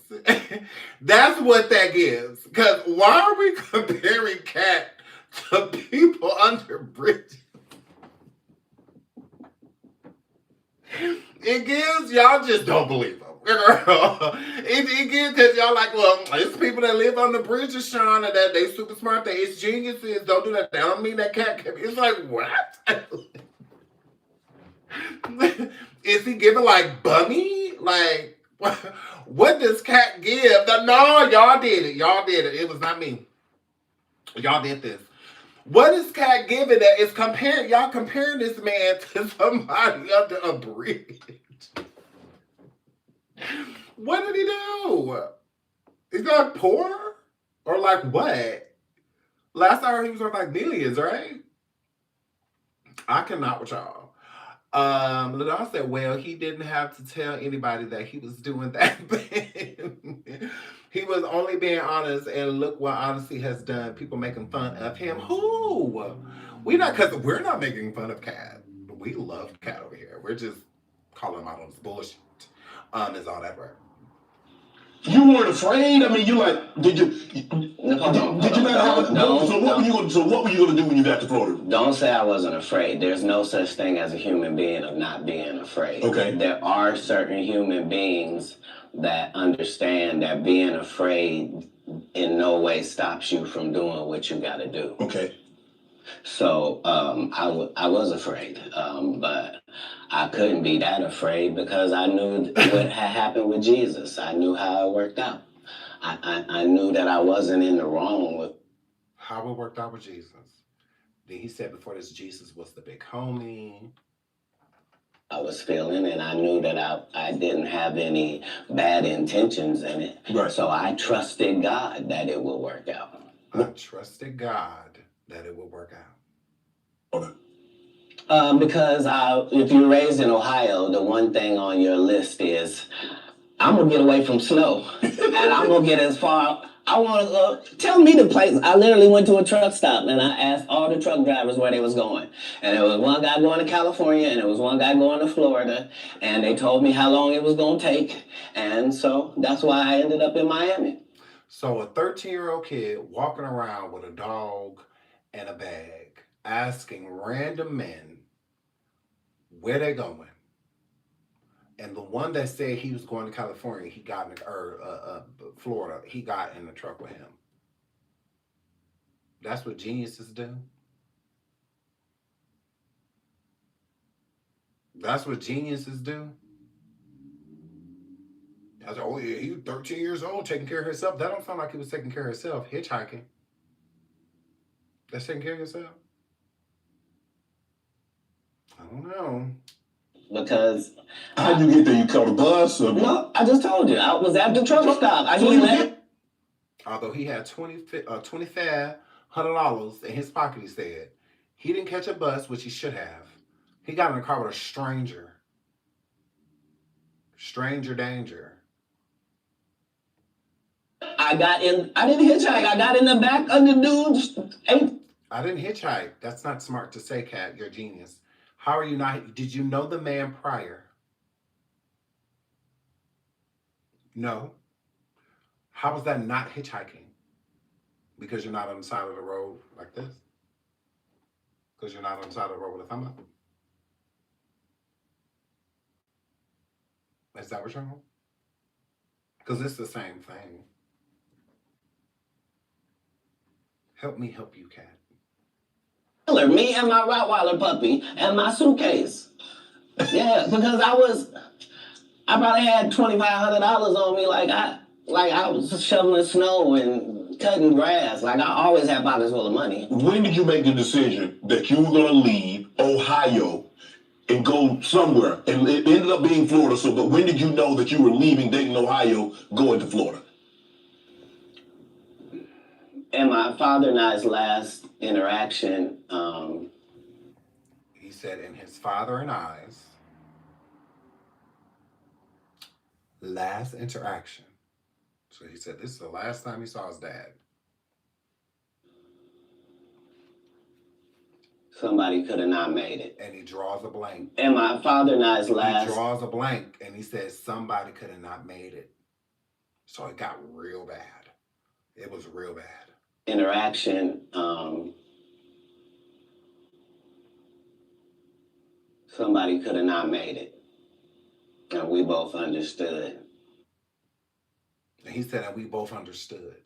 That's what that gives. Because why are we comparing Katt to people under bridges? It gives y'all just don't believe them. It gives because y'all like, well, it's people that live on the bridges, Sean, and that they super smart, that it's geniuses. Don't do that. That don't mean that Katt can be. It's like, what? Is he giving like Bunny? Like, what does Katt give? No, y'all did it. Y'all did it. It was not me. Y'all did this. What is Katt giving that is comparing? Y'all comparing this man to somebody under a bridge. What did he do? Is he like poor? Or like what? Last I heard he was worth like millions, right? I cannot with y'all. Ladon said, well, he didn't have to tell anybody that he was doing that thing. He was only being honest, and look what honesty has done. People making fun of him. Who? We're not making fun of Katt. We love Katt over here. We're just calling him out on his bullshit. Is all that word. You weren't afraid? I mean, you like, did you not have a, no, so what were you gonna do when you got to Florida? Don't say I wasn't afraid. There's no such thing as a human being of not being afraid. Okay. There are certain human beings that understand that being afraid in no way stops you from doing what you gotta do. Okay. So I was afraid, but I couldn't be that afraid because I knew what had happened with Jesus. I knew how it worked out. I knew that I wasn't in the wrong with how it worked out with Jesus. Then he said before this, Jesus was the big homie. I was feeling, and I knew that I didn't have any bad intentions in it. Right. So I trusted God that it would work out. I trusted God that it would work out. Okay. Because if you're raised in Ohio, the one thing on your list is I'm gonna get away from snow, and I'm gonna get as far. I want to tell me the place. I literally went to a truck stop and I asked all the truck drivers where they was going, and there was one guy going to California and there was one guy going to Florida, and they told me how long it was gonna take, and so that's why I ended up in Miami. So a 13-year-old kid walking around with a dog and a bag, asking random men where they going. And the one that said he was going to California, he got in Florida, he got in the truck with him. That's what geniuses do. That's what geniuses do. I said, oh yeah, he was 13 years old, taking care of himself. That don't sound like he was taking care of himself. Hitchhiking. That's taking care of yourself? I don't know. Because How'd you get there? You caught a bus? Or no, I just told you I was at the truck stop. Although he had $2,500 in his pocket, he said he didn't catch a bus, which he should have. He got in a car with a stranger. Stranger danger. I didn't hitchhike. I got in the back of the dude's. I didn't hitchhike. That's not smart to say, Katt. You're a genius. How are you not? Did you know the man prior? No. How was that not hitchhiking? Because you're not on the side of the road like this? Because you're not on the side of the road with a thumb up? Is that what's wrong? Because it's the same thing. Help me help you, Katt. Me and my Rottweiler puppy and my suitcase. Yeah, because I probably had $2,500 on me, like I was shoveling snow and cutting grass. Like I always had pockets full of money. when did you make the decision that you were going to leave Ohio and go somewhere? And it ended up being Florida. So, but when did you know that you were leaving Dayton, Ohio, going to Florida? In my father and I's last interaction, He said in his father and I's last interaction. So he said this is the last time he saw his dad. somebody could have not made it. And he draws a blank. In my father and I's last. He draws a blank and he says somebody could have not made it. So it got real bad. It was real bad. Interaction, somebody could have not made it. And we both understood. And he said that we both understood.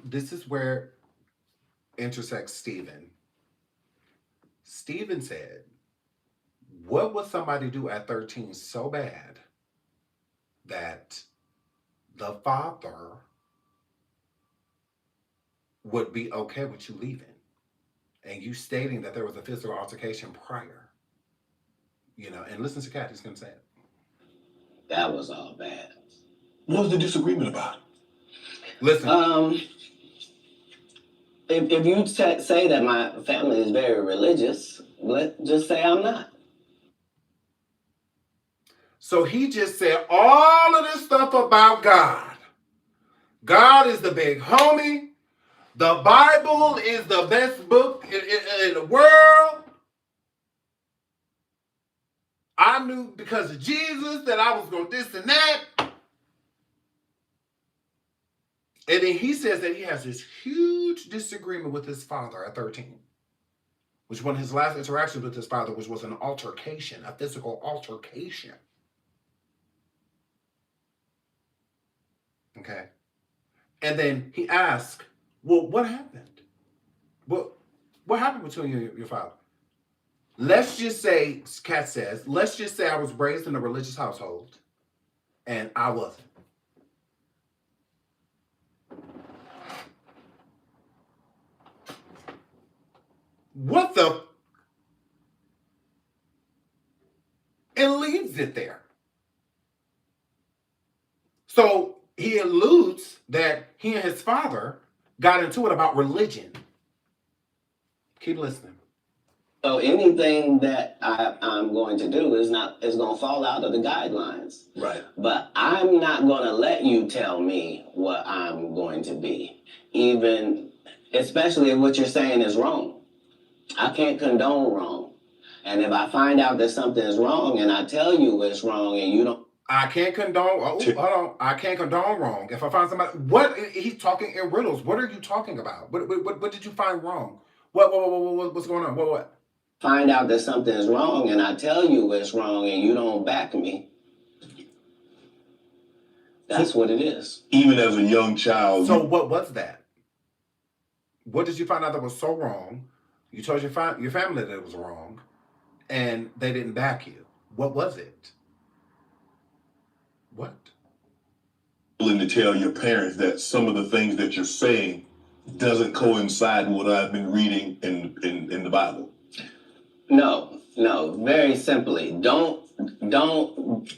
This is where intersects Stephen. Stephen said, what would somebody do at 13 so bad that the father would be okay with you leaving? And you stating that there was a physical altercation prior. You know, and listen to Katt, he's going to say it. That was all bad. What was the disagreement about? Listen. If you say that my family is very religious, just say I'm not. So he just said all of this stuff about God. God is the big homie. The Bible is the best book in the world. I knew because of Jesus that I was going to this and that. And then he says that he has this huge disagreement with his father at 13. Which one of his last interactions with his father, which was an altercation, a physical altercation. Okay. And then he asked, well, what happened? What happened between you and your father? Let's just say, Katt says, let's just say I was raised in a religious household and I wasn't. What the? And leaves it there. So he alludes that he and his father got into it about religion. Keep listening. So anything that I'm going to do is going to fall out of the guidelines. Right. But I'm not going to let you tell me what I'm going to be, especially if what you're saying is wrong. I can't condone wrong. And if I find out that something is wrong and I tell you it's wrong and you don't. I can't condone. Oh, hold on. I can't condone wrong. If I find somebody, he's talking in riddles. What are you talking about? What did you find wrong? What's going on? What? Find out that something is wrong and I tell you it's wrong and you don't back me. That's what it is. Even as a young child. So what was that? What did you find out that was so wrong? You told your family that it was wrong, and they didn't back you. What was it? What? Willing to tell your parents that some of the things that you're saying doesn't coincide with what I've been reading in the Bible. No. Very simply, don't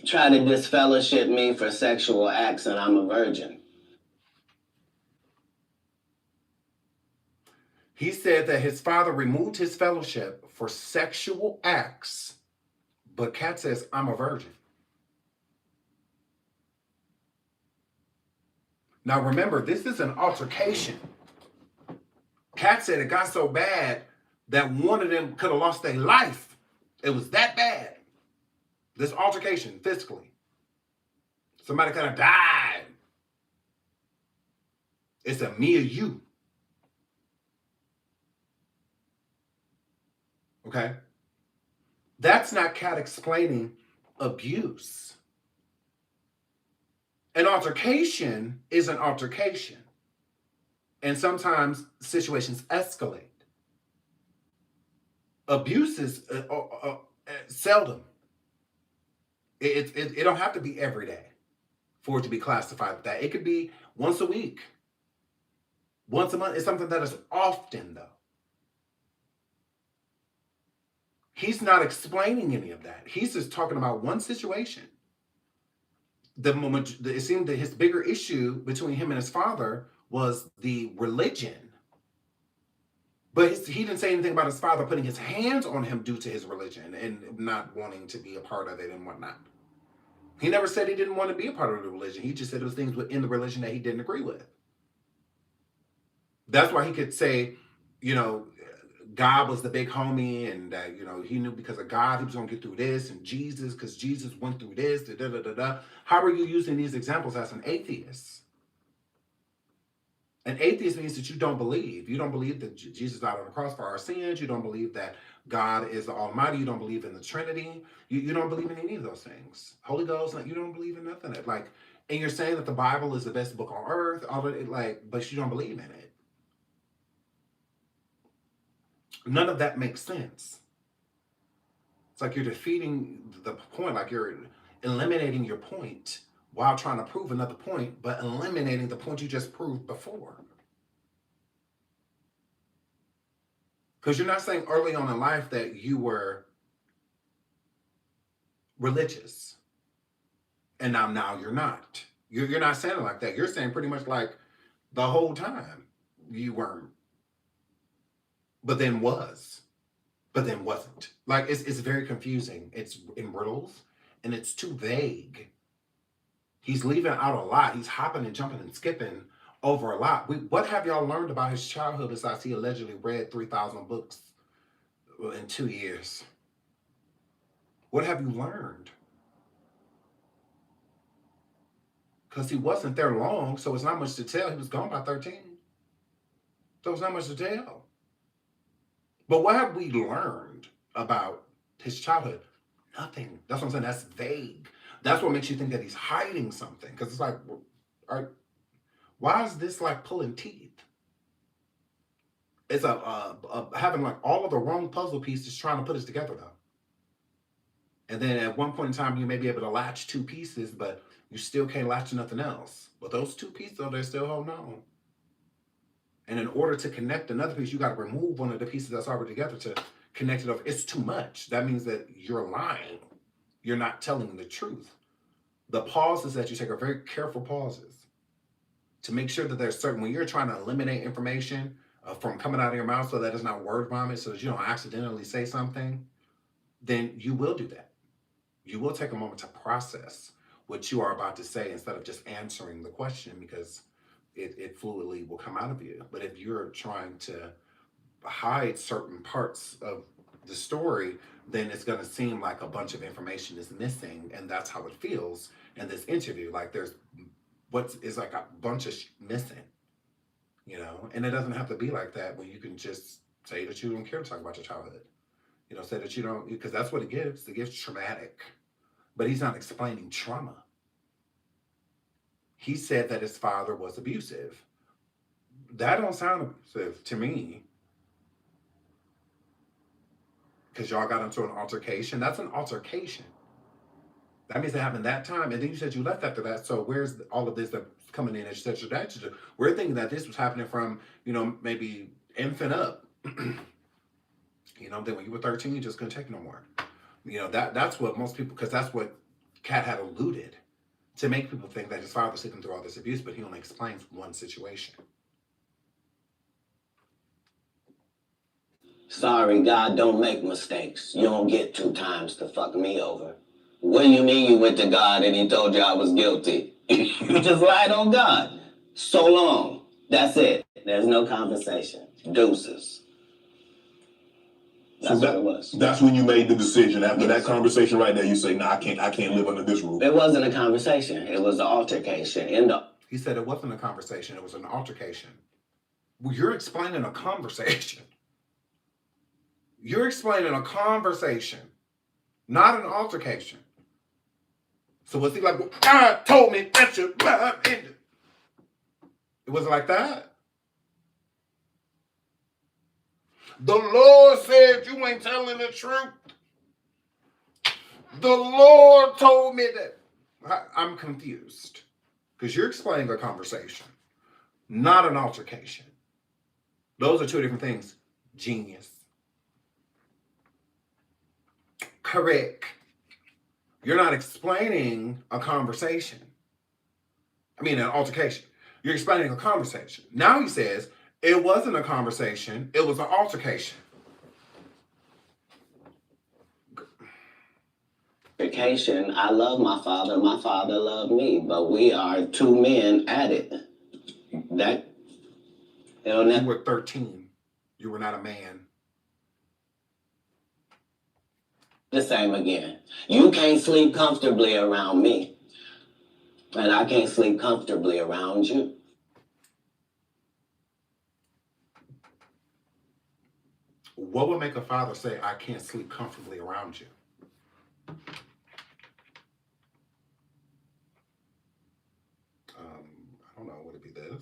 try to disfellowship me for sexual acts and I'm a virgin. He said that his father removed his fellowship for sexual acts, but Katt says, I'm a virgin. Now remember, this is an altercation. Katt said it got so bad that one of them could have lost their life. It was that bad. This altercation, physically. Somebody could have died. It's a me or you. Okay? That's not Katt explaining abuse. An altercation is an altercation. And sometimes situations escalate. Abuse is seldom. It don't have to be every day for it to be classified with that. It could be once a week. Once a month. It's something that is often, though. He's not explaining any of that. He's just talking about one situation. It seemed that his bigger issue between him and his father was the religion. But he didn't say anything about his father putting his hands on him due to his religion and not wanting to be a part of it and whatnot. He never said he didn't want to be a part of the religion. He just said it was things within the religion that he didn't agree with. That's why he could say, God was the big homie, and that, he knew because of God he was going to get through this, and Jesus, because Jesus went through this, da-da-da-da-da. How are you using these examples as an atheist? An atheist means that you don't believe. You don't believe that Jesus died on the cross for our sins. You don't believe that God is the Almighty. You don't believe in the Trinity. You don't believe in any of those things. Holy Ghost, you don't believe in nothing. And you're saying that the Bible is the best book on earth, but you don't believe in it. None of that makes sense. It's like you're defeating the point, like you're eliminating your point while trying to prove another point, but eliminating the point you just proved before. Because you're not saying early on in life that you were religious, and now you're not. You're not saying it like that. You're saying pretty much like the whole time you weren't. But then was. But then wasn't. It's very confusing. It's in riddles, and it's too vague. He's leaving out a lot. He's hopping and jumping and skipping over a lot. What have y'all learned about his childhood besides he allegedly read 3,000 books in 2 years? What have you learned? Because he wasn't there long, so it's not much to tell. He was gone by 13. So it's not much to tell. But what have we learned about his childhood? Nothing. That's what I'm saying. That's vague. That's what makes you think that he's hiding something. Because it's like, why is this like pulling teeth? It's having like all of the wrong puzzle pieces trying to put us together, though. And then at one point in time, you may be able to latch two pieces, but you still can't latch nothing else. But those two pieces, they're still holding on. And in order to connect another piece, you got to remove one of the pieces that's already together to connect it over. It's too much. That means that you're lying. You're not telling the truth. The pauses that you take are very careful pauses to make sure that there's certain, when you're trying to eliminate information from coming out of your mouth so that it's not word vomit, so that you don't accidentally say something, then you will do that. You will take a moment to process what you are about to say instead of just answering the question, because it fluidly will come out of you. But if you're trying to hide certain parts of the story, then it's going to seem like a bunch of information is missing, and that's how it feels in this interview. Like there's what is like a bunch of missing, you know. And it doesn't have to be like that when you can just say that you don't care to talk about your childhood. You know, say that you don't, because that's what it gives. It gives traumatic, but he's not explaining trauma. He said that his father was abusive. That don't sound abusive to me. Because y'all got into an altercation. That's an altercation. That means it happened that time. And then you said you left after that. So where's all of this that's coming in, et cetera, et cetera? We're thinking that this was happening from, you know, maybe infant up. You know, then when you were 13, you just couldn't take no more. You know, that's what most people, because that's what Katt had alluded, to make people think that his father was sleeping through all this abuse, but he only explains one situation. Sorry, God don't make mistakes. You don't get 2 times to fuck me over. What do you mean you went to God and he told you I was guilty? You just lied on God. So long. That's it. There's no conversation. Deuces. That's what it was. That's when you made the decision. After that conversation right there, you say, "Nah, I can't live under this rule." It wasn't a conversation. It was an altercation. He said it wasn't a conversation. It was an altercation. Well, you're explaining a conversation. You're explaining a conversation, not an altercation. So was he like, well, God told me that your love ended? It wasn't like that. The Lord said you ain't telling the truth. The Lord told me that. I'm confused. Because you're explaining a conversation, not an altercation. Those are 2 different things. Genius. Correct. You're not explaining a conversation. I mean, an altercation. You're explaining a conversation. Now he says, it wasn't a conversation, it was an altercation. I love my father loved me, but we are 2 men at it. That, you were 13. You were not a man. The same again. You can't sleep comfortably around me, and I can't sleep comfortably around you. What would make a father say, I can't sleep comfortably around you? I don't know. Would it be this?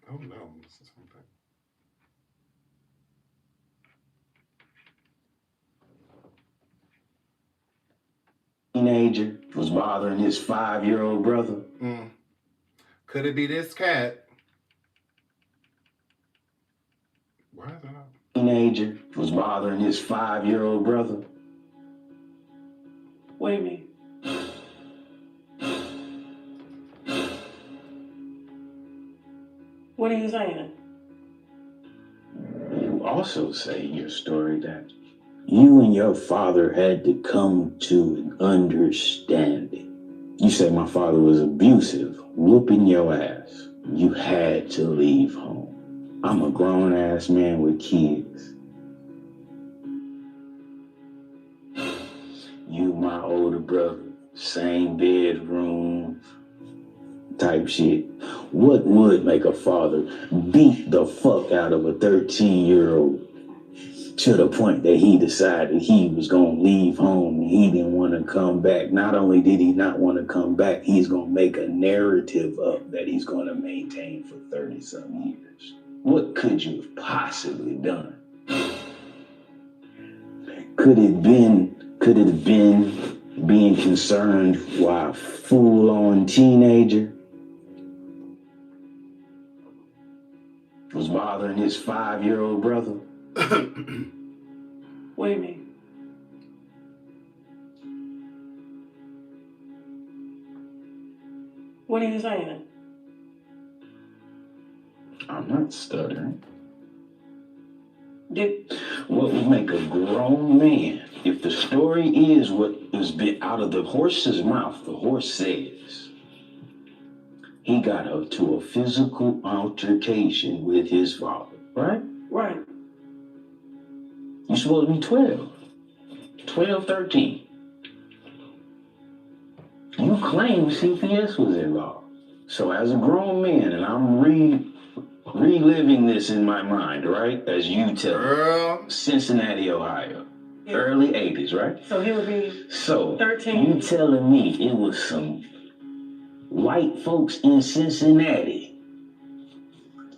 Oh no, this is something. Teenager was bothering his 5-year-old brother. Could it be this Katt? Why is that up? Teenager was bothering his 5-year-old brother. What do you mean? What are you saying? You also say in your story that you and your father had to come to an understanding. You say my father was abusive, whooping your ass. You had to leave home. I'm a grown-ass man with kids. You, my older brother, same bedroom type shit. What would make a father beat the fuck out of a 13-year-old to the point that he decided he was going to leave home and he didn't want to come back? Not only did he not want to come back, he's going to make a narrative up that he's going to maintain for 30-some years. What could you have possibly done? Could it have been being concerned while a full-on teenager was bothering his 5-year-old brother? What do you mean? What are you saying? I'm not stuttering. Did What would make a grown man, if the story is what has been out of the horse's mouth, the horse says, he got up to a physical altercation with his father, right? right? You're supposed to be 12, 13. You claim CPS was involved. So as a grown man, and I'm reliving this in my mind, right? As you tell me, Cincinnati, Ohio, early 80s, right? So he would be 13. You telling me it was some white folks in Cincinnati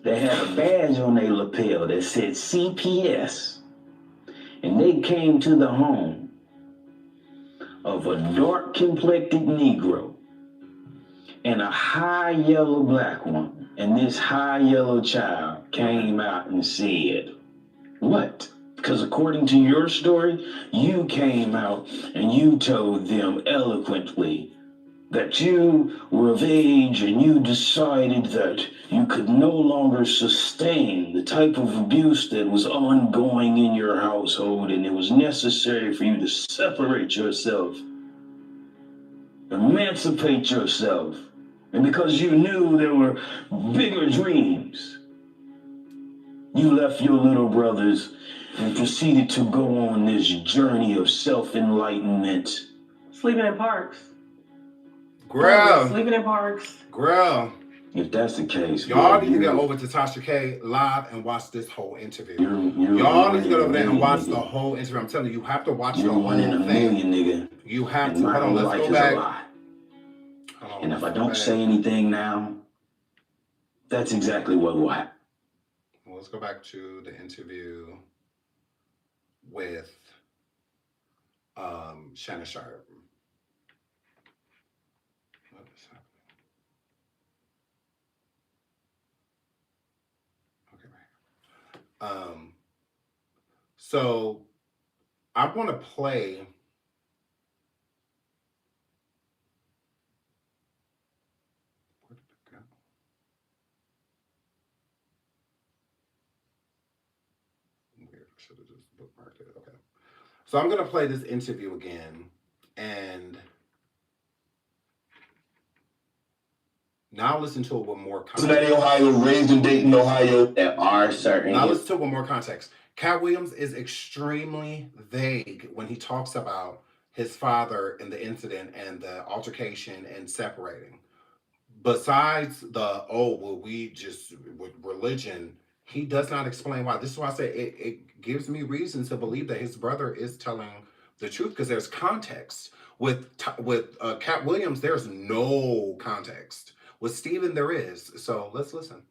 that had a badge on their lapel that said CPS, and they came to the home of a dark-complected Negro and a high yellow black woman, and this high yellow child came out and said, what? Because according to your story, you came out and you told them eloquently that you were of age and you decided that you could no longer sustain the type of abuse that was ongoing in your household, and it was necessary for you to separate yourself, emancipate yourself. And because you knew there were bigger dreams, you left your little brothers and proceeded to go on this journey of self-enlightenment. Sleeping in parks. Girl. Sleeping in parks. Girl. If that's the case, y'all need to get over to Tasha K live and watch this whole interview. Y'all need to get over there and watch the whole interview. I'm telling you, you have to watch the whole thing. Nigga. You have to. Hold on, let's go back. And if I don't say anything now, that's exactly what will happen. Well, let's go back to the interview with Shannon Sharp. What is happening? Okay, right. So I want to play. Should have just bookmarked it. Okay. So I'm going to play this interview again. And now listen to it with more context. Cincinnati, Ohio, raised in Dayton, Ohio. There are certain... Now listen to it with more context. Katt Williams is extremely vague when he talks about his father and the incident and the altercation and separating. Besides the, with religion... He does not explain why. This is why I say it gives me reason to believe that his brother is telling the truth, because there's context. With Katt Williams, there's no context. With Stephen, there is. So let's listen.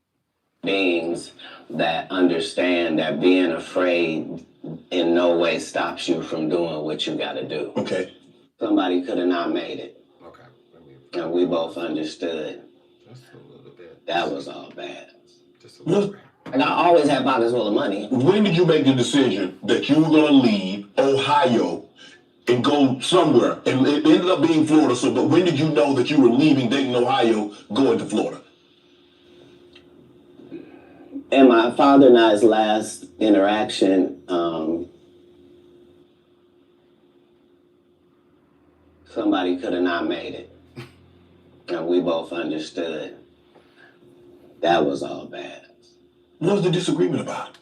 Beings that understand that being afraid in no way stops you from doing what you got to do. Okay. Somebody could have not made it. Okay. And we both understood. Just a little bit. That was all bad. Just a little bit. And I always have pockets full of money. When did you make the decision that you were going to leave Ohio and go somewhere? And it ended up being Florida. So, but when did you know that you were leaving Dayton, Ohio, going to Florida? In my father and I's last interaction, somebody could have not made it. And we both understood. That was all bad. What was the disagreement about?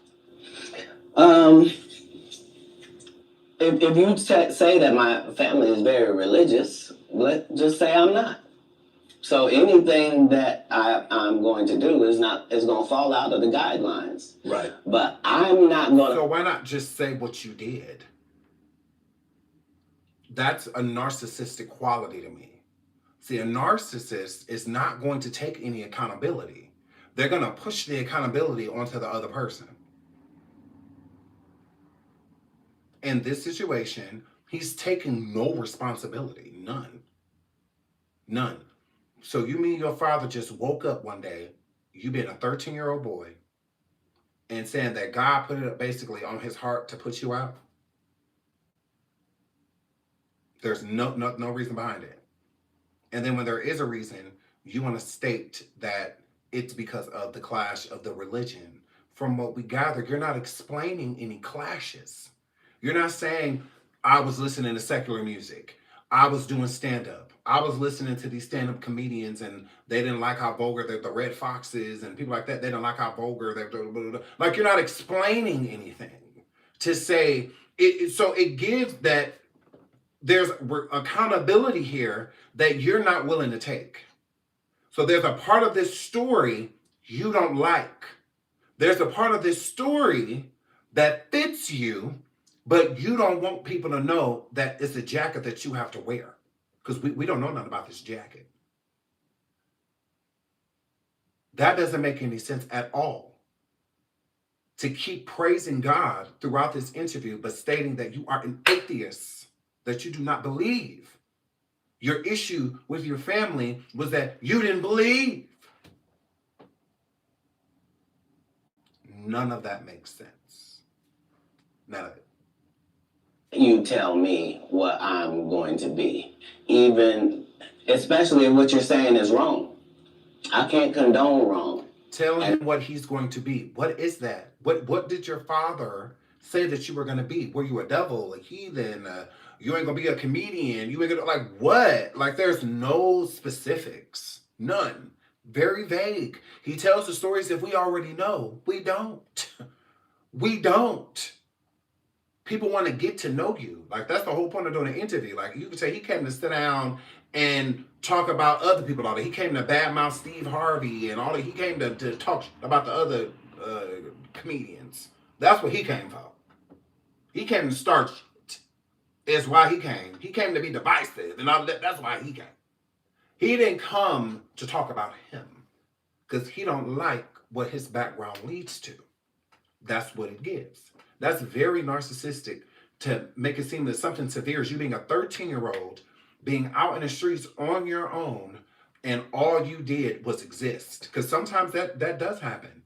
If you say that my family is very religious, just say I'm not. So anything that I'm going to do is going to fall out of the guidelines. Right. But I'm not going to. So why not just say what you did? That's a narcissistic quality to me. See, a narcissist is not going to take any accountability. They're going to push the accountability onto the other person. In this situation, he's taking no responsibility. None. None. So you mean your father just woke up one day, you being a 13-year-old boy, and saying that God put it basically on his heart to put you out, there's no reason behind it. And then when there is a reason, you want to state that it's because of the clash of the religion. From what we gather, you're not explaining any clashes. You're not saying, I was listening to secular music. I was doing stand up. I was listening to these stand up comedians and they didn't like how vulgar the Red Foxes and people like that. They didn't like how vulgar they're. Blah, blah, blah. Like, you're not explaining anything to say it. So it gives that there's accountability here that you're not willing to take. So there's a part of this story you don't like. There's a part of this story that fits you, but you don't want people to know that it's a jacket that you have to wear. Because we don't know nothing about this jacket. That doesn't make any sense at all. To keep praising God throughout this interview, but stating that you are an atheist, that you do not believe. Your issue with your family was that you didn't believe. None of that makes sense. None of it. You tell me what I'm going to be, even, especially if what you're saying is wrong. I can't condone wrong. Tell him what he's going to be. What is that? What did your father say that you were going to be? Were you a devil, a heathen? You ain't going to be a comedian? You ain't going to, like, what? Like, there's no specifics. None. Very vague. He tells the stories that we already know. We don't. We don't. People want to get to know you. Like, that's the whole point of doing an interview. Like, you could say he came to sit down and talk about other people. All that. He came to badmouth Steve Harvey and all that. He came to talk about the other comedians. That's what he came for. He came to start shit. Is why he came. He came to be divisive and all that. That's why he came. He didn't come to talk about him because he don't like what his background leads to. That's what it gives. That's very narcissistic to make it seem that something severe is you being a 13-year-old, being out in the streets on your own, and all you did was exist. Because sometimes that does happen.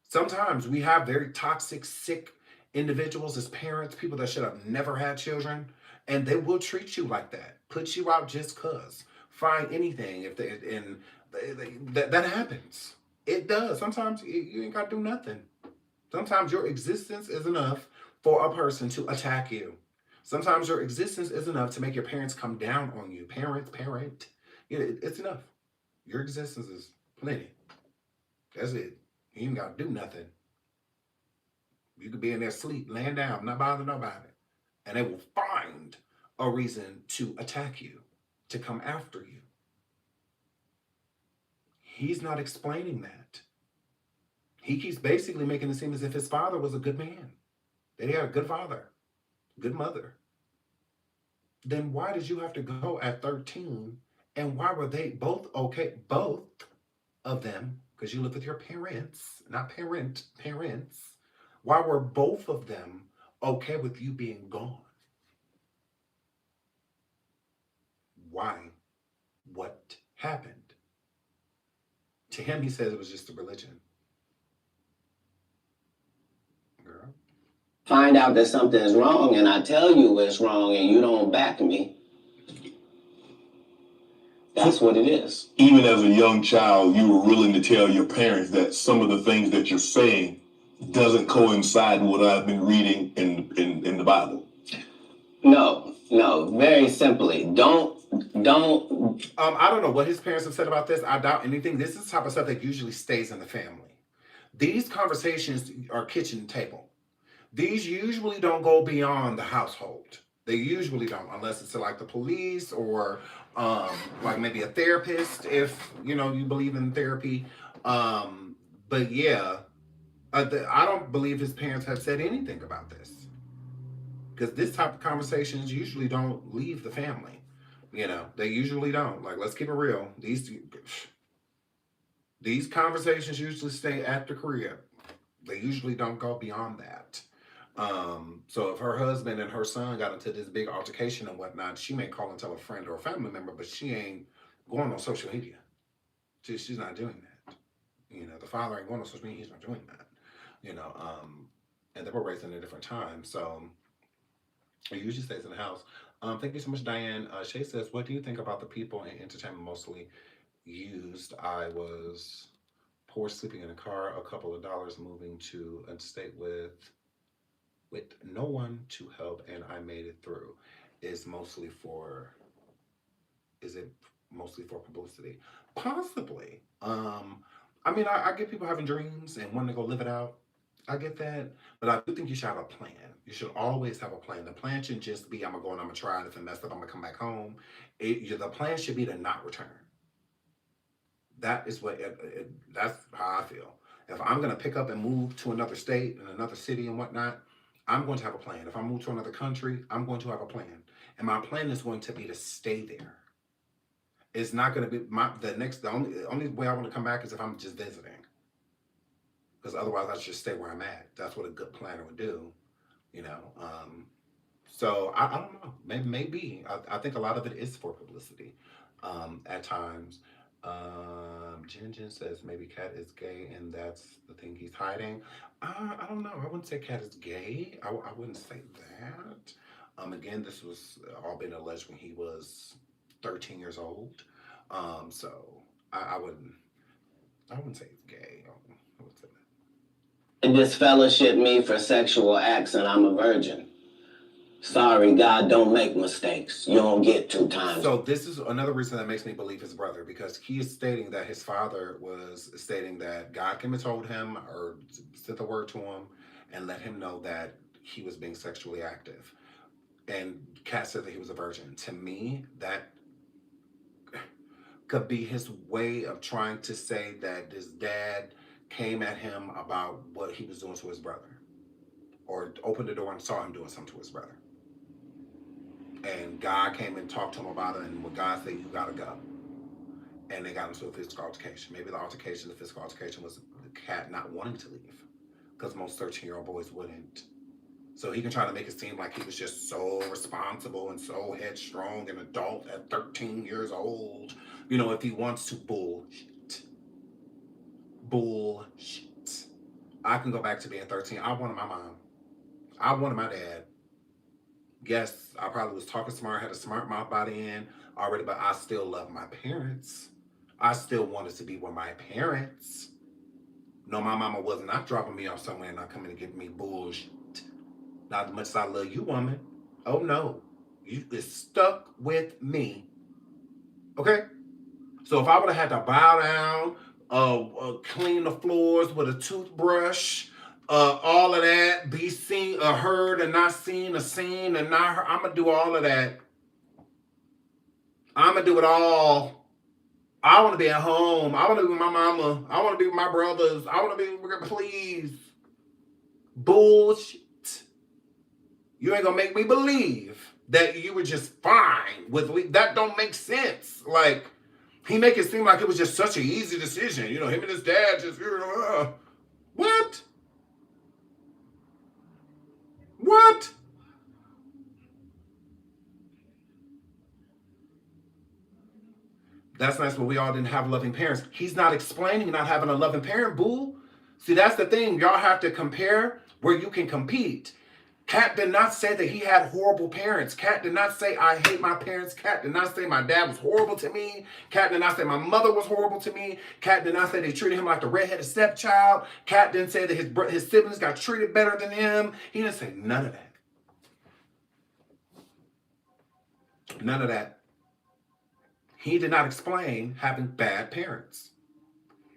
Sometimes we have very toxic, sick individuals as parents, people that should have never had children, and they will treat you like that, put you out just cause, find anything if that happens. It does. Sometimes you ain't got to do nothing. Sometimes your existence is enough for a person to attack you. Sometimes your existence is enough to make your parents come down on you. Parent. It's enough. Your existence is plenty. That's it. You ain't got to do nothing. You could be in there sleep, laying down, not bothering nobody. And they will find a reason to attack you, to come after you. He's not explaining that. He keeps basically making it seem as if his father was a good man. That he had a good father, good mother. Then why did you have to go at 13? And why were they both okay? Both of them, because you live with your parents, not parents. Why were both of them okay with you being gone? Why? What happened? To him, he says it was just a religion. Girl. Find out that something is wrong and I tell you it's wrong and you don't back me. That's what it is. Even as a young child, you were willing to tell your parents that some of the things that you're saying doesn't coincide with what I've been reading in the Bible. No, very simply. Don't. I don't know what his parents have said about this. I doubt anything. This is the type of stuff that usually stays in the family. These conversations are kitchen table. These usually don't go beyond the household. They usually don't, unless it's like the police or like maybe a therapist, if you believe in therapy. But yeah, I don't believe his parents have said anything about this, because this type of conversations usually don't leave the family. They usually don't. Like, let's keep it real. These conversations usually stay at the crib. They usually don't go beyond that. So if her husband and her son got into this big altercation and whatnot, she may call and tell a friend or a family member, but she ain't going on social media. She's not doing that. The father ain't going on social media. He's not doing that. you know, and they were raised in a different time. So he usually stays in the house. Thank you so much, Diane. Shay says, what do you think about the people in entertainment mostly used? I was poor, sleeping in a car, a couple of dollars, moving to a state with no one to help, and I made it through. Is mostly for is it mostly for publicity? Possibly. I mean, I get people having dreams and wanting to go live it out. I get that, but I do think you should have a plan. You should always have a plan. The plan should just be, I'm gonna go and I'm gonna try it. If it messed up, I'm gonna come back home. The plan should be to not return. That is that's how I feel. If I'm gonna pick up and move to another state and another city and whatnot, I'm going to have a plan. If I move to another country, I'm going to have a plan, and my plan is going to be to stay there. It's not going to be the only way I want to come back is if I'm just visiting, because otherwise I should stay where I'm at. That's what a good planner would do, you know. So I don't know. Maybe I think a lot of it is for publicity at times. Jin says maybe Katt is gay and that's the thing he's hiding. I don't know. I wouldn't say Katt is gay. I wouldn't say that. Again, this was all been alleged when he was 13 years old. So I wouldn't say he's gay. I wouldn't say that. Disfellowship me for sexual acts and I'm a virgin. Sorry, God don't make mistakes. You don't get 2 times. So this is another reason that makes me believe his brother, because he is stating that his father was stating that God came and told him or sent the word to him and let him know that he was being sexually active. And Katt said that he was a virgin. To me, that could be his way of trying to say that his dad came at him about what he was doing to his brother, or opened the door and saw him doing something to his brother. And God came and talked to him about it, and when God said, you gotta go. And they got into a physical altercation. Maybe the physical altercation was the Katt not wanting to leave, because most 13-year-old boys wouldn't. So he can try to make it seem like he was just so responsible and so headstrong and adult at 13 years old. You know, if he wants to bullshit. Bullshit. I can go back to being 13. I wanted my mom. I wanted my dad. Yes, I probably was talking smart, had a smart mouth by the end already, but I still love my parents. I still wanted to be with my parents. No, my mama was not dropping me off somewhere and not coming to get me bullshit. Not as much as I love you, woman. Oh, no. You is stuck with me. Okay? So if I would have had to bow down, clean the floors with a toothbrush, all of that, be seen, heard and not seen, seen and not heard, I'm going to do all of that. I'm going to do it all. I want to be at home. I want to be with my mama. I want to be with my brothers. I want to be with, please. Bullshit. You ain't going to make me believe that you were just fine with, that don't make sense. Like, he make it seem like it was just such an easy decision. You know, him and his dad just, what? What? That's nice, but we all didn't have loving parents. He's not explaining not having a loving parent, boo. See, that's the thing. Y'all have to compare where you can compete. Katt did not say that he had horrible parents. Katt did not say, I hate my parents. Katt did not say my dad was horrible to me. Katt did not say my mother was horrible to me. Katt did not say they treated him like the redheaded stepchild. Katt didn't say that his siblings got treated better than him. He didn't say none of that. None of that. He did not explain having bad parents.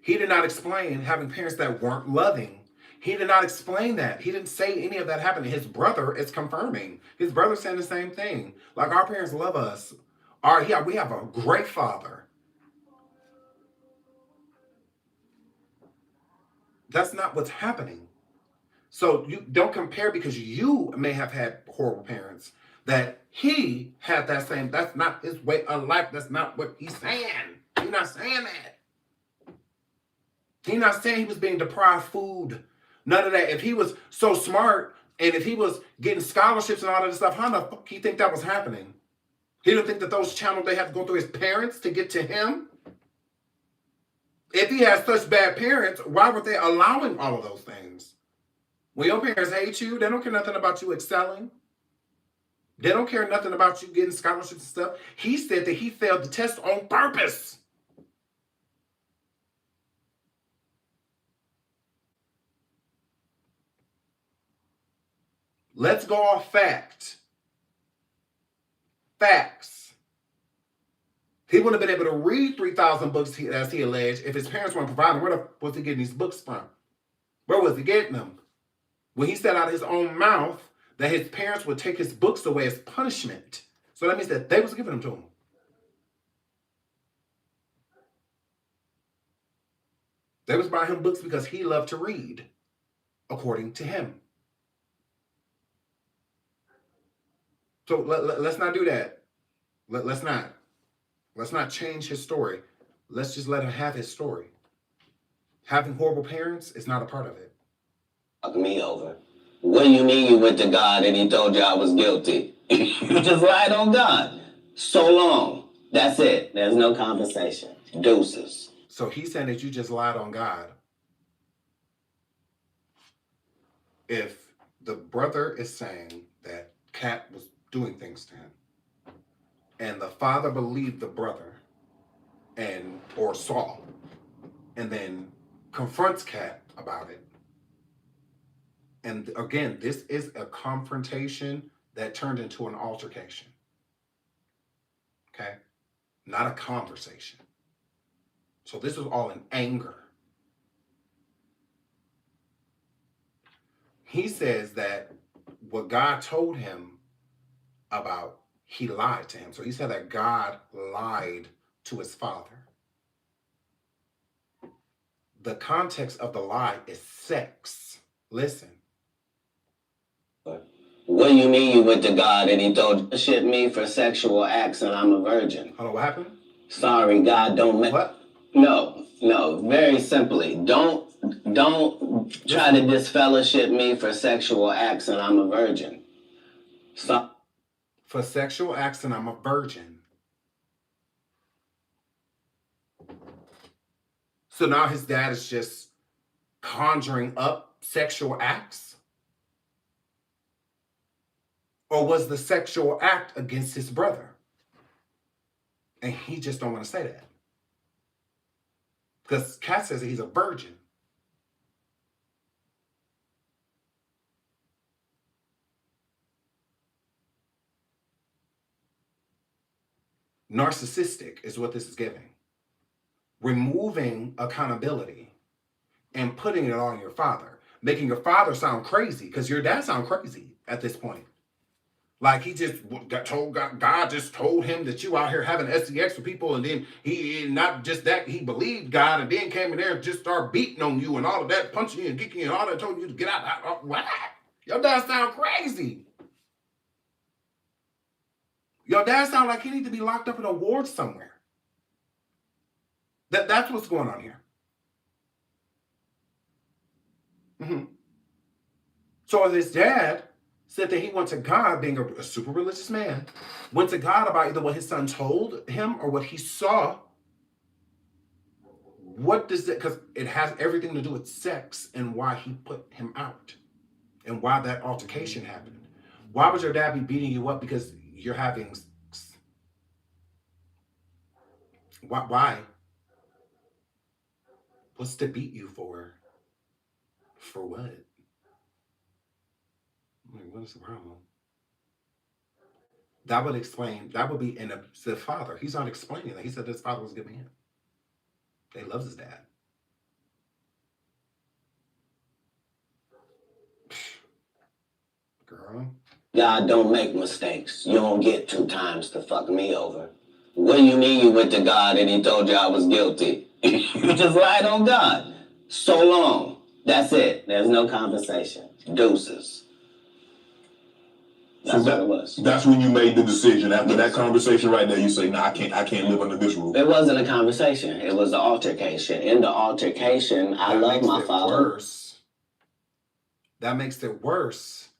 He did not explain having parents that weren't loving. He did not explain that. He didn't say any of that happened. His brother is confirming. His brother's saying the same thing. Like, our parents love us. We have a great father. That's not what's happening. So you don't compare, because you may have had horrible parents, that he had that same. That's not his way of life. That's not what he's saying. He's not saying that. He's not saying he was being deprived food. None of that. If he was so smart and if he was getting scholarships and all of this stuff, how the fuck he think that was happening? He didn't think that those channels, they had to go through his parents to get to him? If he had such bad parents, why were they allowing all of those things? When your parents hate you, they don't care nothing about you excelling. They don't care nothing about you getting scholarships and stuff. He said that he failed the test on purpose. Let's go off fact. Facts. He wouldn't have been able to read 3,000 books, as he alleged, if his parents weren't providing. Where was he getting these books from? Where was he getting them? When he said out of his own mouth that his parents would take his books away as punishment. So that means that they was giving them to him. They was buying him books because he loved to read, according to him. So let's not do that. Let's not change his story. Let's just let him have his story. Having horrible parents is not a part of it. Fuck me over. What do you mean you went to God and he told you I was guilty? You just lied on God. So long. That's it. There's no conversation. Deuces. So he's saying that you just lied on God. If the brother is saying that Katt was doing things to him, and the father believed the brother or Saul, and then confronts Katt about it. And again, this is a confrontation that turned into an altercation. Okay? Not a conversation. So this was all in anger. He says that what God told him about, he lied to him. So he said that God lied to his father. The context of the lie is sex. Listen. What do you mean you went to God and he told you shit me for sexual acts and I'm a virgin? Hold on, what happened? Sorry, God don't make... What? No, very simply. Don't try to disfellowship me for sexual acts and I'm a virgin. For sexual acts and I'm a virgin. So now his dad is just conjuring up sexual acts? Or was the sexual act against his brother? And he just don't want to say that. Because Katt says that he's a virgin. Narcissistic is what this is giving. Removing accountability and putting it on your father. Making your father sound crazy, because your dad sound crazy at this point. Like he just got told, God just told him that you out here having SEX with people, and then he, not just that, he believed God, and then came in there and just started beating on you and all of that, punching you and kicking you and all that, told you to get out. What? Your dad sound crazy. Your dad sound like he need to be locked up in a ward somewhere. That's what's going on here. So his dad said that he went to God, being a super religious man, went to God about either what his son told him or what he saw. What does it, because it has everything to do with sex and why he put him out and why that altercation happened. Why would your dad be beating you up because you're having sex? Why? What's to beat you for? For what? Like, what is the problem? That would explain, that would be in the father. He's not explaining that. He said his father was giving him. He loves his dad. Girl. God don't make mistakes. You don't get 2 times to fuck me over. What do you mean you went to God and he told you I was guilty? You just lied on God. So long. That's it. There's no conversation. Deuces. That's what it was. That's when you made the decision. After that conversation right there, you say, "No, I can't live under this rule." It wasn't a conversation. It was an altercation. In the altercation, I love my father. Worse. That makes it worse.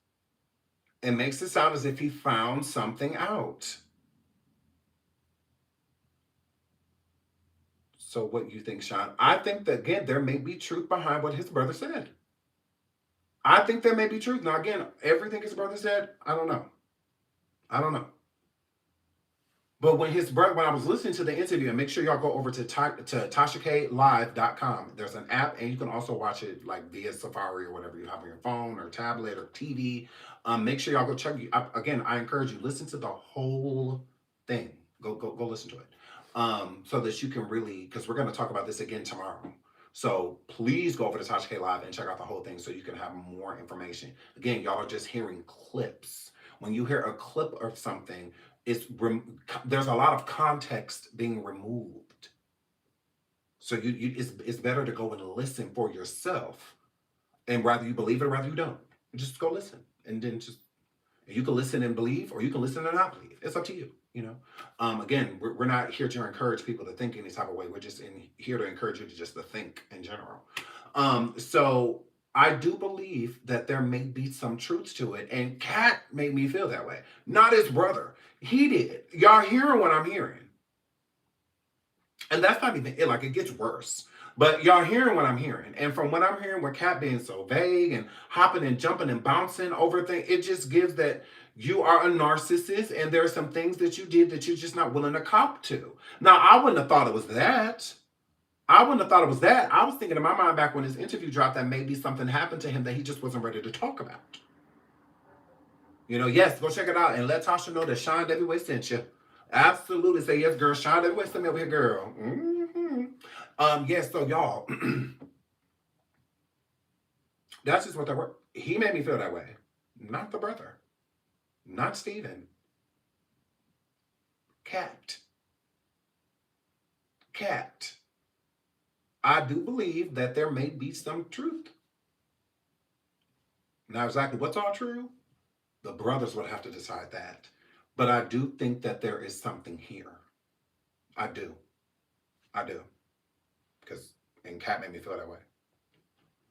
It makes it sound as if he found something out. So what you think, Sean? I think that, again, there may be truth behind what his brother said. I think there may be truth. Now, again, everything his brother said, I don't know. But when I was listening to the interview, and make sure y'all go over to TashaKLive.com. There's an app, and you can also watch it like via Safari or whatever you have on your phone or tablet or TV. Make sure y'all go check. Again, I encourage you, listen to the whole thing. Go listen to it, so that you can really, because we're going to talk about this again tomorrow. So please go over to Tasha K Live and check out the whole thing so you can have more information. Again, y'all are just hearing clips. When you hear a clip of something, there's a lot of context being removed. So it's better to go and listen for yourself, and rather you believe it or rather you don't. Just go listen, and then you can listen and believe, or you can listen and not believe. It's up to you. Again, we're not here to encourage people to think any type of way. We're just here to encourage you to just to think in general. So I do believe that there may be some truth to it, and Katt made me feel that way. Not his brother. He did. Y'all hearing what I'm hearing. And that's not even it. Like, it gets worse. But y'all hearing what I'm hearing. And from what I'm hearing, with Katt being so vague and hopping and jumping and bouncing over things, it just gives that you are a narcissist and there are some things that you did that you're just not willing to cop to. Now, I wouldn't have thought it was that. I was thinking in my mind back when his interview dropped that maybe something happened to him that he just wasn't ready to talk about. Yes, go check it out and let Tasha know that Sean Everyway sent you. Absolutely. Say yes, girl. Sean Everyway sent me over here, girl. Yes, so y'all, that's just what they were. He made me feel that way. Not the brother. Not Steven. Katt. I do believe that there may be some truth. Now, exactly what's all true? The brothers would have to decide that. But I do think that there is something here. I do. And Katt made me feel that way.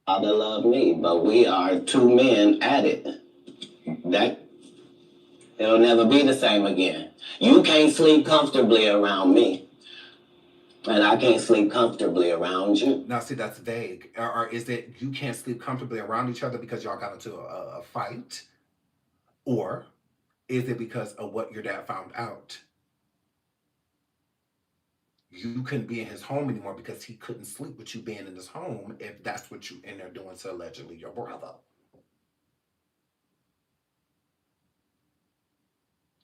Father love me, but we are two men at it. That it'll never be the same again. You can't sleep comfortably around me, and I can't sleep comfortably around you. Now, see, that's vague. Or is it you can't sleep comfortably around each other because y'all got into a fight? Or is it because of what your dad found out? You couldn't be in his home anymore because he couldn't sleep with you being in his home, if that's what you in there doing to allegedly your brother.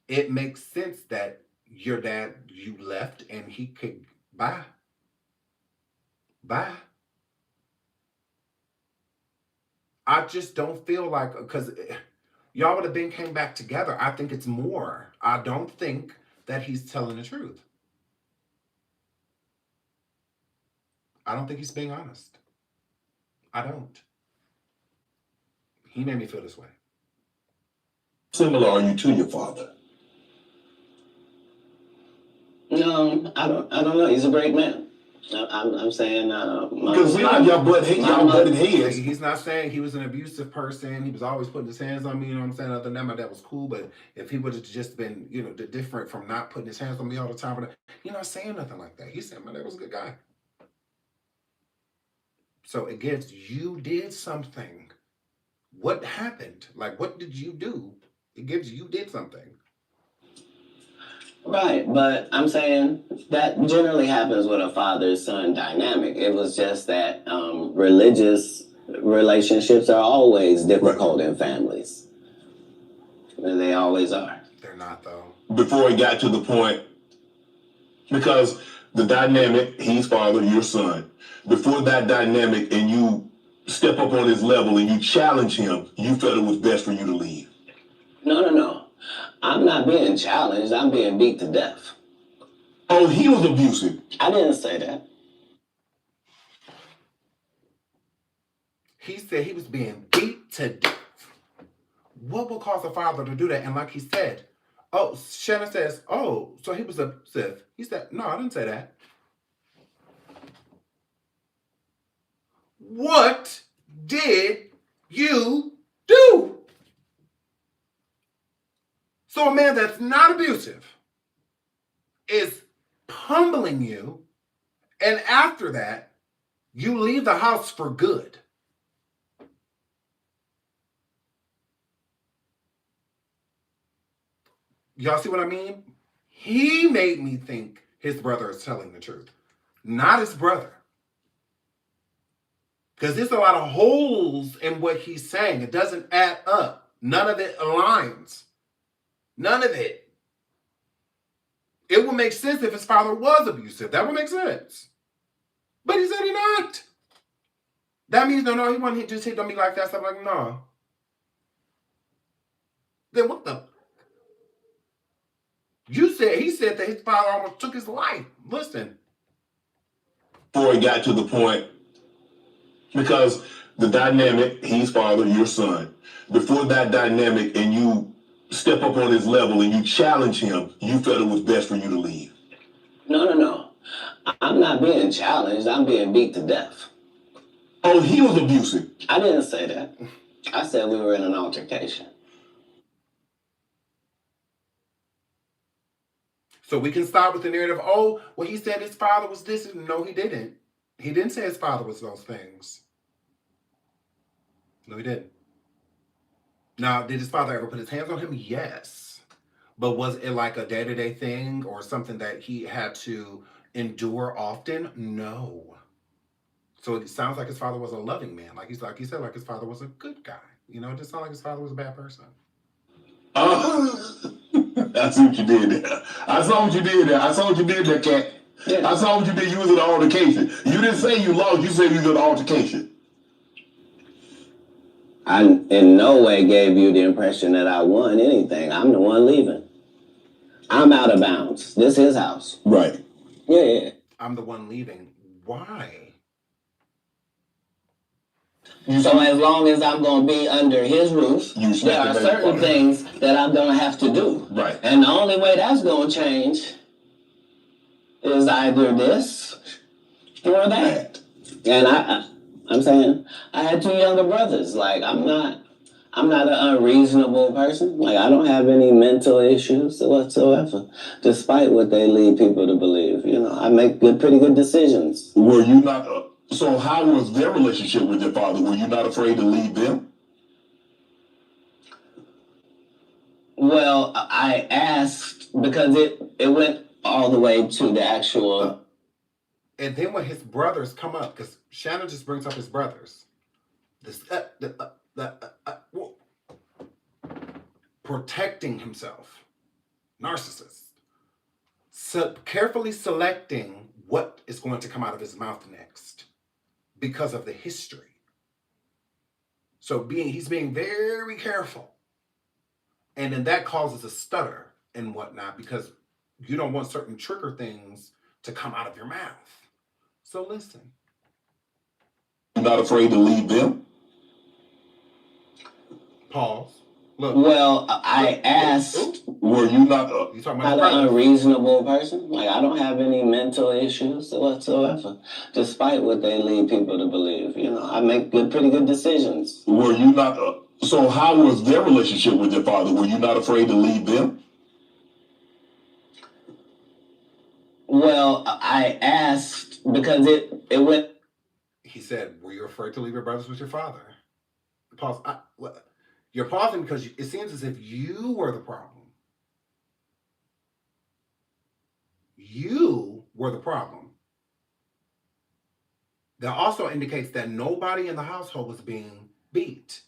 It makes sense that your dad, you left and he could, bye. I just don't feel like, because y'all would have came back together. I think it's more. I don't think that he's telling the truth. I don't think he's being honest. I don't. He made me feel this way. Similar are you to your father? No, I don't know. He's a great man. I'm saying because y'all butted heads. He's not saying he was an abusive person. He was always putting his hands on me. You know what I'm saying? Other than that, my dad was cool. But if he would have just been, different from not putting his hands on me all the time, he's not saying nothing like that. He's saying my dad was a good guy. So it gets, you did something. What happened? Like, what did you do? It gives you did something. Right, but I'm saying that generally happens with a father-son dynamic. It was just that religious relationships are always difficult in families. They always are. They're not, though. Before it got to the point, because the dynamic, he's father, you're son. Before that dynamic and you step up on his level and you challenge him, you felt it was best for you to leave. No. I'm not being challenged. I'm being beat to death. Oh, he was abusive. I didn't say that. He said he was being beat to death. What will cause a father to do that? And like he said, Shannon says, so he was abusive. He said, no, I didn't say that. What did you do? So a man that's not abusive is pummeling you, and after that, you leave the house for good. Y'all see what I mean? He made me think his brother is telling the truth, not his brother. Because there's a lot of holes in what he's saying. It doesn't add up. None of it aligns. None of it. It would make sense if his father was abusive. That would make sense. But he said he not. That means no, he wasn't just hit on me like that. So I'm like, no. Then what the? He said that his father almost took his life. Listen. Before it got to the point, because the dynamic, he's father, your son. Before that dynamic and you step up on his level and you challenge him, you felt it was best for you to leave. No. I'm not being challenged. I'm being beat to death. Oh, he was abusive. I didn't say that. I said we were in an altercation. So we can start with the narrative, oh, well, he said his father was this. No, he didn't. He didn't say his father was those things. No, he didn't. Now, did his father ever put his hands on him? Yes. But was it like a day-to-day thing or something that he had to endure often? No. So it sounds like his father was a loving man. Like he said, like his father was a good guy. You know, it just sounded like his father was a bad person. I see what you did there. I saw what you did there, Katt. Yeah. I saw what you did. You was in an altercation. You didn't say you lost. You said you was in an altercation. I in no way gave you the impression that I won anything. I'm the one leaving. I'm out of bounds. This is his house. Right. Yeah. I'm the one leaving. Why? So as long as I'm going to be under his roof, there are certain things that I'm going to have to do. Right. And the only way that's going to change is either this or that. And I'm saying I had two younger brothers. Like I'm not an unreasonable person. Like I don't have any mental issues whatsoever, despite what they lead people to believe. You know, I make pretty good decisions. Were you not? So how was their relationship with your father? Were you not afraid to leave them? Well, I asked because it went all the way to the actual. And then when his brothers come up, because Shannon just brings up his brothers, protecting himself, narcissist, so carefully selecting what is going to come out of his mouth next because of the history. So he's being very careful. And then that causes a stutter and whatnot because you don't want certain trigger things to come out of your mouth. So listen. You're not afraid to leave them? Pause. Look. Well, I asked. Were you not? You talking about an unreasonable person? Like I don't have any mental issues whatsoever, despite what they lead people to believe. You know, I make pretty good decisions. Were you not? So how was their relationship with your father? Were you not afraid to leave them? Well, I asked because it went. He said, were you afraid to leave your brothers with your father? Pause. You're pausing because it seems as if you were the problem. You were the problem. That also indicates that nobody in the household was being beat.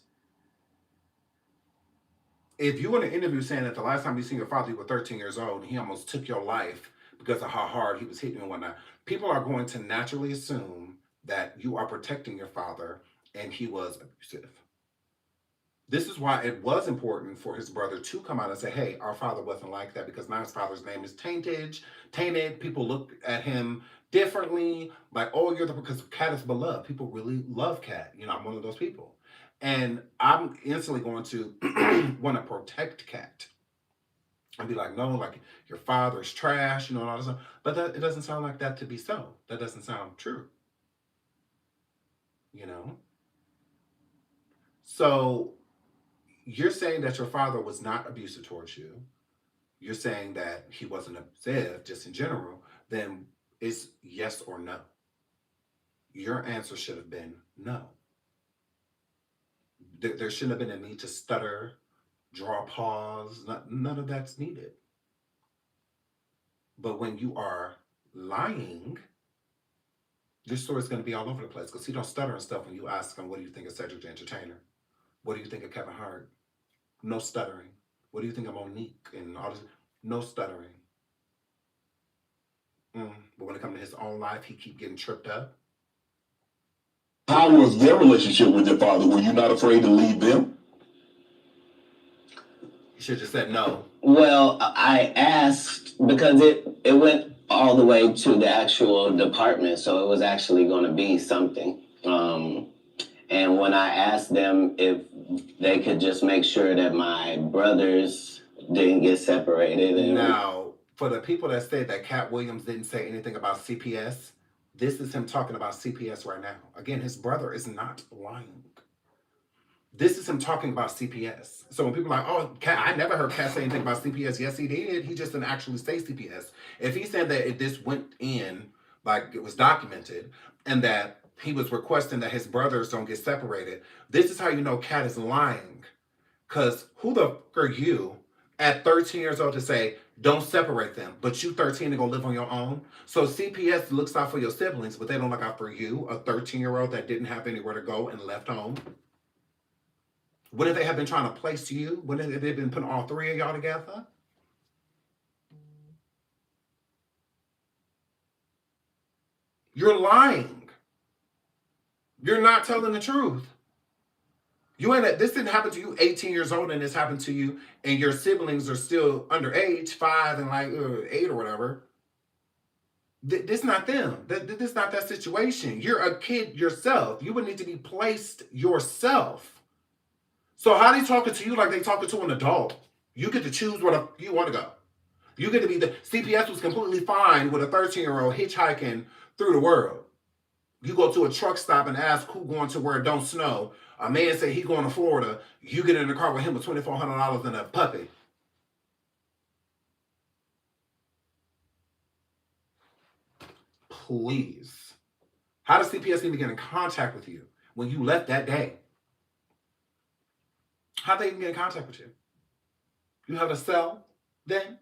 If you were in an interview saying that the last time you seen your father, you were 13 years old and he almost took your life because of how hard he was hitting you and whatnot, people are going to naturally assume that you are protecting your father and he was abusive. This is why it was important for his brother to come out and say, hey, our father wasn't like that, because now his father's name is tainted. People look at him differently, like, oh, because Katt is beloved. People really love Katt. You know, I'm one of those people. And I'm instantly going to want to protect Katt. I'd be like, no, like your father's trash, you know, and all this stuff. But it doesn't sound like that to be so. That doesn't sound true. You know? So you're saying that your father was not abusive towards you. You're saying that he wasn't abusive, just in general. Then it's yes or no. Your answer should have been no. There shouldn't have been a need to stutter draw a pause. None of that's needed. But when you are lying, your story's going to be all over the place because he don't stutter and stuff when you ask him, what do you think of Cedric the Entertainer? What do you think of Kevin Hart? No stuttering. What do you think of Monique and all this? No stuttering. But when it comes to his own life, he keep getting tripped up. How was their relationship with their father? Were you not afraid to leave them? He should have just said no. Well, I asked because it went all the way to the actual department, so it was actually going to be something. And when I asked them if they could just make sure that my brothers didn't get separated. Now, for the people that said that Katt Williams didn't say anything about CPS, this is him talking about CPS right now. Again, his brother is not lying. This is him talking about CPS. So when people are like, oh, Katt, I never heard Katt say anything about CPS. Yes, he did. He just didn't actually say CPS. If he said that this went in, like it was documented, and that he was requesting that his brothers don't get separated, this is how you know Katt is lying. Because who the fuck are you at 13 years old to say, don't separate them, but you 13 to go live on your own? So CPS looks out for your siblings, but they don't look out for you, a 13-year-old that didn't have anywhere to go and left home. Wouldn't they have been trying to place you? Wouldn't they have been putting all three of y'all together? You're lying. You're not telling the truth. This didn't happen to you 18 years old, and this happened to you, and your siblings are still underage, 5 and like 8 or whatever. This not them. This not that situation. You're a kid yourself. You would need to be placed yourself. So how they talking to you like they talking to an adult? You get to choose where you want to go. You get to be the CPS was completely fine with a 13-year-old hitchhiking through the world. You go to a truck stop and ask who going to where it don't snow. A man say he going to Florida. You get in the car with him with $2,400 and a puppy. Please. How does CPS even get in contact with you when you left that day? How'd they even get in contact with you? You have a cell then?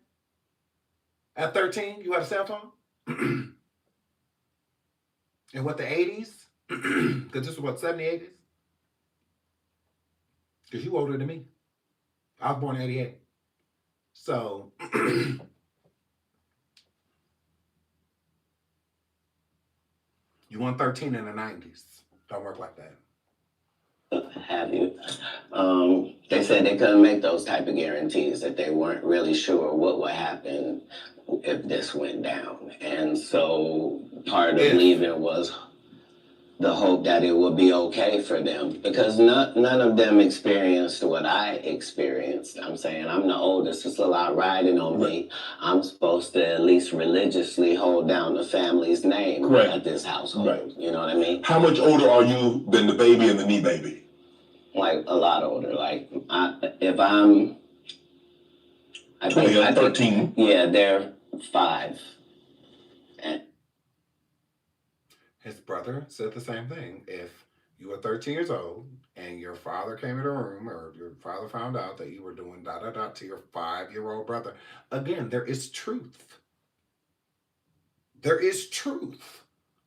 At 13, you had a cell phone? In what, the 80s? Because this was what, 70s, 80s? Because you older than me. I was born in 88. So, you won 13 in the 90s. Don't work like that. Have you? They said they couldn't make those type of guarantees, that they weren't really sure what would happen if this went down. And so part of leaving was the hope that it would be okay for them, because none of them experienced what I experienced. I'm saying I'm the oldest. It's a lot riding on me. I'm supposed to at least religiously hold down the family's name at this household. Right. You know what I mean? How much older are you than the baby and the knee baby? Like a lot older. Like if I'm, I think 13. Yeah, they're 5. His brother said the same thing. If you were 13 years old and your father came in the room, or your father found out that you were doing to your 5-year-old brother, again, there is truth. There is truth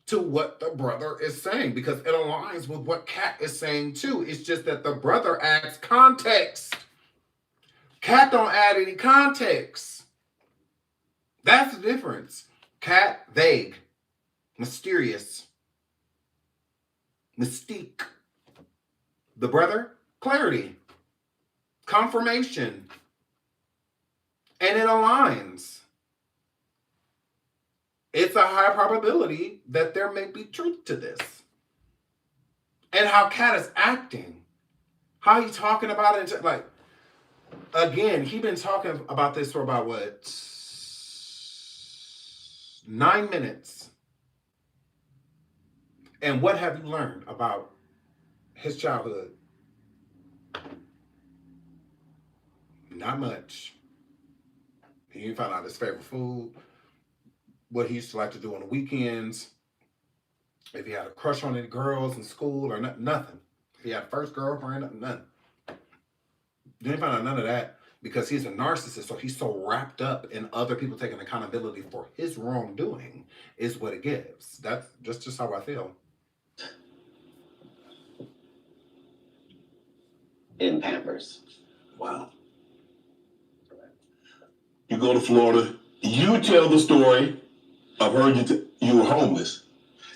to what the brother is saying, because it aligns with what Katt is saying too. It's just that the brother adds context. Katt don't add any context. That's the difference. Katt, vague, mysterious, mystique. The brother, clarity, confirmation, and it aligns. It's a high probability that there may be truth to this. And how Katt is acting, how he's talking about it, like, again, he's been talking about this for about, 9 minutes. And what have you learned about his childhood? Not much. You found out his favorite food, what he used to like to do on the weekends, if he had a crush on any girls in school or nothing. If he had a first girlfriend, nothing. You didn't find out none of that because he's a narcissist. So he's so wrapped up in other people taking accountability for his wrongdoing is what it gives. That's just how I feel. In Pampers. Wow. You go to Florida. You tell the story. I've heard you were homeless.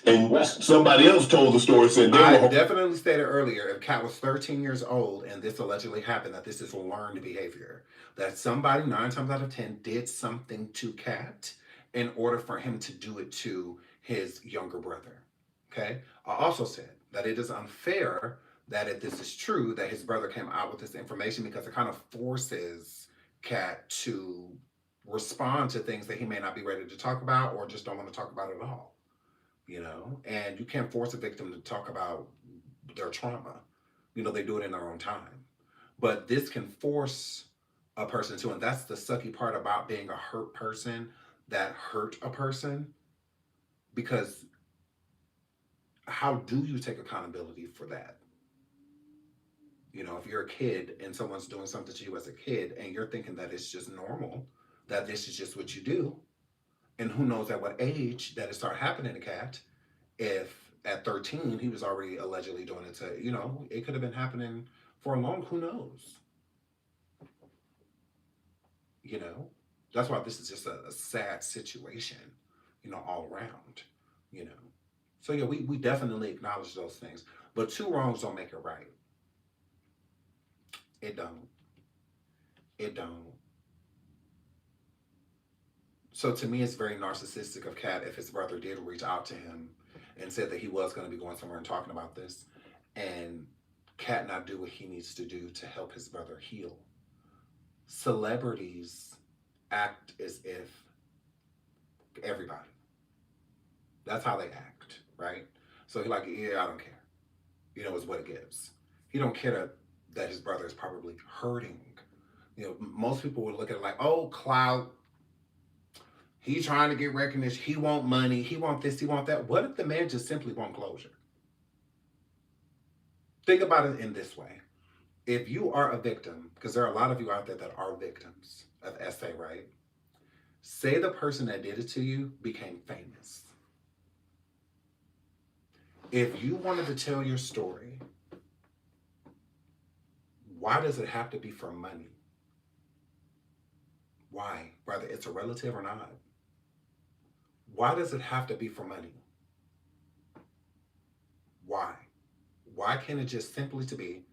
And somebody else told the story, said they were I definitely stated earlier, if Katt was 13 years old and this allegedly happened, that this is learned behavior. That somebody 9 times out of 10 did something to Katt in order for him to do it to his younger brother. Okay? I also said that it is unfair that if this is true, that his brother came out with this information because it kind of forces Katt to respond to things that he may not be ready to talk about or just don't want to talk about at all. You know, and you can't force a victim to talk about their trauma. You know, they do it in their own time. But this can force a person to, and that's the sucky part about being a hurt person that hurt a person, because how do you take accountability for that? You know, if you're a kid and someone's doing something to you as a kid and you're thinking that it's just normal, that this is just what you do, and who knows at what age that it started happening to Katt. If at 13 he was already allegedly doing it to, you know, it could have been happening for a long, who knows? You know, that's why this is just a sad situation, you know, all around, you know. So yeah, we definitely acknowledge those things, but 2 wrongs don't make it right. It don't. It don't. So to me, it's very narcissistic of Katt if his brother did reach out to him and said that he was going to be going somewhere and talking about this, and Katt not do what he needs to do to help his brother heal. Celebrities act as if everybody. That's how they act, right? So he's like, yeah, I don't care. You know, is what it gives. He don't care that his brother is probably hurting. You know, most people would look at it like, oh, clout. He's trying to get recognition. He want money. He want this. He want that. What if the man just simply want closure? Think about it in this way. If you are a victim, because there are a lot of you out there that are victims of SA, right? Say the person that did it to you became famous. If you wanted to tell your story, why does it have to be for money? Why? Whether it's a relative or not. Why does it have to be for money? Why? Why can't it just simply be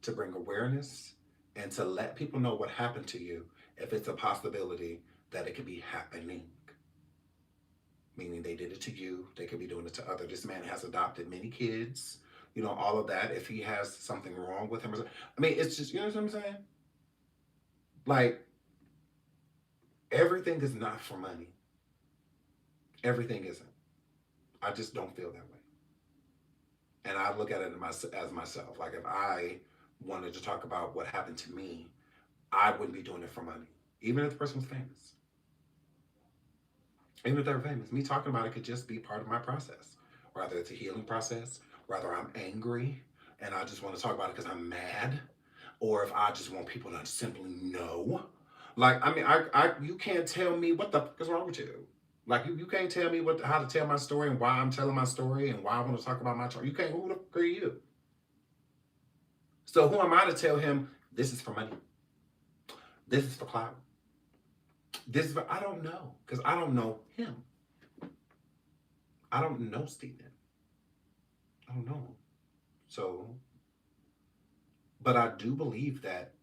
to bring awareness and to let people know what happened to you if it's a possibility that it could be happening? Meaning they did it to you, they could be doing it to others. This man has adopted many kids, you know, all of that. If he has something wrong with him, I mean, it's just, you know what I'm saying? Like, everything is not for money. Everything isn't. I just don't feel that way. And I look at it as myself. Like, if I wanted to talk about what happened to me, I wouldn't be doing it for money. Even if the person was famous. Even if they were famous. Me talking about it could just be part of my process. Whether it's a healing process, whether I'm angry and I just want to talk about it because I'm mad, or if I just want people to simply know. Like, I mean, you can't tell me what the fuck is wrong with you. Like, you can't tell me how to tell my story and why I'm telling my story and why I want to talk about my story. You can't. Who the fuck are you? So who am I to tell him this is for money? This is for clout. This is for, I don't know, because I don't know him. I don't know Steven. I don't know him. So, but I do believe that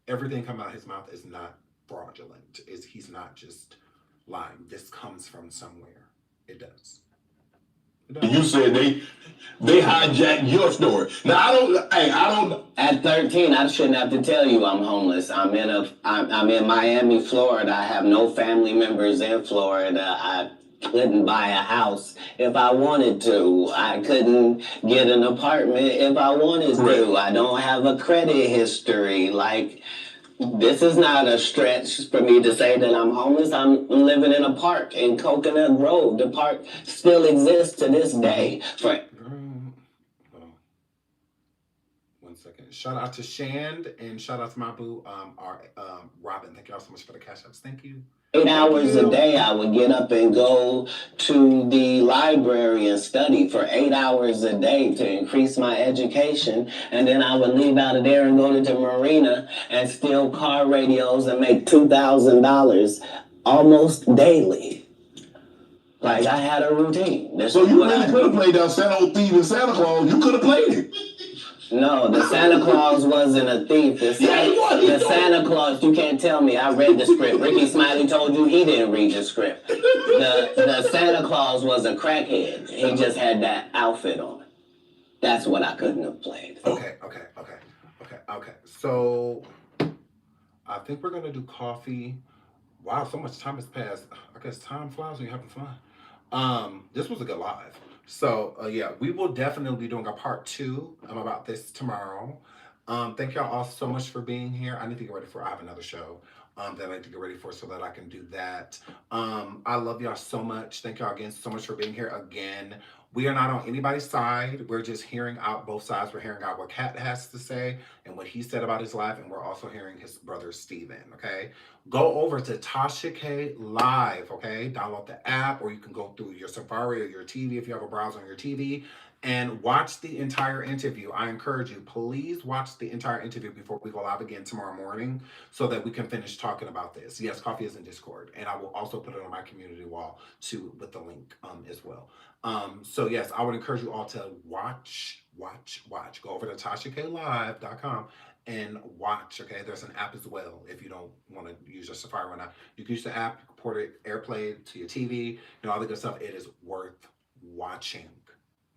everything coming out of his mouth is not fraudulent. He's not just lying. This comes from somewhere. It does. You said they hijacked your story. Now I don't. At 13, I shouldn't have to tell you I'm homeless. I'm in Miami, Florida. I have no family members in Florida. I couldn't buy a house if I wanted to. I couldn't get an apartment if I wanted to. I don't have a credit history. Like, this is not a stretch for me to say that I'm homeless. I'm living in a park in Coconut Grove. The park still exists to this day. Hold on. 1 second. second. Shout out to Shand and shout out to my boo, Robin. Thank y'all so much for the cash ups. Thank you. 8 hours a day, I would get up and go to the library and study for 8 hours a day to increase my education. And then I would leave out of there and go to the marina and steal car radios and make $2,000 almost daily. Like I had a routine. So you really could have played that Santa old thief and Santa Claus. You could have played it. No, the Santa Claus wasn't a thief. The Santa Claus, you can't tell me. I read the script. Ricky Smiley told you he didn't read the script. The Santa Claus was a crackhead. He just had that outfit on. That's what I couldn't have played. Okay. So I think we're gonna do coffee. Wow, so much time has passed. I guess time flies when you're having fun. This was a good live. So yeah, we will definitely be doing a part 2 about this tomorrow. Thank y'all all so much for being here. I need to get ready for, I have another show that I need to get ready for so that I can do that. I love y'all so much. Thank y'all again so much for being here again. We are not on anybody's side. We're just hearing out both sides. We're hearing out what Katt has to say and what he said about his life, and we're also hearing his brother Steven, okay? Go over to Tasha K Live, okay? Download the app, or you can go through your Safari or your TV if you have a browser on your TV, and watch the entire interview. I encourage you, please watch the entire interview before we go live again tomorrow morning so that we can finish talking about this. Yes, coffee is in Discord, and I will also put it on my community wall too with the link as well. So yes, I would encourage you all to watch. Go over to TashaKLive.com and watch, okay? There's an app as well if you don't want to use your Safari right now. You can use the app, port it, AirPlay to your TV, and all the good stuff. It is worth watching,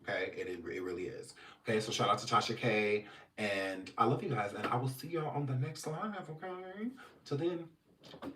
okay? It really is. Okay, so shout out to Tasha K, and I love you guys, and I will see y'all on the next live, okay? Till then, bye.